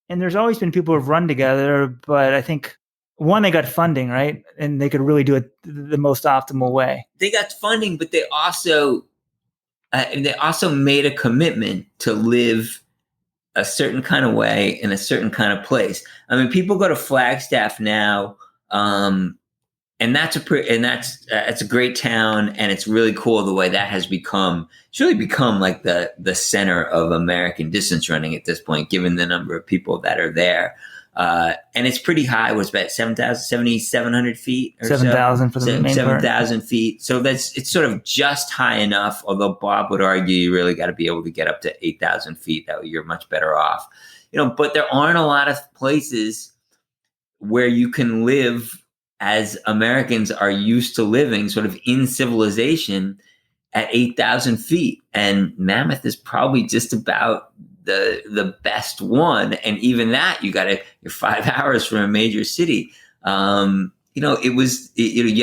And there's always been people who've run together. But I think, one, they got funding, right? And they could really do it the most optimal way. They got funding, but they also made a commitment to live a certain kind of way in a certain kind of place. I mean, people go to Flagstaff now, and that's a great town, and it's really cool the way that has become. It's really become the center of American distance running at this point, given the number of people that are there. And it's pretty high. What's about 7,700 feet or 7,000 for the main part. 7,000 feet. So it's sort of just high enough. Although Bob would argue you really got to be able to get up to 8,000 feet. That way you're much better off. But there aren't a lot of places where you can live as Americans are used to living, sort of in civilization, at 8,000 feet. And Mammoth is probably just about the best one. And even that, you're 5 hours from a major city. You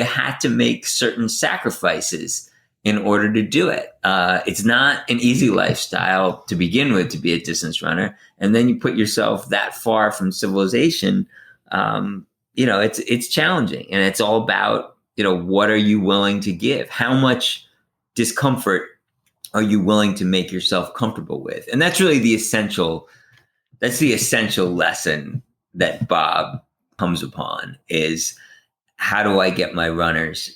had to make certain sacrifices in order to do it. It's not an easy lifestyle to begin with, to be a distance runner. And then you put yourself that far from civilization. It's challenging, and it's all about, what are you willing to give? How much discomfort are you willing to make yourself comfortable with? And that's really the essential lesson that Bob comes upon is how do I teach my runners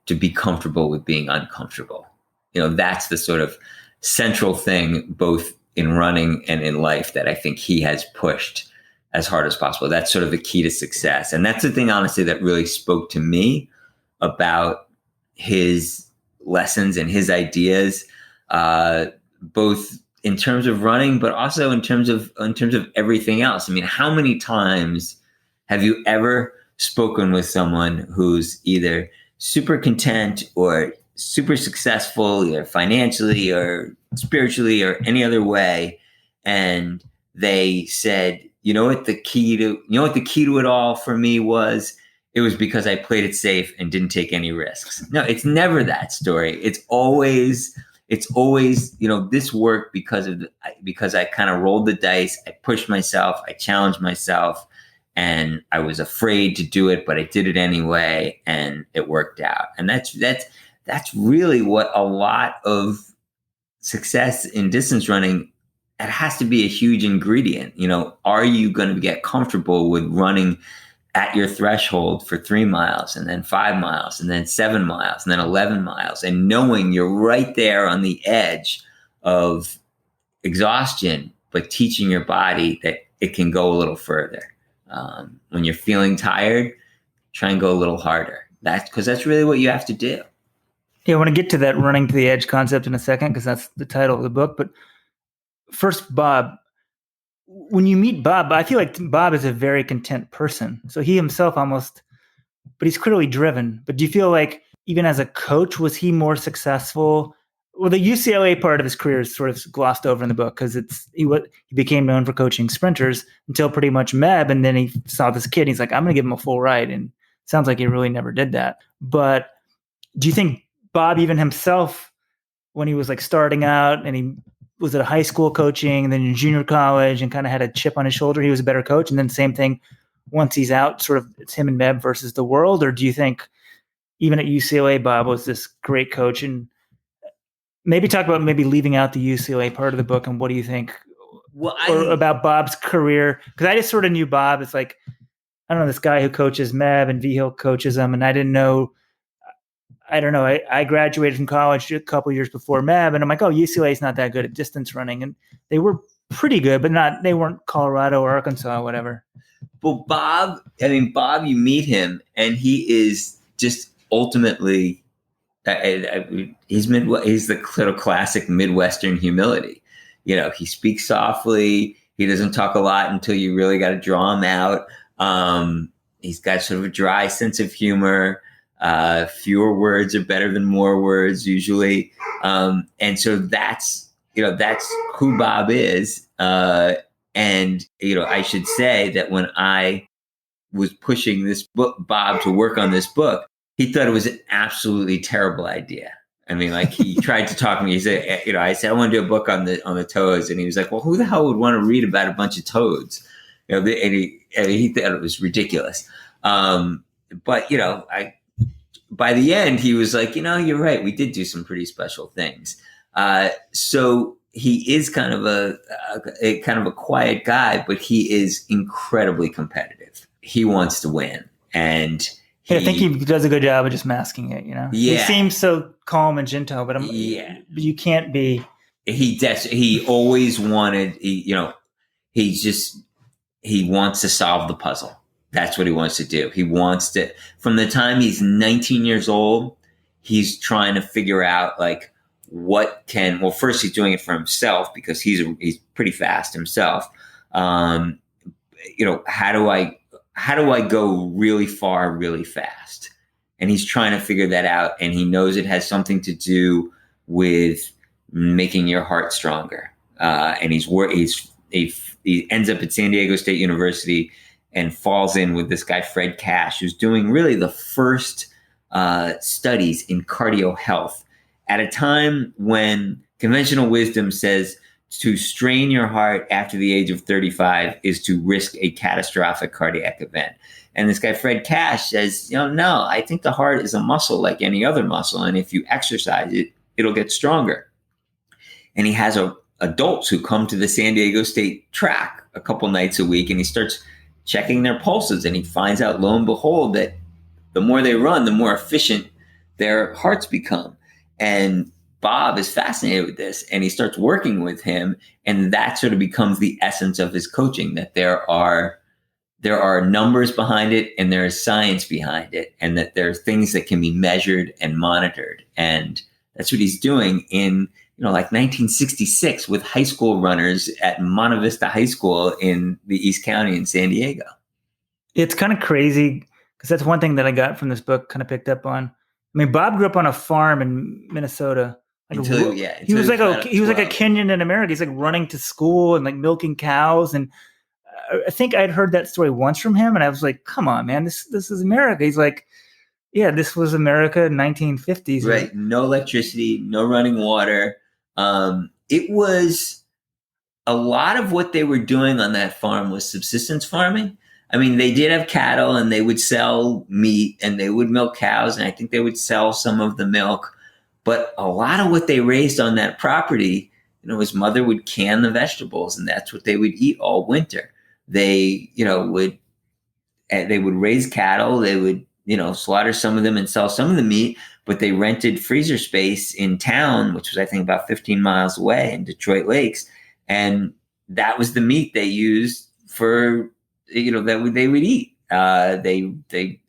to be comfortable with being uncomfortable? That's the sort of central thing, both in running and in life, that I think he has pushed as hard as possible. That's sort of the key to success. And that's the thing, honestly, that really spoke to me about his lessons and his ideas, both in terms of running, but also in terms of everything else. I mean, how many times have you ever spoken with someone who's either super content or super successful, either financially or spiritually or any other way, and they said, the key to it all for me was, it was because I played it safe and didn't take any risks. No, it's never that story. It's always, this worked because I kind of rolled the dice. I pushed myself, I challenged myself, and I was afraid to do it, but I did it anyway, and it worked out. And that's really what a lot of success in distance running, it has to be a huge ingredient. Are you going to get comfortable with running at your threshold for 3 miles and then 5 miles and then 7 miles and then 11 miles, and knowing you're right there on the edge of exhaustion, but teaching your body that it can go a little further. When you're feeling tired, try and go a little harder. That's really what you have to do. Yeah, I want to get to that running to the edge concept in a second, because that's the title of the book. But first, Bob, when you meet Bob, I feel like Bob is a very content person. So he himself but he's clearly driven. But do you feel like even as a coach, was he more successful? Well, the UCLA part of his career is sort of glossed over in the book, because he became known for coaching sprinters until pretty much Meb, and then he saw this kid. And he's like, I'm going to give him a full ride, and it sounds like he really never did that. But do you think Bob, even himself, when he was like starting out, and he was at high school coaching, and then in junior college, and kind of had a chip on his shoulder, he was a better coach? And then same thing once he's out, sort of it's him and Meb versus the world? Or do you think even at UCLA, Bob was this great coach? And maybe talk about maybe leaving out the UCLA part of the book, and what do you think about Bob's career? Because I just sort of knew Bob as like, I don't know, this guy who coaches Meb and V-Hill coaches him, and I didn't know. I don't know. I graduated from college a couple years before Meb, and I'm like, oh, UCLA is not that good at distance running, and they were pretty good, but they weren't Colorado or Arkansas or whatever. Well, Bob, you meet him, and he is just ultimately, he's the little classic Midwestern humility. He speaks softly. He doesn't talk a lot until you really got to draw him out. He's got sort of a dry sense of humor. Fewer words are better than more words usually. And so that's who Bob is. And I should say that when I was pushing this book, Bob, to work on this book, he thought it was an absolutely terrible idea. I mean, like, he tried to talk to me. He said, I said, I want to do a book on the toads. And he was like, well, who the hell would want to read about a bunch of toads? And he thought it was ridiculous. But by the end, he was like, you're right. We did do some pretty special things. So he is kind of a quiet guy, but he is incredibly competitive. He wants to win. And I think he does a good job of just masking it, Yeah. He seems so calm and gentle, but you can't be. He always wanted, he wants to solve the puzzle. That's what he wants to do. He wants to, from the time he's 19 years old, he's trying to figure out first he's doing it for himself, because he's pretty fast himself. How do I go really far, really fast? And he's trying to figure that out. And he knows it has something to do with making your heart stronger. And he ends up at San Diego State University and falls in with this guy, Fred Cash, who's doing really the first studies in cardio health at a time when conventional wisdom says to strain your heart after the age of 35 is to risk a catastrophic cardiac event. And this guy, Fred Cash, says, no, I think the heart is a muscle like any other muscle. And if you exercise it, it'll get stronger. And he has adults who come to the San Diego State track a couple nights a week, and he starts checking their pulses, and he finds out, lo and behold, that the more they run, the more efficient their hearts become. And Bob is fascinated with this, and he starts working with him, and that sort of becomes the essence of his coaching, that there are there are numbers behind it and there is science behind it, and that there are things that can be measured and monitored. And that's what he's doing in, like 1966 with high school runners at Monte Vista High School in the East County in San Diego. It's kind of crazy because that's one thing that I got from this book, kind of picked up on. I mean, Bob grew up on a farm in Minnesota. He was like a Kenyan in America. He's like running to school and like milking cows. And I think I'd heard that story once from him, and I was like, "Come on, man, this is America." He's like, "Yeah, this was America in 1950s." Right? No electricity, no running water. It was a lot of what they were doing on that farm was subsistence farming. I mean, they did have cattle, and they would sell meat, and they would milk cows, and I think they would sell some of the milk. But a lot of what they raised on that property, his mother would can the vegetables, and that's what they would eat all winter. They, would raise cattle. They would, slaughter some of them and sell some of the meat, but they rented freezer space in town, which was, I think, about 15 miles away in Detroit Lakes. And that was the meat they used for, that they would eat. They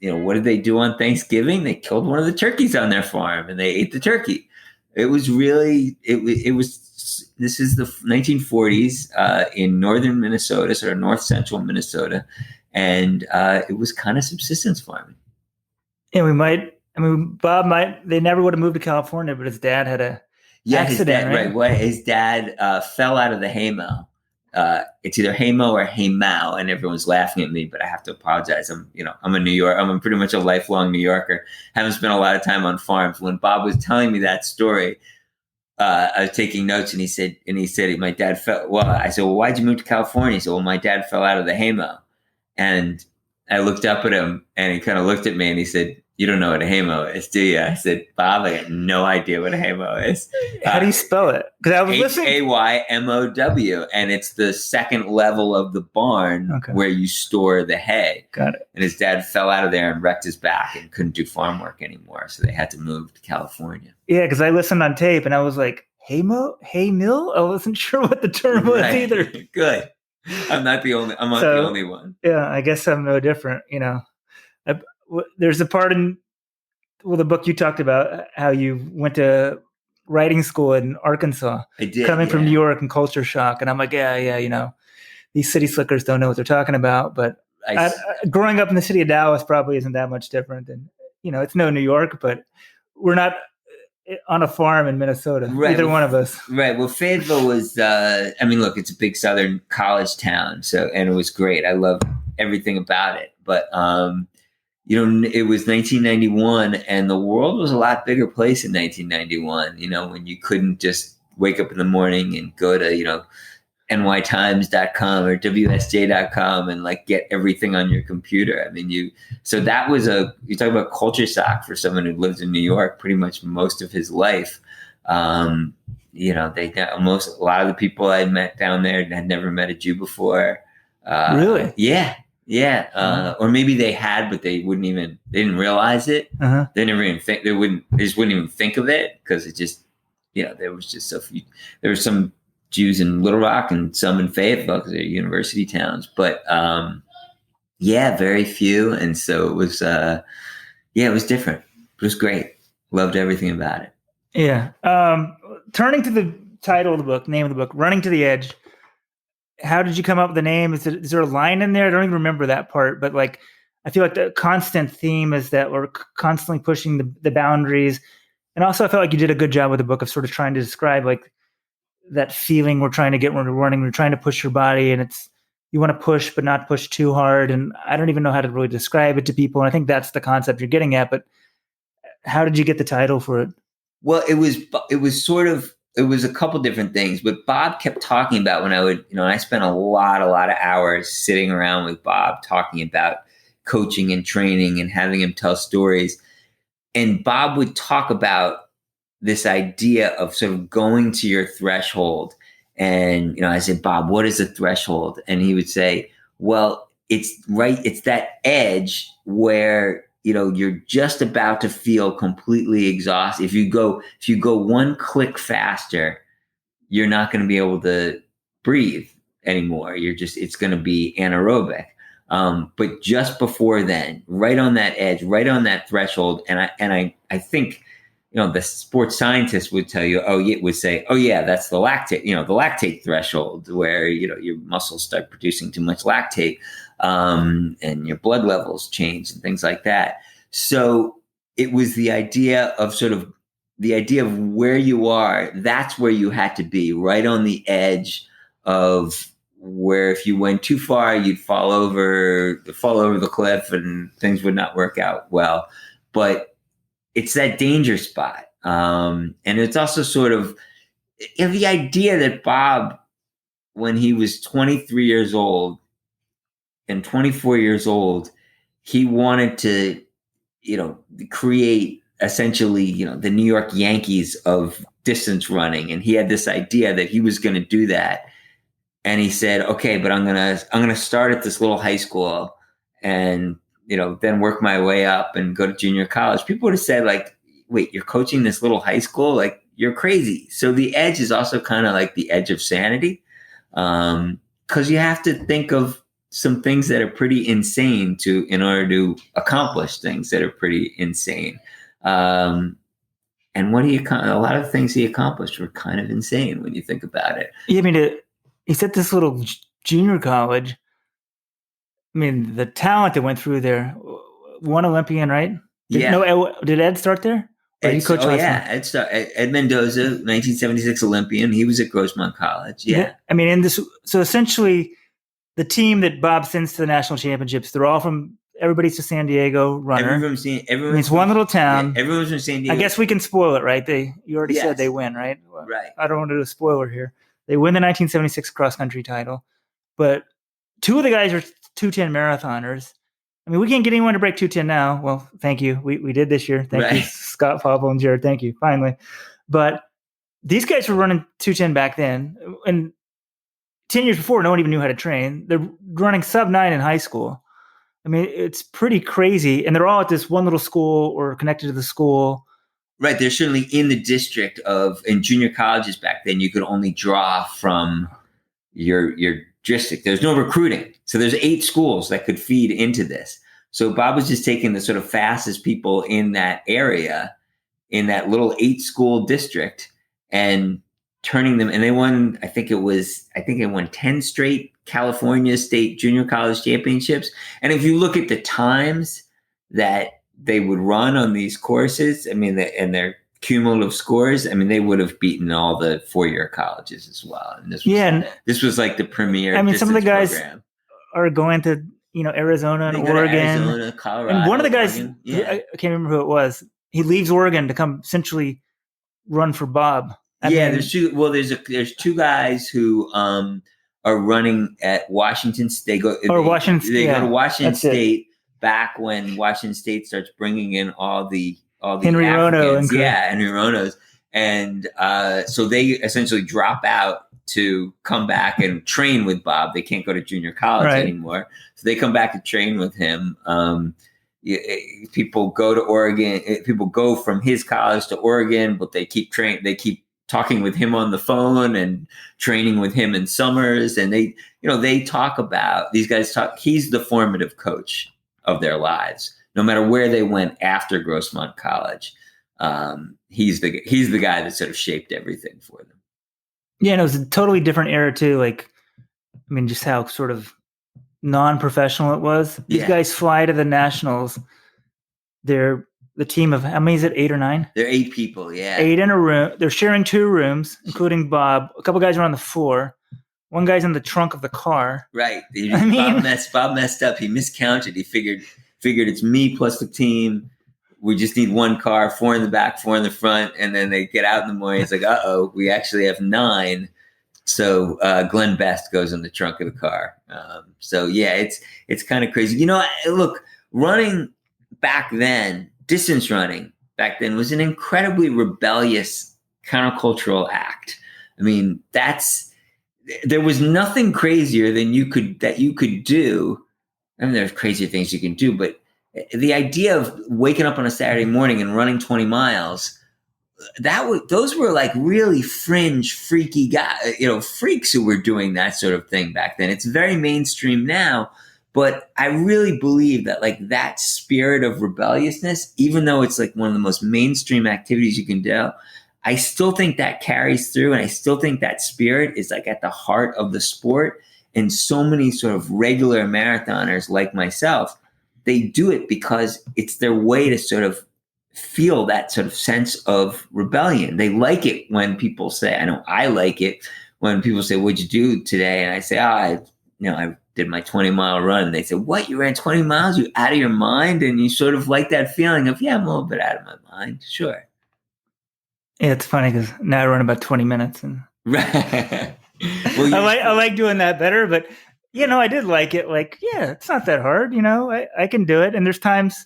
what did they do on Thanksgiving? They killed one of the turkeys on their farm and they ate the turkey. It was really, this is the 1940s in northern Minnesota, sort of north central Minnesota. And it was kind of subsistence farming. Yeah, they never would have moved to California, but his dad had a accident, right? His dad fell out of the haymow. It's either haymow or haymow, and everyone's laughing at me, but I have to apologize. I'm pretty much a lifelong New Yorker. Haven't spent a lot of time on farms. When Bob was telling me that story, I was taking notes, and he said, my dad fell. Well, I said, well, why'd you move to California? He said, well, my dad fell out of the haymow. And I looked up at him, and he kind of looked at me, and he said, you don't know what a haymow is, do you? I said, Bob, I got no idea what a haymow is. How do you spell it? Because I was listening. Haymow, and it's the second level of the barn where you store the hay. Got it. And his dad fell out of there and wrecked his back and couldn't do farm work anymore, so they had to move to California. Yeah, because I listened on tape, and I was like, haymow, hay mill? I wasn't sure what the term was either. Good. I'm not the only one. Yeah, I guess I'm no different. There's a part in the book you talked about how you went to writing school in Arkansas. I did, coming from New York and culture shock, and I'm like, these city slickers don't know what they're talking about. But growing up in the city of Dallas probably isn't that much different. And it's no New York, but we're not on a farm in Minnesota. Right. Either one of us. Right. Well, Fayetteville was. Look, it's a big Southern college town, and it was great. I loved everything about it, but. It was 1991, and the world was a lot bigger place in 1991, when you couldn't just wake up in the morning and go to, nytimes.com or wsj.com and like get everything on your computer. I mean, so that was you talk about culture shock for someone who lived in New York pretty much most of his life. A lot of the people I met down there had never met a Jew before. Really? Yeah. Yeah. Or maybe they had, but they didn't realize it. Uh-huh. They never even they just wouldn't even think of it because it just, there was just so few. There were some Jews in Little Rock and some in Fayetteville because they're university towns, but very few. And so it was, it was different. It was great. Loved everything about it. Yeah. Turning to the title of the book, name of the book, Running to the Edge. How did you come up with the name? Is there a line in there? I don't even remember that part, but like, I feel like the constant theme is that we're constantly pushing the boundaries. And also I felt like you did a good job with the book of sort of trying to describe like that feeling we're trying to get when we're running, we're trying to push your body and you want to push, but not push too hard. And I don't even know how to really describe it to people. And I think that's the concept you're getting at, but how did you get the title for it? Well, it was a couple different things, but Bob kept talking about when I spent a lot of hours sitting around with Bob talking about coaching and training and having him tell stories. And Bob would talk about this idea of sort of going to your threshold. And, I said, Bob, what is a threshold? And he would say, well, it's that edge where, you're just about to feel completely exhausted. If you go one click faster, you're not going to be able to breathe anymore. It's going to be anaerobic. But just before then, right on that edge, right on that threshold, and I think, the sports scientists would tell you, that's the lactate threshold, where, your muscles start producing too much lactate, and your blood levels change and things like that. So it was the idea of where you are, that's where you had to be, right on the edge of where if you went too far, you'd fall over the cliff and things would not work out well. But it's that danger spot. And it's also sort of the idea that Bob, when he was 23 years old and 24 years old, he wanted to, create essentially, the New York Yankees of distance running. And he had this idea that he was going to do that. And he said, okay, but I'm gonna start at this little high school and, then work my way up and go to junior college. People would have said, like, wait, you're coaching this little high school? Like, you're crazy. So the edge is also kind of like the edge of sanity, because you have to think of some things that are pretty insane in order to accomplish things that are pretty insane. And a lot of the things he accomplished were kind of insane when you think about it. Yeah, I mean, he's at this little junior college. I mean, the talent that went through there. One Olympian, right? Did Ed start there? Ed Mendoza, 1976 Olympian. He was at Grossmont College. Yeah. I mean, so essentially, the team that Bob sends to the national championships, they're all everybody's a San Diego runner. It's one little town. Yeah, everyone's from San Diego. I guess we can spoil it, right? You already said they win, right? Well, right. I don't want to do a spoiler here. They win the 1976 cross country title, but two of the guys are 2:10 marathoners. I mean, we can't get anyone to break 2:10 now. Well, thank you. We did this year. Thank you, Scott, Pablo, and Jared. Thank you. Finally. But these guys were running 2:10 back then. And 10 years before, no one even knew how to train. They're running sub-9 in high school. I mean, it's pretty crazy. And they're all at this one little school or connected to the school. Right. They're certainly in the district in junior colleges back then, you could only draw from your district. There's no recruiting. So there's 8 schools that could feed into this. So Bob was just taking the sort of fastest people in that area, in that little 8-school district, and turning them. And they won, I think they won 10 straight California State Junior College Championships. And if you look at the times that they would run on these courses, I mean, and their cumulative scores, I mean, they would have beaten all the 4-year colleges as well. And this was like the premier. I mean, some of the guys are going to, Arizona and Oregon, Arizona, Colorado, and one of the guys, Oregon. I can't remember who it was. He leaves Oregon to come essentially run for Bob. There's 2 guys who are running at Washington State. They go to Washington State back when Washington State starts bringing in all the Henry Rono and Henry Ronos, and so they essentially drop out to come back and train with Bob. They can't go to junior college anymore, so they come back to train with him. People go to Oregon. People go from his college to Oregon, but they keep talking with him on the phone and training with him in summers. And they talk about, these guys talk, he's the formative coach of their lives. No matter where they went after Grossmont College, he's the guy that sort of shaped everything for them. Yeah, and it was a totally different era too. Like, I mean, just how sort of non-professional it was. These guys fly to the nationals. They're the team of, how many is it, 8 or 9? They're 8 people, yeah. 8 in a room. They're sharing 2 rooms, including Bob. A couple guys are on the floor. One guy's in the trunk of the car. Right. Bob messed up. He miscounted. He figured it's me plus the team. We just need 1 car, 4 in the back, 4 in the front. And then they get out in the morning. It's like, we actually have 9. So Glenn Best goes in the trunk of the car. It's kind of crazy. Look, running back then, distance running back then was an incredibly rebellious countercultural act. I mean, there was nothing crazier than you could do. I mean, there's crazier things you can do, but the idea of waking up on a Saturday morning and running 20 miles, those were like really fringe, freaky guys, freaks who were doing that sort of thing back then. It's very mainstream now, But I really believe that like that spirit of rebelliousness, even though it's like one of the most mainstream activities you can do, I still think that carries through. And I still think that spirit is like at the heart of the sport. And so many sort of regular marathoners like myself, they do it because it's their way to sort of feel that sort of sense of rebellion. They like it when people say, I know I like it when people say, what'd you do today? And I say, I did my 20-mile run. And they say, what, you ran 20 miles? You out of your mind? And you sort of like that feeling of, yeah, I'm a little bit out of my mind. Sure. Yeah, it's funny because now I run about 20 minutes. And Right. Well, I like doing that better, but I did like it. Like, yeah, it's not that hard. I can do it. And there's times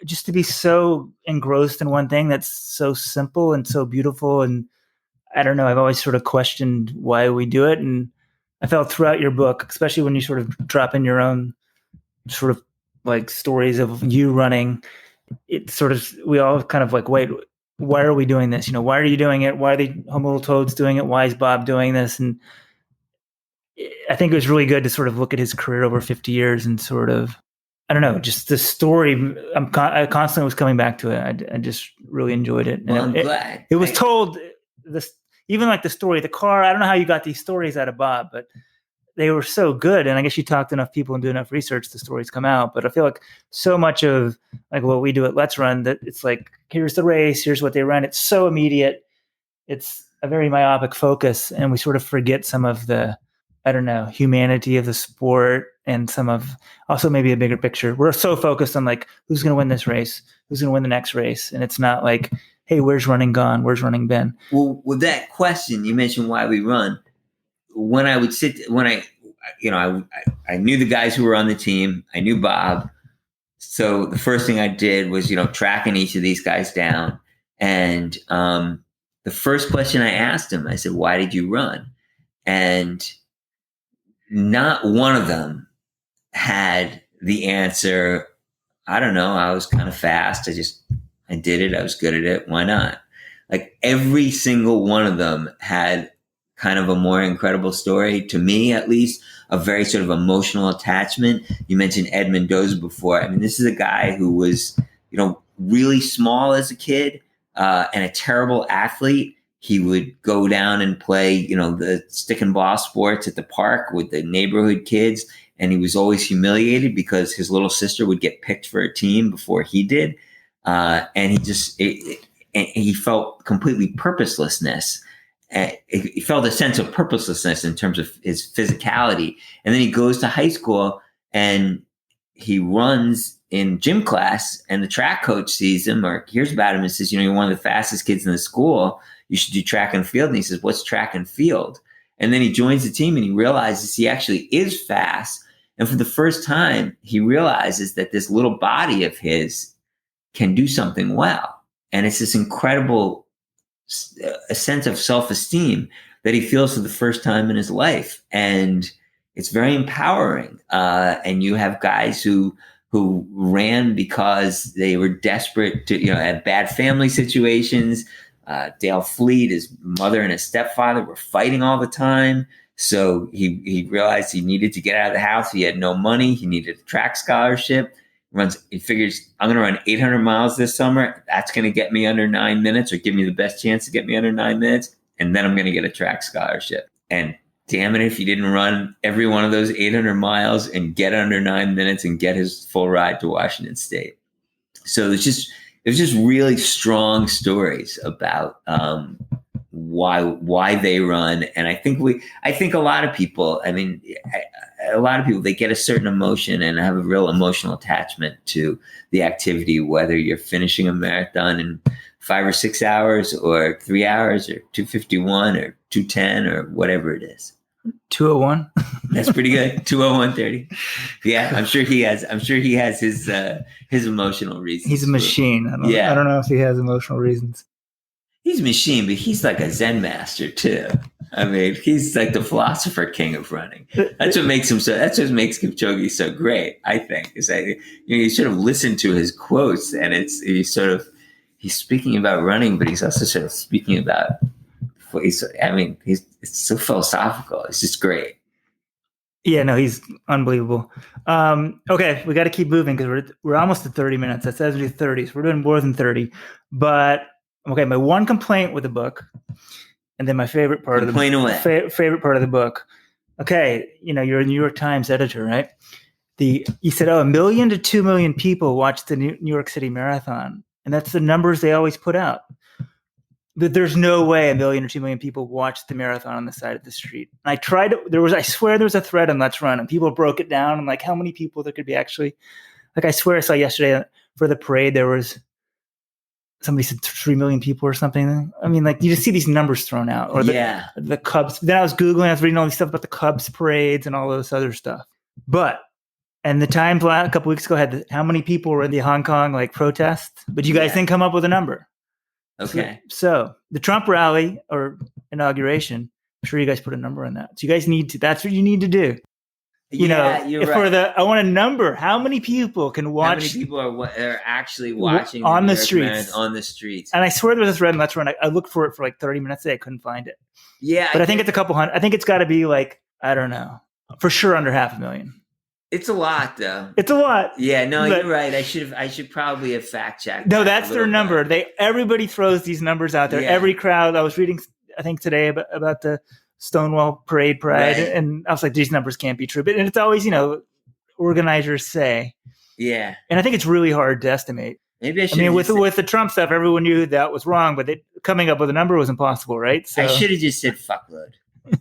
just to be so engrossed in one thing that's so simple and so beautiful. And I don't know, I've always sort of questioned why we do it. And I felt throughout your book, especially when you sort of drop in your own sort of like stories of you running, it sort of, we all kind of like, wait, why are we doing this? Why are you doing it? Why are the Home Little Toads doing it? Why is Bob doing this? And I think it was really good to sort of look at his career over 50 years and sort of, I don't know, just the story. I constantly was coming back to it. I just really enjoyed it. Well, I'm glad. It was told, even like the story of the car. I don't know how you got these stories out of Bob, but they were so good. And I guess you talked to enough people and do enough research, the stories come out. But I feel like so much of like what we do at Let's Run, that it's like, here's the race, here's what they run. It's so immediate. It's a very myopic focus. And we sort of forget some of the, I don't know, humanity of the sport and some of also maybe a bigger picture. We're so focused on like, who's going to win this race? Who's going to win the next race? And it's not like, hey, where's running gone? Where's running been? Well, with that question, you mentioned why we run. When I would I knew the guys who were on the team. I knew Bob. So the first thing I did was, tracking each of these guys down. And the first question I asked him, I said, why did you run? And not one of them had the answer. I don't know. I was kind of fast. I did it. I was good at it. Why not? Like every single one of them had kind of a more incredible story, to me at least, a very sort of emotional attachment. You mentioned Ed Mendoza before. I mean, this is a guy who was, really small as a kid and a terrible athlete. He would go down and play, the stick and ball sports at the park with the neighborhood kids. And he was always humiliated because his little sister would get picked for a team before he did. And he felt completely purposelessness. He felt a sense of purposelessness in terms of his physicality. And then he goes to high school and he runs in gym class, and the track coach sees him or hears about him and says, you're one of the fastest kids in the school. You should do track and field. And he says, what's track and field? And then he joins the team and he realizes he actually is fast. And for the first time, he realizes that this little body of his can do something well. And it's this incredible a sense of self-esteem that he feels for the first time in his life. And it's very empowering. And you have guys who ran because they were desperate to, had bad family situations. Dale Fleet, his mother and his stepfather were fighting all the time. So he realized he needed to get out of the house. He had no money. He needed a track scholarship. He figures, I'm going to run 800 miles this summer. That's going to get me under 9 minutes or give me the best chance to get me under 9 minutes. And then I'm going to get a track scholarship. And damn it, if he didn't run every one of those 800 miles and get under 9 minutes and get his full ride to Washington State. So it was just really strong stories about why they run. And I think a lot of people, they get a certain emotion and have a real emotional attachment to the activity, whether you're finishing a marathon in 5 or 6 hours or 3 hours or 2:51 or 2:10 or whatever it is. 2:01. That's pretty good. 2:01:30. Yeah, I'm sure he has his emotional reasons. He's a machine. I don't know if he has emotional reasons. He's a machine, but he's like a Zen master too. I mean, he's like the philosopher king of running. That's what makes Kipchoge so great, I think, is that you sort of listen to his quotes and he's speaking about running, but he's also sort of speaking about it's so philosophical. It's just great. Yeah, no, he's unbelievable. Okay, we got to keep moving because we're almost at 30 minutes. That says we do 30, so we're doing more than 30. But okay, my one complaint with the book, and then my favorite part of the favorite part of the book. Okay, you're a New York Times editor, right? You said, 1 million to 2 million people watched the New York City Marathon, and that's the numbers they always put out. There's no way 1 million or 2 million people watched the marathon on the side of the street. And I tried it. I swear there was a thread on Let's Run, and people broke it down and like how many people there could be actually. Like I swear I saw yesterday for the parade there was somebody said 3 million people or something. I mean, like you just see these numbers thrown out, or the Cubs. Then I was Googling, I was reading all these stuff about the Cubs parades and all this other stuff. And the Times a couple weeks ago had how many people were in the Hong Kong like protest, but you guys didn't come up with a number. Okay. So the Trump rally or inauguration, I'm sure you guys put a number on that. So you guys that's what you need to do. You're right. I want a number. How many people can watch? How many people are actually watching on the streets? On the streets. And I swear there was this red and Let's Run. I looked for it for like 30 minutes. I couldn't find it. Yeah. But I think it's a couple hundred. I think it's got to be like, I don't know, for sure under 500,000. It's a lot, though. It's a lot. Yeah, no, you're right. I should probably have fact checked. No, that's their number. Everybody throws these numbers out there. Yeah. Every crowd. I was reading, I think today about the Stonewall Pride, right. And I was like, these numbers can't be true. But it's always, organizers say. Yeah. And I think it's really hard to estimate. Maybe I should. I mean, with the Trump stuff, everyone knew that was wrong, but coming up with a number was impossible, right? So I should have just said fuckload.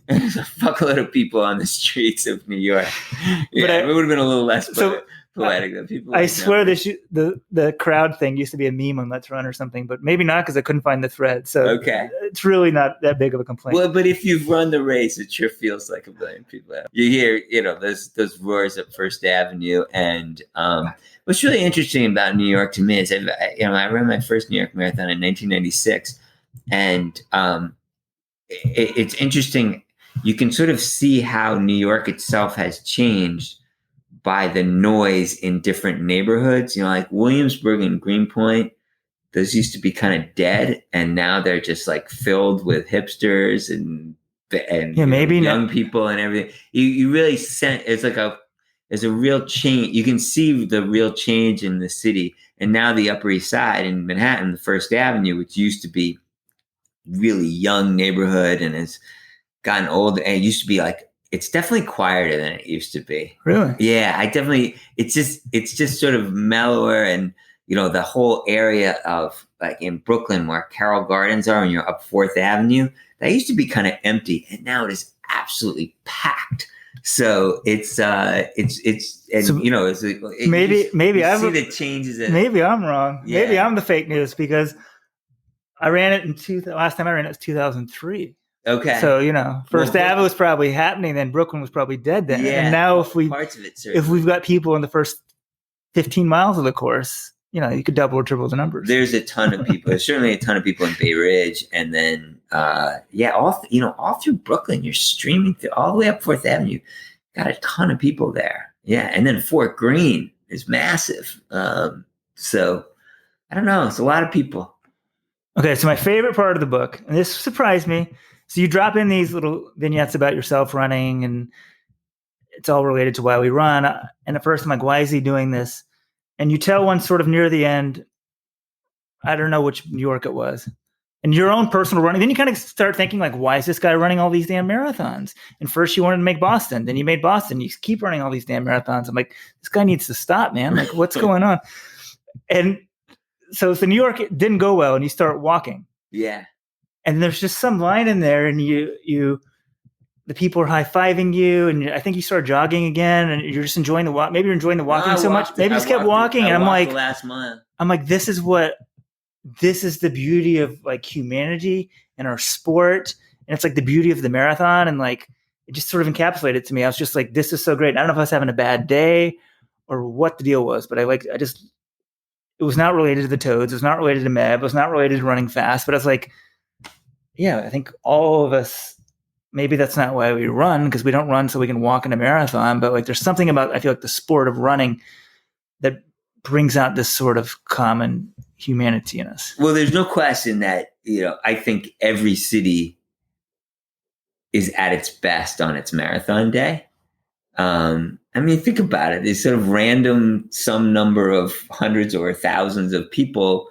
There's a fuckload of people on the streets of New York. Yeah, it would have been a little less poetic than people. I swear the crowd thing used to be a meme on Let's Run or something, but maybe not because I couldn't find the thread. So it's really not that big of a complaint. Well, but if you've run the race, it sure feels like 1 million people. You hear, those roars at First Avenue, and what's really interesting about New York to me is I ran my first New York Marathon in 1996, and it's interesting. You can sort of see how New York itself has changed by the noise in different neighborhoods. Like Williamsburg and Greenpoint, those used to be kind of dead, and now they're just like filled with hipsters and maybe young people and everything. You really sense there's a real change. You can see the real change in the city. And now the Upper East Side in Manhattan, the First Avenue, which used to be really young neighborhood and has gotten old, and it used to be like, it's definitely quieter than it used to be. Really? Yeah, it's just sort of mellower, and the whole area of like in Brooklyn where Carroll Gardens are and you're up 4th Avenue, that used to be kind of empty, and now it is absolutely packed. So it's maybe I see the changes. Maybe I'm wrong. Yeah. Maybe I'm the fake news because I ran it last time I ran it was 2003. Okay. So, First Ave was probably happening then. Brooklyn was probably dead then. Yeah. And now parts of it, if we've got people in the first 15 miles of the course, you could double or triple the numbers. There's a ton of people. There's certainly a ton of people in Bay Ridge. And then, all through Brooklyn, you're streaming through all the way up 4th Avenue. Got a ton of people there. Yeah. And then Fort Greene is massive. So I don't know. It's a lot of people. Okay. So my favorite part of the book, and this surprised me. So you drop in these little vignettes about yourself running, and it's all related to why we run. And at first I'm like, why is he doing this? And you tell one sort of near the end, I don't know which New York it was, and your own personal running. Then you kind of start thinking like, why is this guy running all these damn marathons? And first you wanted to make Boston, then you made Boston. You keep running all these damn marathons. I'm like, this guy needs to stop, man. Like, what's going on? And so New York didn't go well, and you start walking. Yeah. And there's just some line in there, and the people are high-fiving you, and I think you start jogging again, and you're just enjoying the walk. Maybe you're enjoying the walking so much. Maybe you just kept walking, and I'm like, the last mile. I'm like, this is the beauty of like humanity and our sport, and it's like the beauty of the marathon, and like it just sort of encapsulated to me. I was just like, this is so great. I don't know if I was having a bad day or what the deal was, but it was not related to the Toads. It was not related to Meb. It was not related to running fast, but I was like, yeah, I think all of us, maybe that's not why we run, because we don't run so we can walk in a marathon. But like, there's something about, I feel like the sport of running that brings out this sort of common humanity in us. Well, there's no question that, I think every city is at its best on its marathon day. I mean, think about it. These sort of random, some number of hundreds or thousands of people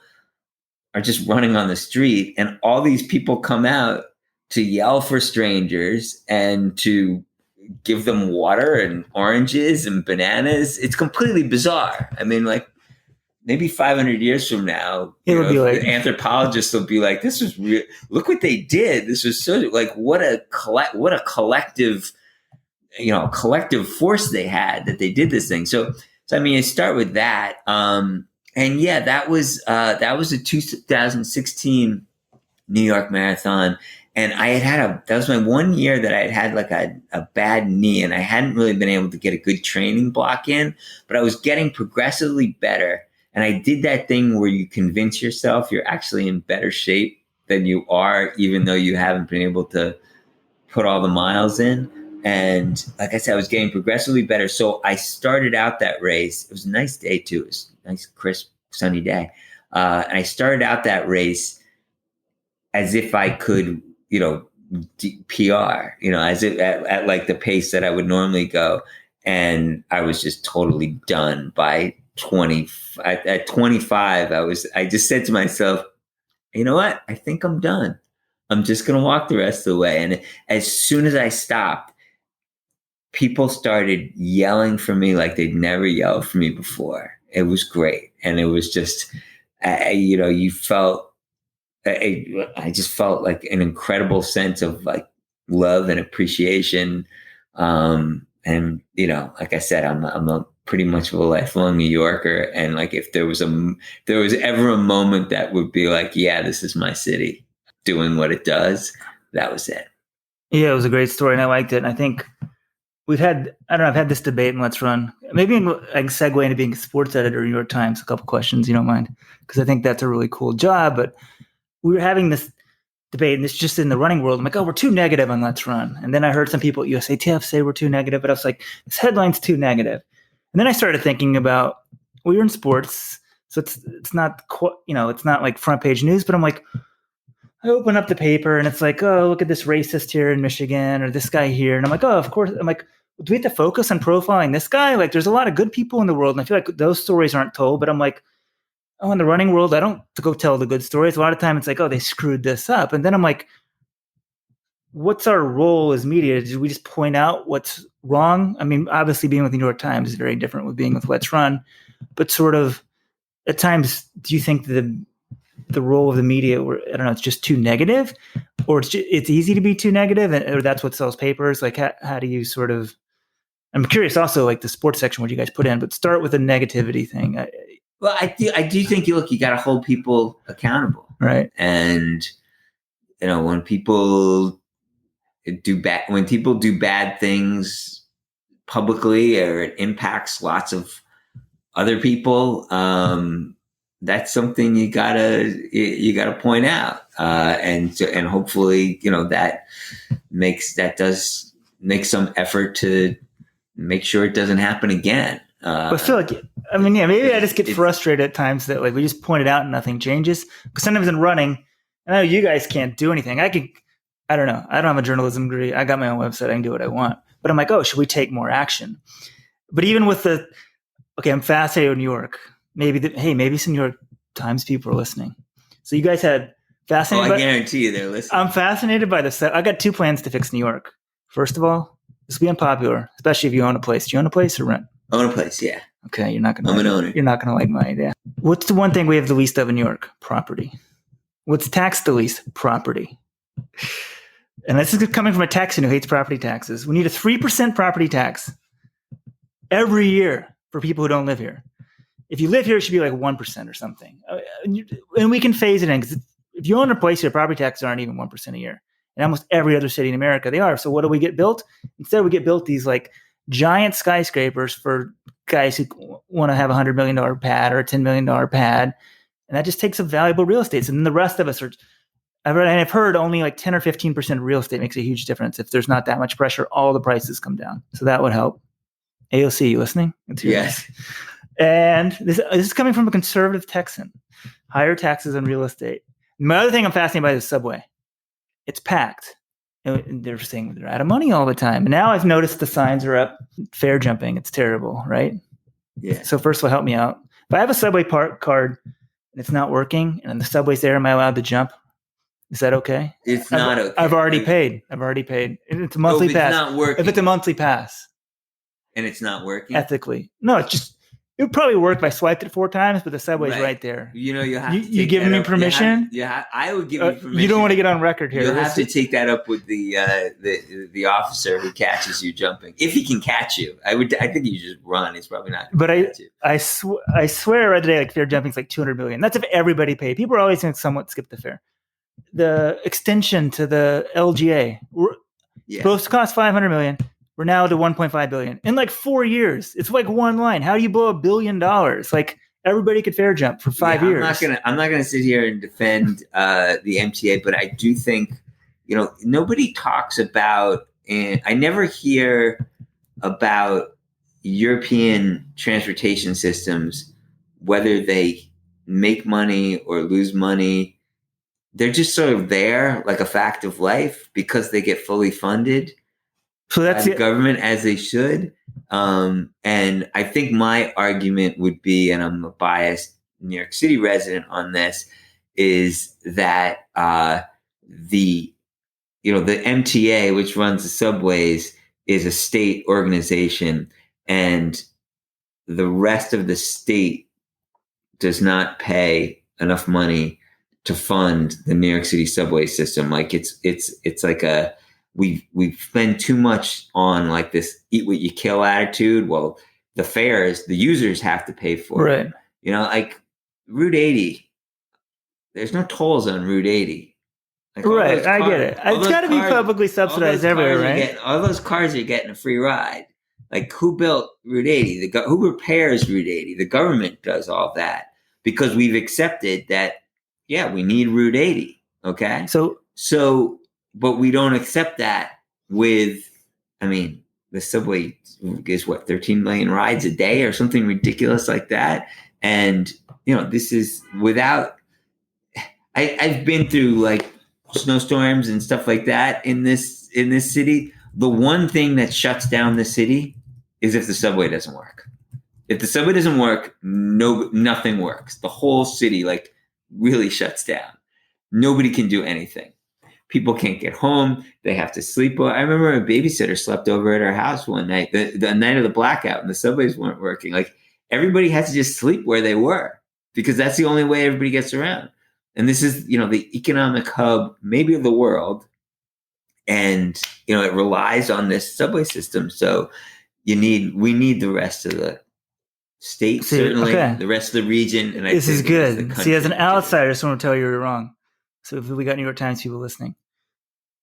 are just running on the street, and all these people come out to yell for strangers and to give them water and oranges and bananas. It's completely bizarre. I mean, like, maybe 500 years from now, the anthropologists will be like, "This was real. Look what they did. This was so like what a collective, collective force they had that they did this thing." So I mean, I start with that, and yeah, that was a 2016 New York Marathon, and that was my 1 year that I had like a bad knee, and I hadn't really been able to get a good training block in, but I was getting progressively better. And I did that thing where you convince yourself you're actually in better shape than you are, even though you haven't been able to put all the miles in. And like I said, I was getting progressively better. So I started out that race. It was a nice day too. It was a nice, crisp, sunny day. And I started out that race as if I could, PR, as if at like the pace that I would normally go. And I was just totally done by 20. At 25, I just said to myself, you know what? I think I'm done. I'm just going to walk the rest of the way. And as soon as I stopped, people started yelling for me like they'd never yelled for me before. It was great. And it was just, you felt, I just felt like an incredible sense of like love and appreciation. And, like I said, I'm a pretty much of a lifelong New Yorker. And like, if there was ever a moment that would be like, yeah, this is my city doing what it does, that was it. Yeah, it was a great story and I liked it. And I think I've had this debate in Let's Run. Maybe I can segue into being a sports editor in New York Times, a couple questions, you don't mind? Because I think that's a really cool job. But we were having this debate, and it's just in the running world. I'm like, oh, we're too negative on Let's Run. And then I heard some people at USATF say we're too negative, but I was like, this headline's too negative. And then I started thinking about, well, you're in sports, so it's not it's not like front page news, but I'm like, I open up the paper and it's like, oh, look at this racist here in Michigan or this guy here. And I'm like, oh, of course. I'm like, do we have to focus on profiling this guy? Like, there's a lot of good people in the world. And I feel like those stories aren't told, but I'm like, oh, in the running world, I don't go tell the good stories. A lot of time it's like, oh, they screwed this up. And then I'm like, what's our role as media? Do we just point out what's wrong? I mean, obviously being with the New York Times is very different with being with Let's Run, but sort of at times, do you think the role of the media, or I don't know, it's just too negative, or it's easy to be too negative, or that's what sells papers? Like, how do you sort of? I'm curious, also, like the sports section, what you guys put in, but start with the negativity thing. Well, I do think you got to hold people accountable, right? And when people do bad things publicly, or it impacts lots of other people, that's something you gotta point out, and hopefully that does make some effort to make sure it doesn't happen again. I feel like, maybe I just get frustrated at times that like we just point it out and nothing changes. Because sometimes in running, I know you guys can't do anything. I don't know. I don't have a journalism degree. I got my own website. I can do what I want. But I'm like, oh, should we take more action? But even with I'm fascinated with New York. Maybe some New York Times people are listening. So you guys had fascinated. I guarantee you they're listening. I'm fascinated by this. I got two plans to fix New York. First of all, this will be unpopular, especially if you own a place. Do you own a place or rent? Own a place, yeah. Okay, you're not gonna. I'm an owner. You're not gonna like my idea. What's the one thing we have the least of in New York? Property. What's taxed the least? Property. And this is coming from a Texan who hates property taxes. We need a 3% property tax every year for people who don't live here. If you live here, it should be like 1% or something. And we can phase it in, because if you own a place, your property taxes aren't even 1% a year. In almost every other city in America, they are. So what do we get built? Instead, we get built these like giant skyscrapers for guys who want to have $100 million pad or a $10 million pad. And that just takes up valuable real estate. And then the rest of us are, I've heard only like 10 or 15% of real estate makes a huge difference. If there's not that much pressure, all the prices come down. So that would help. AOC, you listening? Yes. And this is coming from a conservative Texan. Higher taxes on real estate. My other thing I'm fascinated by is the subway. It's packed. And they're saying they're out of money all the time. And now I've noticed the signs are up. Fare jumping. It's terrible, right? Yeah. So first of all, help me out. If I have a subway park card and it's not working and the subway's there, am I allowed to jump? Is that okay? It's not okay. I've already paid. It's a monthly pass. It's not working. If it's a monthly pass. And it's not working? Ethically. No, it would probably work if I swiped it 4 times, but the subway's right there. You know, you have to you giving me permission? I would give you permission. You don't want to get on record here. You'll have to take that up with the officer who catches you jumping. If he can catch you. I think you just run. He's probably not going to catch you. I swear I read today, like, fare jumping's like $200 million. That's if everybody paid. People are always going to somewhat skip the fare. The extension to the LGA supposed to cost $500 million. We're now to $1.5 billion in like 4 years. It's like one line. How do you blow $1 billion? Like, everybody could fare jump for 5 years. I'm not gonna sit here and defend the MTA, but I do think, nobody talks about, and I never hear about European transportation systems, whether they make money or lose money. They're just sort of there, like a fact of life, because they get fully funded. So that's the government, as they should. And I think my argument would be, and I'm a biased New York City resident on this, is that the MTA, which runs the subways, is a state organization, and the rest of the state does not pay enough money to fund the New York City subway system. Like it's like we spend too much on like this eat what you kill attitude. Well, the fares, the users have to pay for it. Like Route 80, there's no tolls on Route 80. Like I get it. It's got to be publicly subsidized everywhere, right? All those cars are getting a free ride. Like, who built Route 80? Who repairs Route 80? The government does all that because we've accepted that, we need Route 80. Okay. So, but we don't accept that with, the subway is 13 million rides a day or something ridiculous like that. And, this is without, I've been through like snowstorms and stuff like that in this city. The one thing that shuts down the city is if the subway doesn't work. If the subway doesn't work, nothing works. The whole city really shuts down. Nobody can do anything. People can't get home. They have to sleep. I remember a babysitter slept over at our house one night, the night of the blackout, and the subways weren't working. Like, everybody had to just sleep where they were because that's the only way everybody gets around. And this is, the economic hub, maybe of the world. And, it relies on this subway system. So we need the rest of the state, certainly, the rest of the region. And this is good. See, as an outsider, I just want to tell you you're wrong. So if we got New York Times people listening.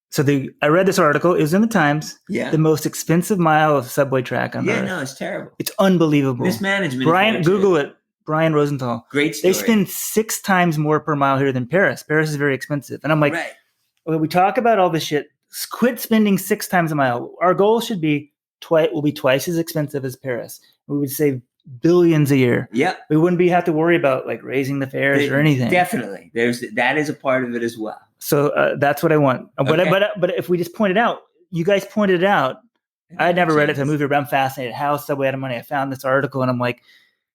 So I read this article. It was in the Times. Yeah. The most expensive mile of subway track on Earth. Yeah, no, it's terrible. It's unbelievable. Mismanagement. Google it. Brian Rosenthal. Great story. They spend 6 times more per mile here than Paris. Paris is very expensive. And I'm like, when we talk about all this shit, quit spending 6 times a mile. Our goal should be will be twice as expensive as Paris. We would save billions a year. Yeah. We wouldn't have to worry about like raising the fares or anything. Definitely. That is a part of it as well. So that's what I want. Okay. But if we just point it out, you guys pointed it out. I had never read it. So I moved here, but I'm fascinated. How Subway had money. I found this article and I'm like,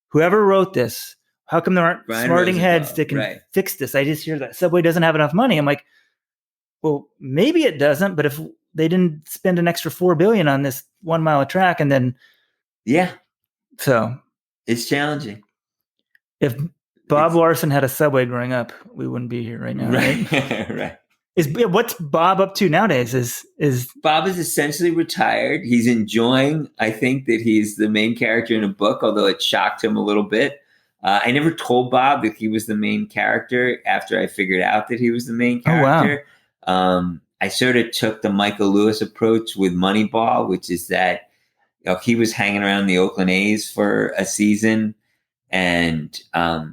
whoever wrote this, how come there aren't smarting heads that can fix this? I just hear that Subway doesn't have enough money. I'm like, well, maybe it doesn't, but if they didn't spend an extra $4 billion on this 1 mile of track and then. Yeah. So. It's challenging. If Bob Larsen had a Subway growing up, we wouldn't be here right now. Right. Right. What's Bob up to nowadays? Is Bob is essentially retired. He's enjoying, I think, that he's the main character in a book, although it shocked him a little bit. I never told Bob that he was the main character after I figured out that he was the main character. Oh, wow. I sort of took the Michael Lewis approach with Moneyball, which is that he was hanging around the Oakland A's for a season and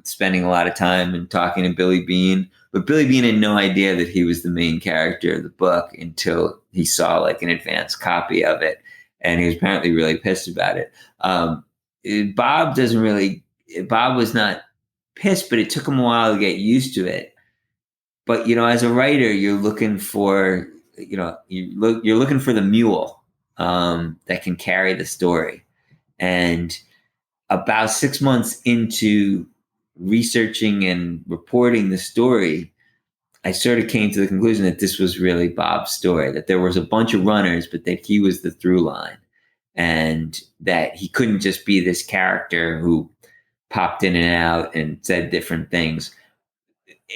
spending a lot of time and talking to Billy Beane. But Billy Beane had no idea that he was the main character of the book until he saw like an advanced copy of it. And he was apparently really pissed about it. Bob was not pissed, but it took him a while to get used to it. But, as a writer, you're looking for you're looking for the mule that can carry the story. And about 6 months into researching and reporting the story, I sort of came to the conclusion that this was really Bob's story, that there was a bunch of runners, but that he was the through line, and that he couldn't just be this character who popped in and out and said different things.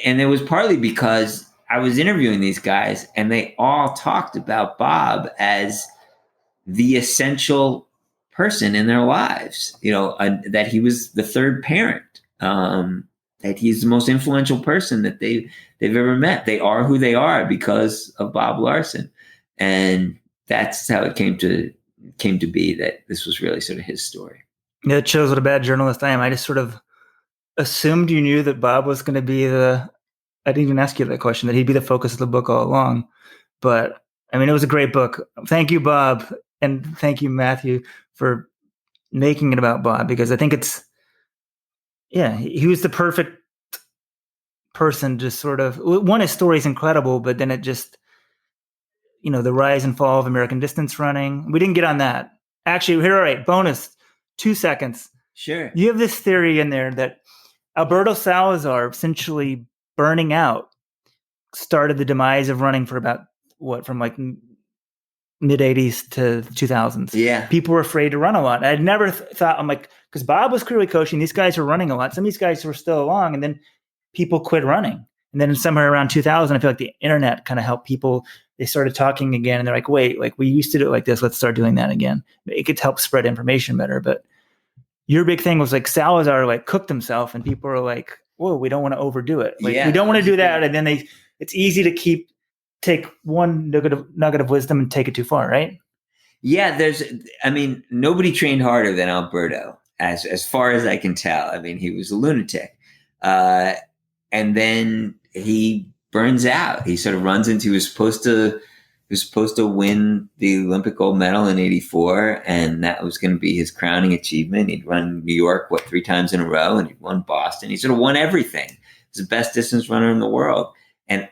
And it was partly because I was interviewing these guys and they all talked about Bob as the essential person in their lives, that he was the third parent, that he's the most influential person that they've ever met. They are who they are because of Bob Larsen. And that's how it came to be, that this was really sort of his story. Yeah, it shows what a bad journalist I am. I just sort of assumed you knew that Bob was going to be I didn't even ask you that question, that he'd be the focus of the book all along. But I mean, it was a great book. Thank you, Bob. And thank you, Matthew, for making it about Bob, because I think he was the perfect person to sort of, one, his story is incredible, but then it just, the rise and fall of American distance running. We didn't get on that. Actually, here, all right, bonus, 2 seconds. Sure. You have this theory in there that Alberto Salazar, essentially burning out, started the demise of running for about, from like mid-'80s to 2000s. Yeah. People were afraid to run a lot. I'd never thought, I'm like, because Bob was clearly coaching, these guys were running a lot. Some of these guys were still along, and then people quit running. And then somewhere around 2000, I feel like the internet kind of helped people. They started talking again, and they're like, wait, like we used to do it like this. Let's start doing that again. It could help spread information better. But your big thing was like Salazar like cooked himself, and people were like, whoa, we don't want to overdo it. Like we don't want to do that. And then it's easy to take one nugget of wisdom and take it too far, right? Yeah, nobody trained harder than Alberto, as far as I can tell. I mean, he was a lunatic. And then he burns out. He sort of runs into, he was supposed to win the Olympic gold medal in '84, and that was going to be his crowning achievement. He'd run New York, 3 times in a row, and he'd won Boston. He sort of won everything. He's the best distance runner in the world. And,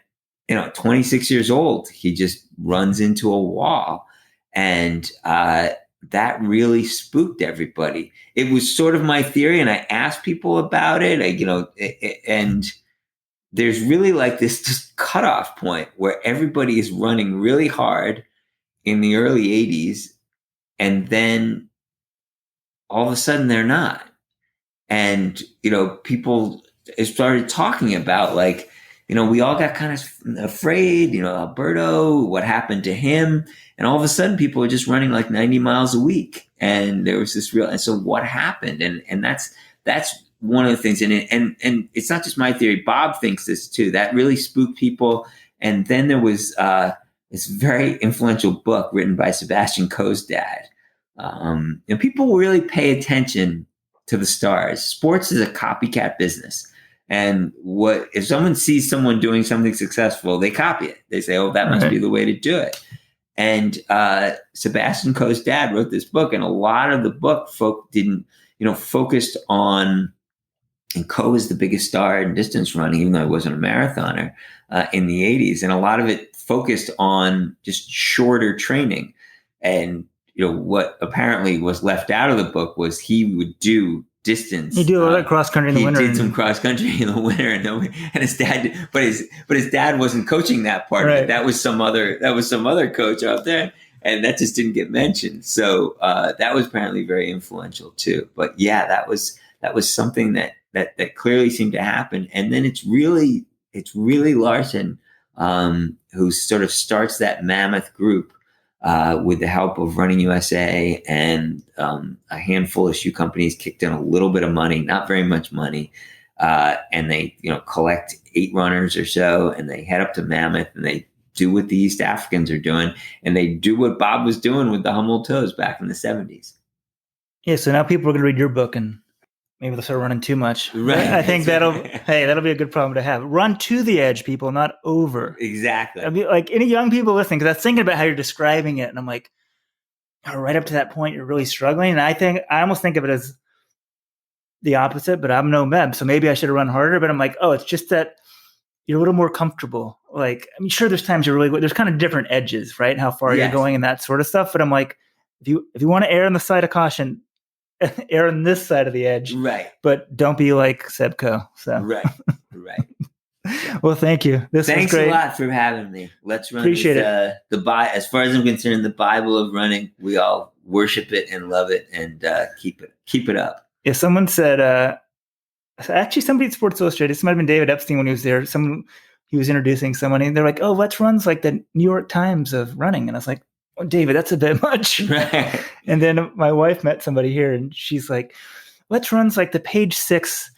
26 years old, he just runs into a wall. And that really spooked everybody. It was sort of my theory, and I asked people about it, and there's really like this just cutoff point where everybody is running really hard in the early 80s, and then all of a sudden they're not. And, people started talking about like, we all got kind of afraid, Alberto, what happened to him? And all of a sudden people were just running like 90 miles a week. And there was this and so what happened? And that's one of the things. And it's not just my theory. Bob thinks this too. That really spooked people. And then there was this very influential book written by Sebastian Coe's dad. People really pay attention to the stars. Sports is a copycat business. And if someone sees someone doing something successful, they copy it. They say, oh, that must be the way to do it. And Sebastian Coe's dad wrote this book, and a lot of the book focused on, and Coe was the biggest star in distance running, even though he wasn't a marathoner in the 80s. And a lot of it focused on just shorter training. And, what apparently was left out of the book was he would do distance. He did a lot of cross country in the winter. He did some cross country in the winter, and his dad, but his dad wasn't coaching that part. Right. That was some other coach out there, and that just didn't get mentioned. So that was apparently very influential too. But yeah, that was something that clearly seemed to happen. And then it's really Larsen who sort of starts that mammoth group. With the help of Running USA and a handful of shoe companies kicked in a little bit of money, not very much money, and they collect 8 runners or so, and they head up to Mammoth, and they do what the East Africans are doing, and they do what Bob was doing with the Hummel Toes back in the 70s. Yeah, so now people are going to read your book and maybe they'll start running too much. Right. I think that'll be a good problem to have. Run to the edge, people, not over. Exactly. I mean, like any young people listening, because I was thinking about how you're describing it, and I'm like, right up to that point, you're really struggling. And I almost think of it as the opposite, but I'm no Meb, so maybe I should have run harder. But I'm like, oh, it's just that you're a little more comfortable. Like, I mean, sure, there's times there's kind of different edges, right? How far you're going and that sort of stuff. But I'm like, if you want to err on the side of caution, err on this side of the edge. Right. But don't be like Sebco. So. Right. Well, thank you. Thanks was great. a lot for having me. Let's run. Appreciate it. As far as I'm concerned, the Bible of running. We all worship it and love it, and keep it up. Yeah, someone said. Actually, somebody at Sports Illustrated. This might have been David Epstein when he was there. He was introducing someone, and they're like, "Oh, Let's Run's like the New York Times of running," and I was like, "Oh, David, that's a bit much." Right. And then my wife met somebody here, and she's like, "Let's Run's like the page 6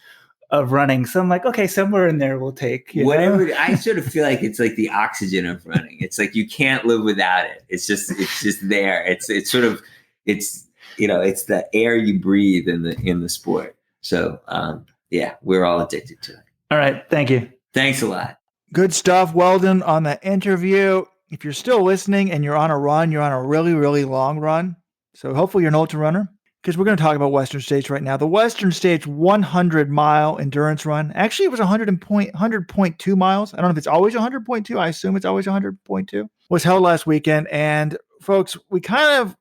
of running." So I'm like, okay, somewhere in there we'll take whatever. I sort of feel like it's like the oxygen of running. It's like you can't live without it. It's just there. It's the air you breathe in the sport. So yeah, we're all addicted to it. All right, thank you. Thanks a lot. Good stuff, Weldon, on the interview. If you're still listening and you're on a run, you're on a really, really long run. So hopefully you're an ultra runner, because we're going to talk about Western States right now. The Western States 100-mile endurance run. Actually, it was 100.2 miles. I don't know if it's always 100.2. I assume it's always 100.2. Was held last weekend. And folks, we kind of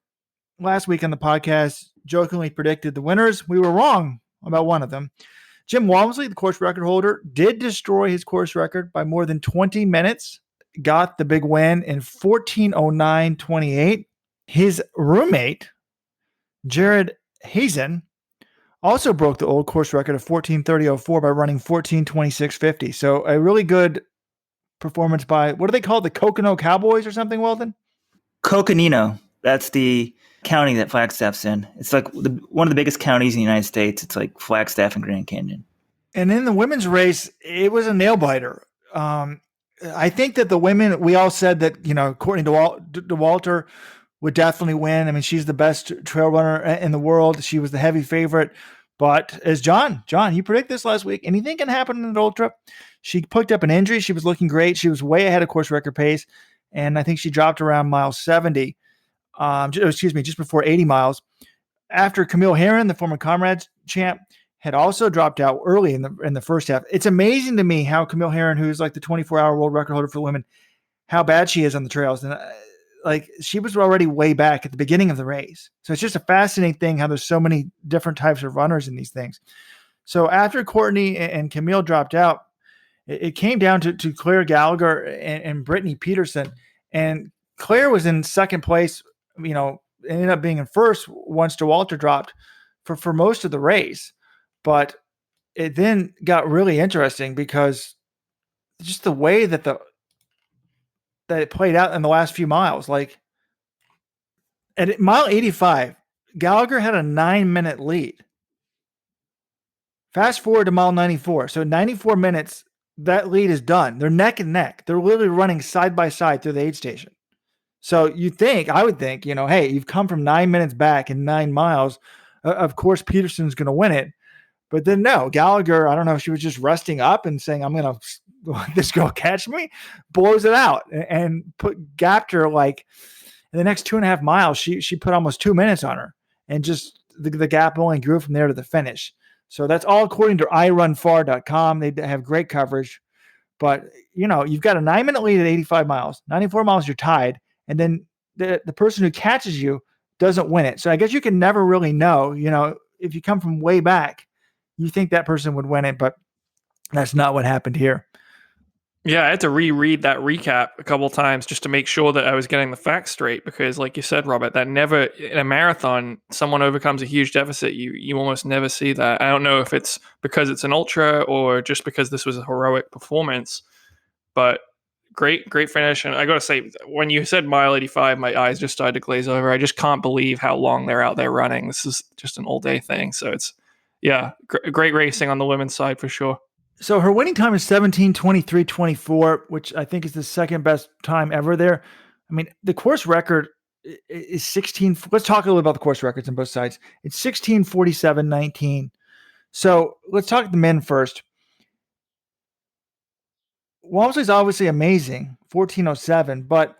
last week on the podcast jokingly predicted the winners. We were wrong about one of them. Jim Walmsley, the course record holder, did destroy his course record by more than 20 minutes. Got the big win in 14:09:28. His roommate, Jared Hazen, also broke the old course record of 14:30:04 by running 14:26:50. So a really good performance by, what do they call it, the Coconut Cowboys or something, Weldon? Coconino. That's the county that Flagstaff's in. It's like one of the biggest counties in the United States. It's like Flagstaff and Grand Canyon. And in the women's race, it was a nail biter. I think that the women, we all said that, Courtney DeWalter would definitely win. I mean, she's the best trail runner in the world. She was the heavy favorite. But as John, you predicted this last week. Anything can happen in an ultra. She picked up an injury. She was looking great. She was way ahead of course record pace. And I think she dropped around mile 70. Just before 80 miles. After Camille Herron, the former Comrades champ, had also dropped out early in the first half. It's amazing to me how Camille Herron, who's like the 24-hour world record holder for women, how bad she is on the trails. And she was already way back at the beginning of the race. So it's just a fascinating thing how there's so many different types of runners in these things. So after Courtney and Camille dropped out, it came down to Claire Gallagher and Brittany Peterson. And Claire was in second place, ended up being in first once DeWalter dropped for most of the race. But it then got really interesting because just the way that it played out in the last few miles, like at mile 85, Gallagher had a 9-minute lead. Fast forward to mile 94. So 94 minutes, that lead is done. They're neck and neck. They're literally running side by side through the aid station. So I would think, hey, you've come from 9 minutes back in 9 miles. Of course, Peterson's going to win it. But then no, Gallagher, I don't know if she was just resting up and saying, I'm going to let this girl catch me, blows it out and gapped her like in the next 2.5 miles. She put almost 2 minutes on her, and just the gap only grew from there to the finish. So that's all according to irunfar.com. They have great coverage. But, you've got a 9-minute lead at 85 miles, 94 miles, you're tied. And then the person who catches you doesn't win it. So I guess you can never really know, if you come from way back, you think that person would win it, but that's not what happened here. Yeah, I had to reread that recap a couple of times just to make sure that I was getting the facts straight, because like you said, Robert, that never in a marathon, someone overcomes a huge deficit. You almost never see that. I don't know if it's because it's an ultra or just because this was a heroic performance, but great finish. And I got to say, when you said mile 85, my eyes just started to glaze over. I just can't believe how long they're out there running. This is just an all day thing. So it's, great racing on the women's side for sure. So her winning time is 17:23:24, which I think is the second best time ever there. I mean, the course record is 16. Let's talk a little about the course records on both sides. It's 16:47:19. So let's talk the men first. Walmsley's obviously amazing, 14:07, but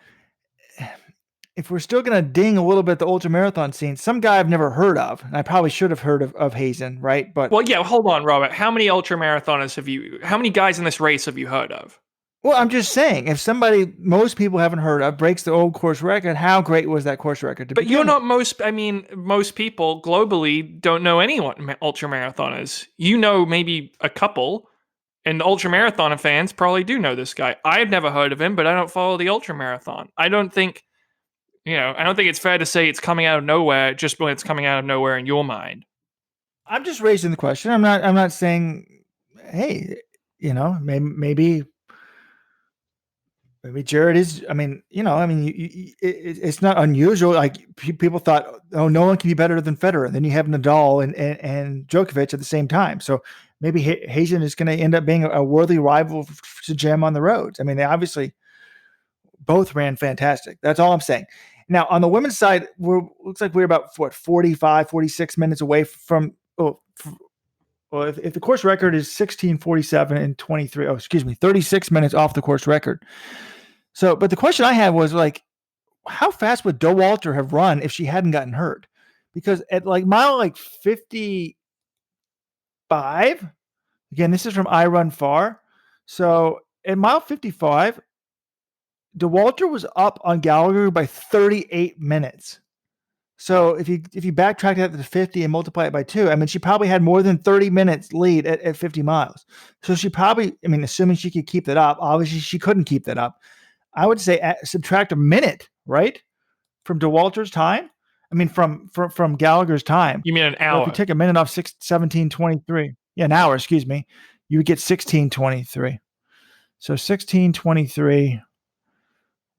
if we're still going to ding a little bit the ultramarathon scene, some guy I've never heard of, and I probably should have heard of Hazen, right? But well, yeah, hold on, Robert. How many ultramarathoners how many guys in this race have you heard of? Well, I'm just saying, if somebody most people haven't heard of breaks the old course record, how great was that course record? But you're not most people globally don't know anyone ultramarathoners. You know maybe a couple, and the ultramarathoner fans probably do know this guy. I've never heard of him, but I don't follow the ultramarathon. I don't think it's fair to say it's coming out of nowhere just when it's coming out of nowhere in your mind. I'm just raising the question. I'm not saying, hey, maybe Jared is. It's not unusual. Like people thought, oh, no one can be better than Federer. And then you have Nadal and Djokovic at the same time. So maybe Hazen is going to end up being a worthy rival to Jem on the roads. I mean, they obviously both ran fantastic. That's all I'm saying. Now on the women's side, looks like we're about 45, 46 minutes away from. If the course record is 16:47 and 23, 36 minutes off the course record. So, but the question I had was like, how fast would Doe Walter have run if she hadn't gotten hurt? Because at mile 55, again, this is from I Run Far. So at mile 55, Doe Walter was up on Gallagher by 38 minutes. So if you backtrack that to 50 and multiply it by 2, I mean, she probably had more than 30 minutes lead at 50 miles. So she probably, assuming she could keep that up, obviously she couldn't keep that up. I would say subtract a minute, right, from DeWalter's time. I mean, from Gallagher's time. You mean an hour? Well, if you take a minute off 17:23, an hour. Excuse me, you would get 16:23. So 16:23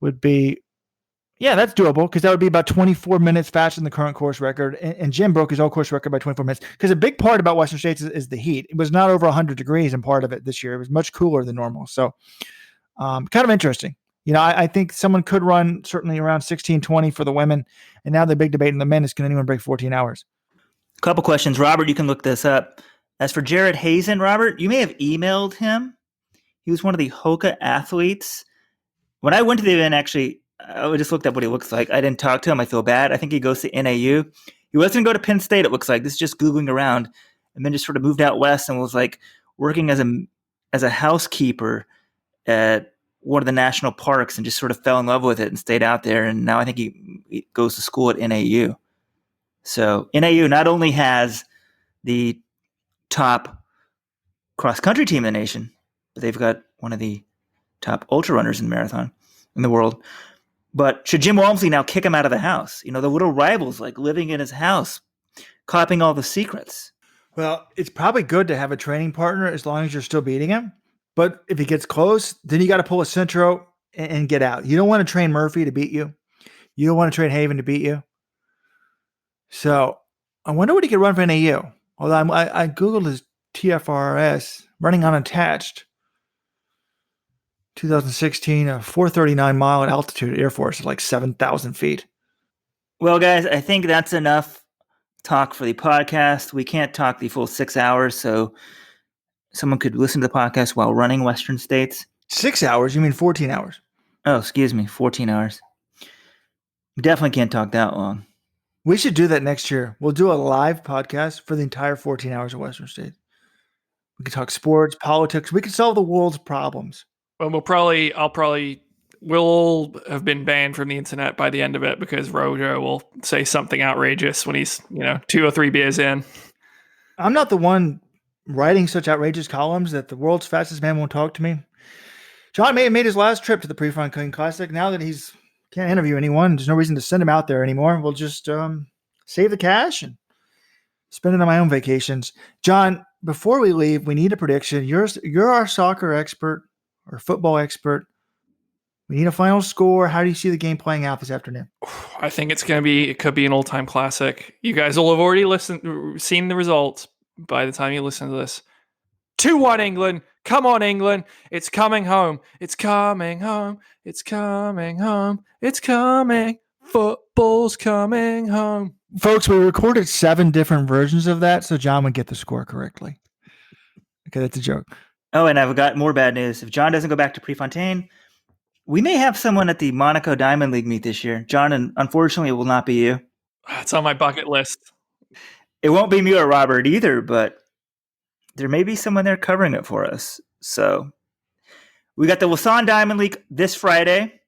would be. Yeah, that's doable because that would be about 24 minutes faster than the current course record. And Jim broke his old course record by 24 minutes because a big part about Western States is the heat. It was not over 100 degrees in part of it this year. It was much cooler than normal. So kind of interesting. I think someone could run certainly around 16:20 for the women. And now the big debate in the men is, can anyone break 14 hours? A couple questions. Robert, you can look this up. As for Jared Hazen, Robert, you may have emailed him. He was one of the Hoka athletes. When I went to the event, actually, I just looked up what he looks like. I didn't talk to him. I feel bad. I think he goes to NAU. He was going to go to Penn State, it looks like. This is just Googling around. And then just sort of moved out west and was working as a housekeeper at one of the national parks and just sort of fell in love with it and stayed out there. And now I think he goes to school at NAU. So NAU not only has the top cross-country team in the nation, but they've got one of the top ultra runners in marathon in the world. But should Jim Walmsley now kick him out of the house? The little rivals living in his house, copying all the secrets. Well, it's probably good to have a training partner as long as you're still beating him. But if he gets close, then you got to pull a Centro and get out. You don't want to train Murphy to beat you. You don't want to train Haven to beat you. So I wonder what he could run for NAU. Although I Googled his TFRS, running unattached. 2016, a 439 mile at altitude Air Force at 7,000 feet. Well, guys, I think that's enough talk for the podcast. We can't talk the full 6 hours, so someone could listen to the podcast while running Western States. 6 hours? You mean 14 hours? Oh, excuse me, 14 hours. We definitely can't talk that long. We should do that next year. We'll do a live podcast for the entire 14 hours of Western States. We could talk sports, politics. We could solve the world's problems. Well, we'll have been banned from the internet by the end of it because Rojo will say something outrageous when he's, 2 or 3 beers in. I'm not the one writing such outrageous columns that the world's fastest man won't talk to me. John may have made his last trip to the Prefontaine Classic. Now that he's can't interview anyone, there's no reason to send him out there anymore. We'll just save the cash and spend it on my own vacations. John, before we leave, we need a prediction. You're our soccer expert or football expert. We need a final score. How do you see the game playing out this afternoon? I think it could be an all-time classic. You guys will have already seen the results by the time you listen to this. 2-1 England. Come on, England. It's coming home. It's coming home. It's coming home. It's coming. Football's coming home. Folks, we recorded 7 different versions of that, so John would get the score correctly. Okay, that's a joke. Oh, and I've got more bad news. If John doesn't go back to Prefontaine, We may have someone at the Monaco Diamond League meet this year. John, and unfortunately, it will not be you. It's on my bucket list. It won't be me or Robert either, but there may be someone there covering it for us. So we got the Lausanne Diamond League this Friday.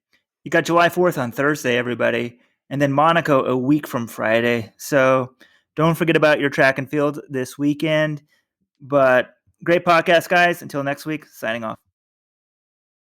You got July 4th on Thursday, everybody. And then Monaco a week from Friday. So don't forget about your track and field this weekend. But great podcast, guys. Until next week, signing off.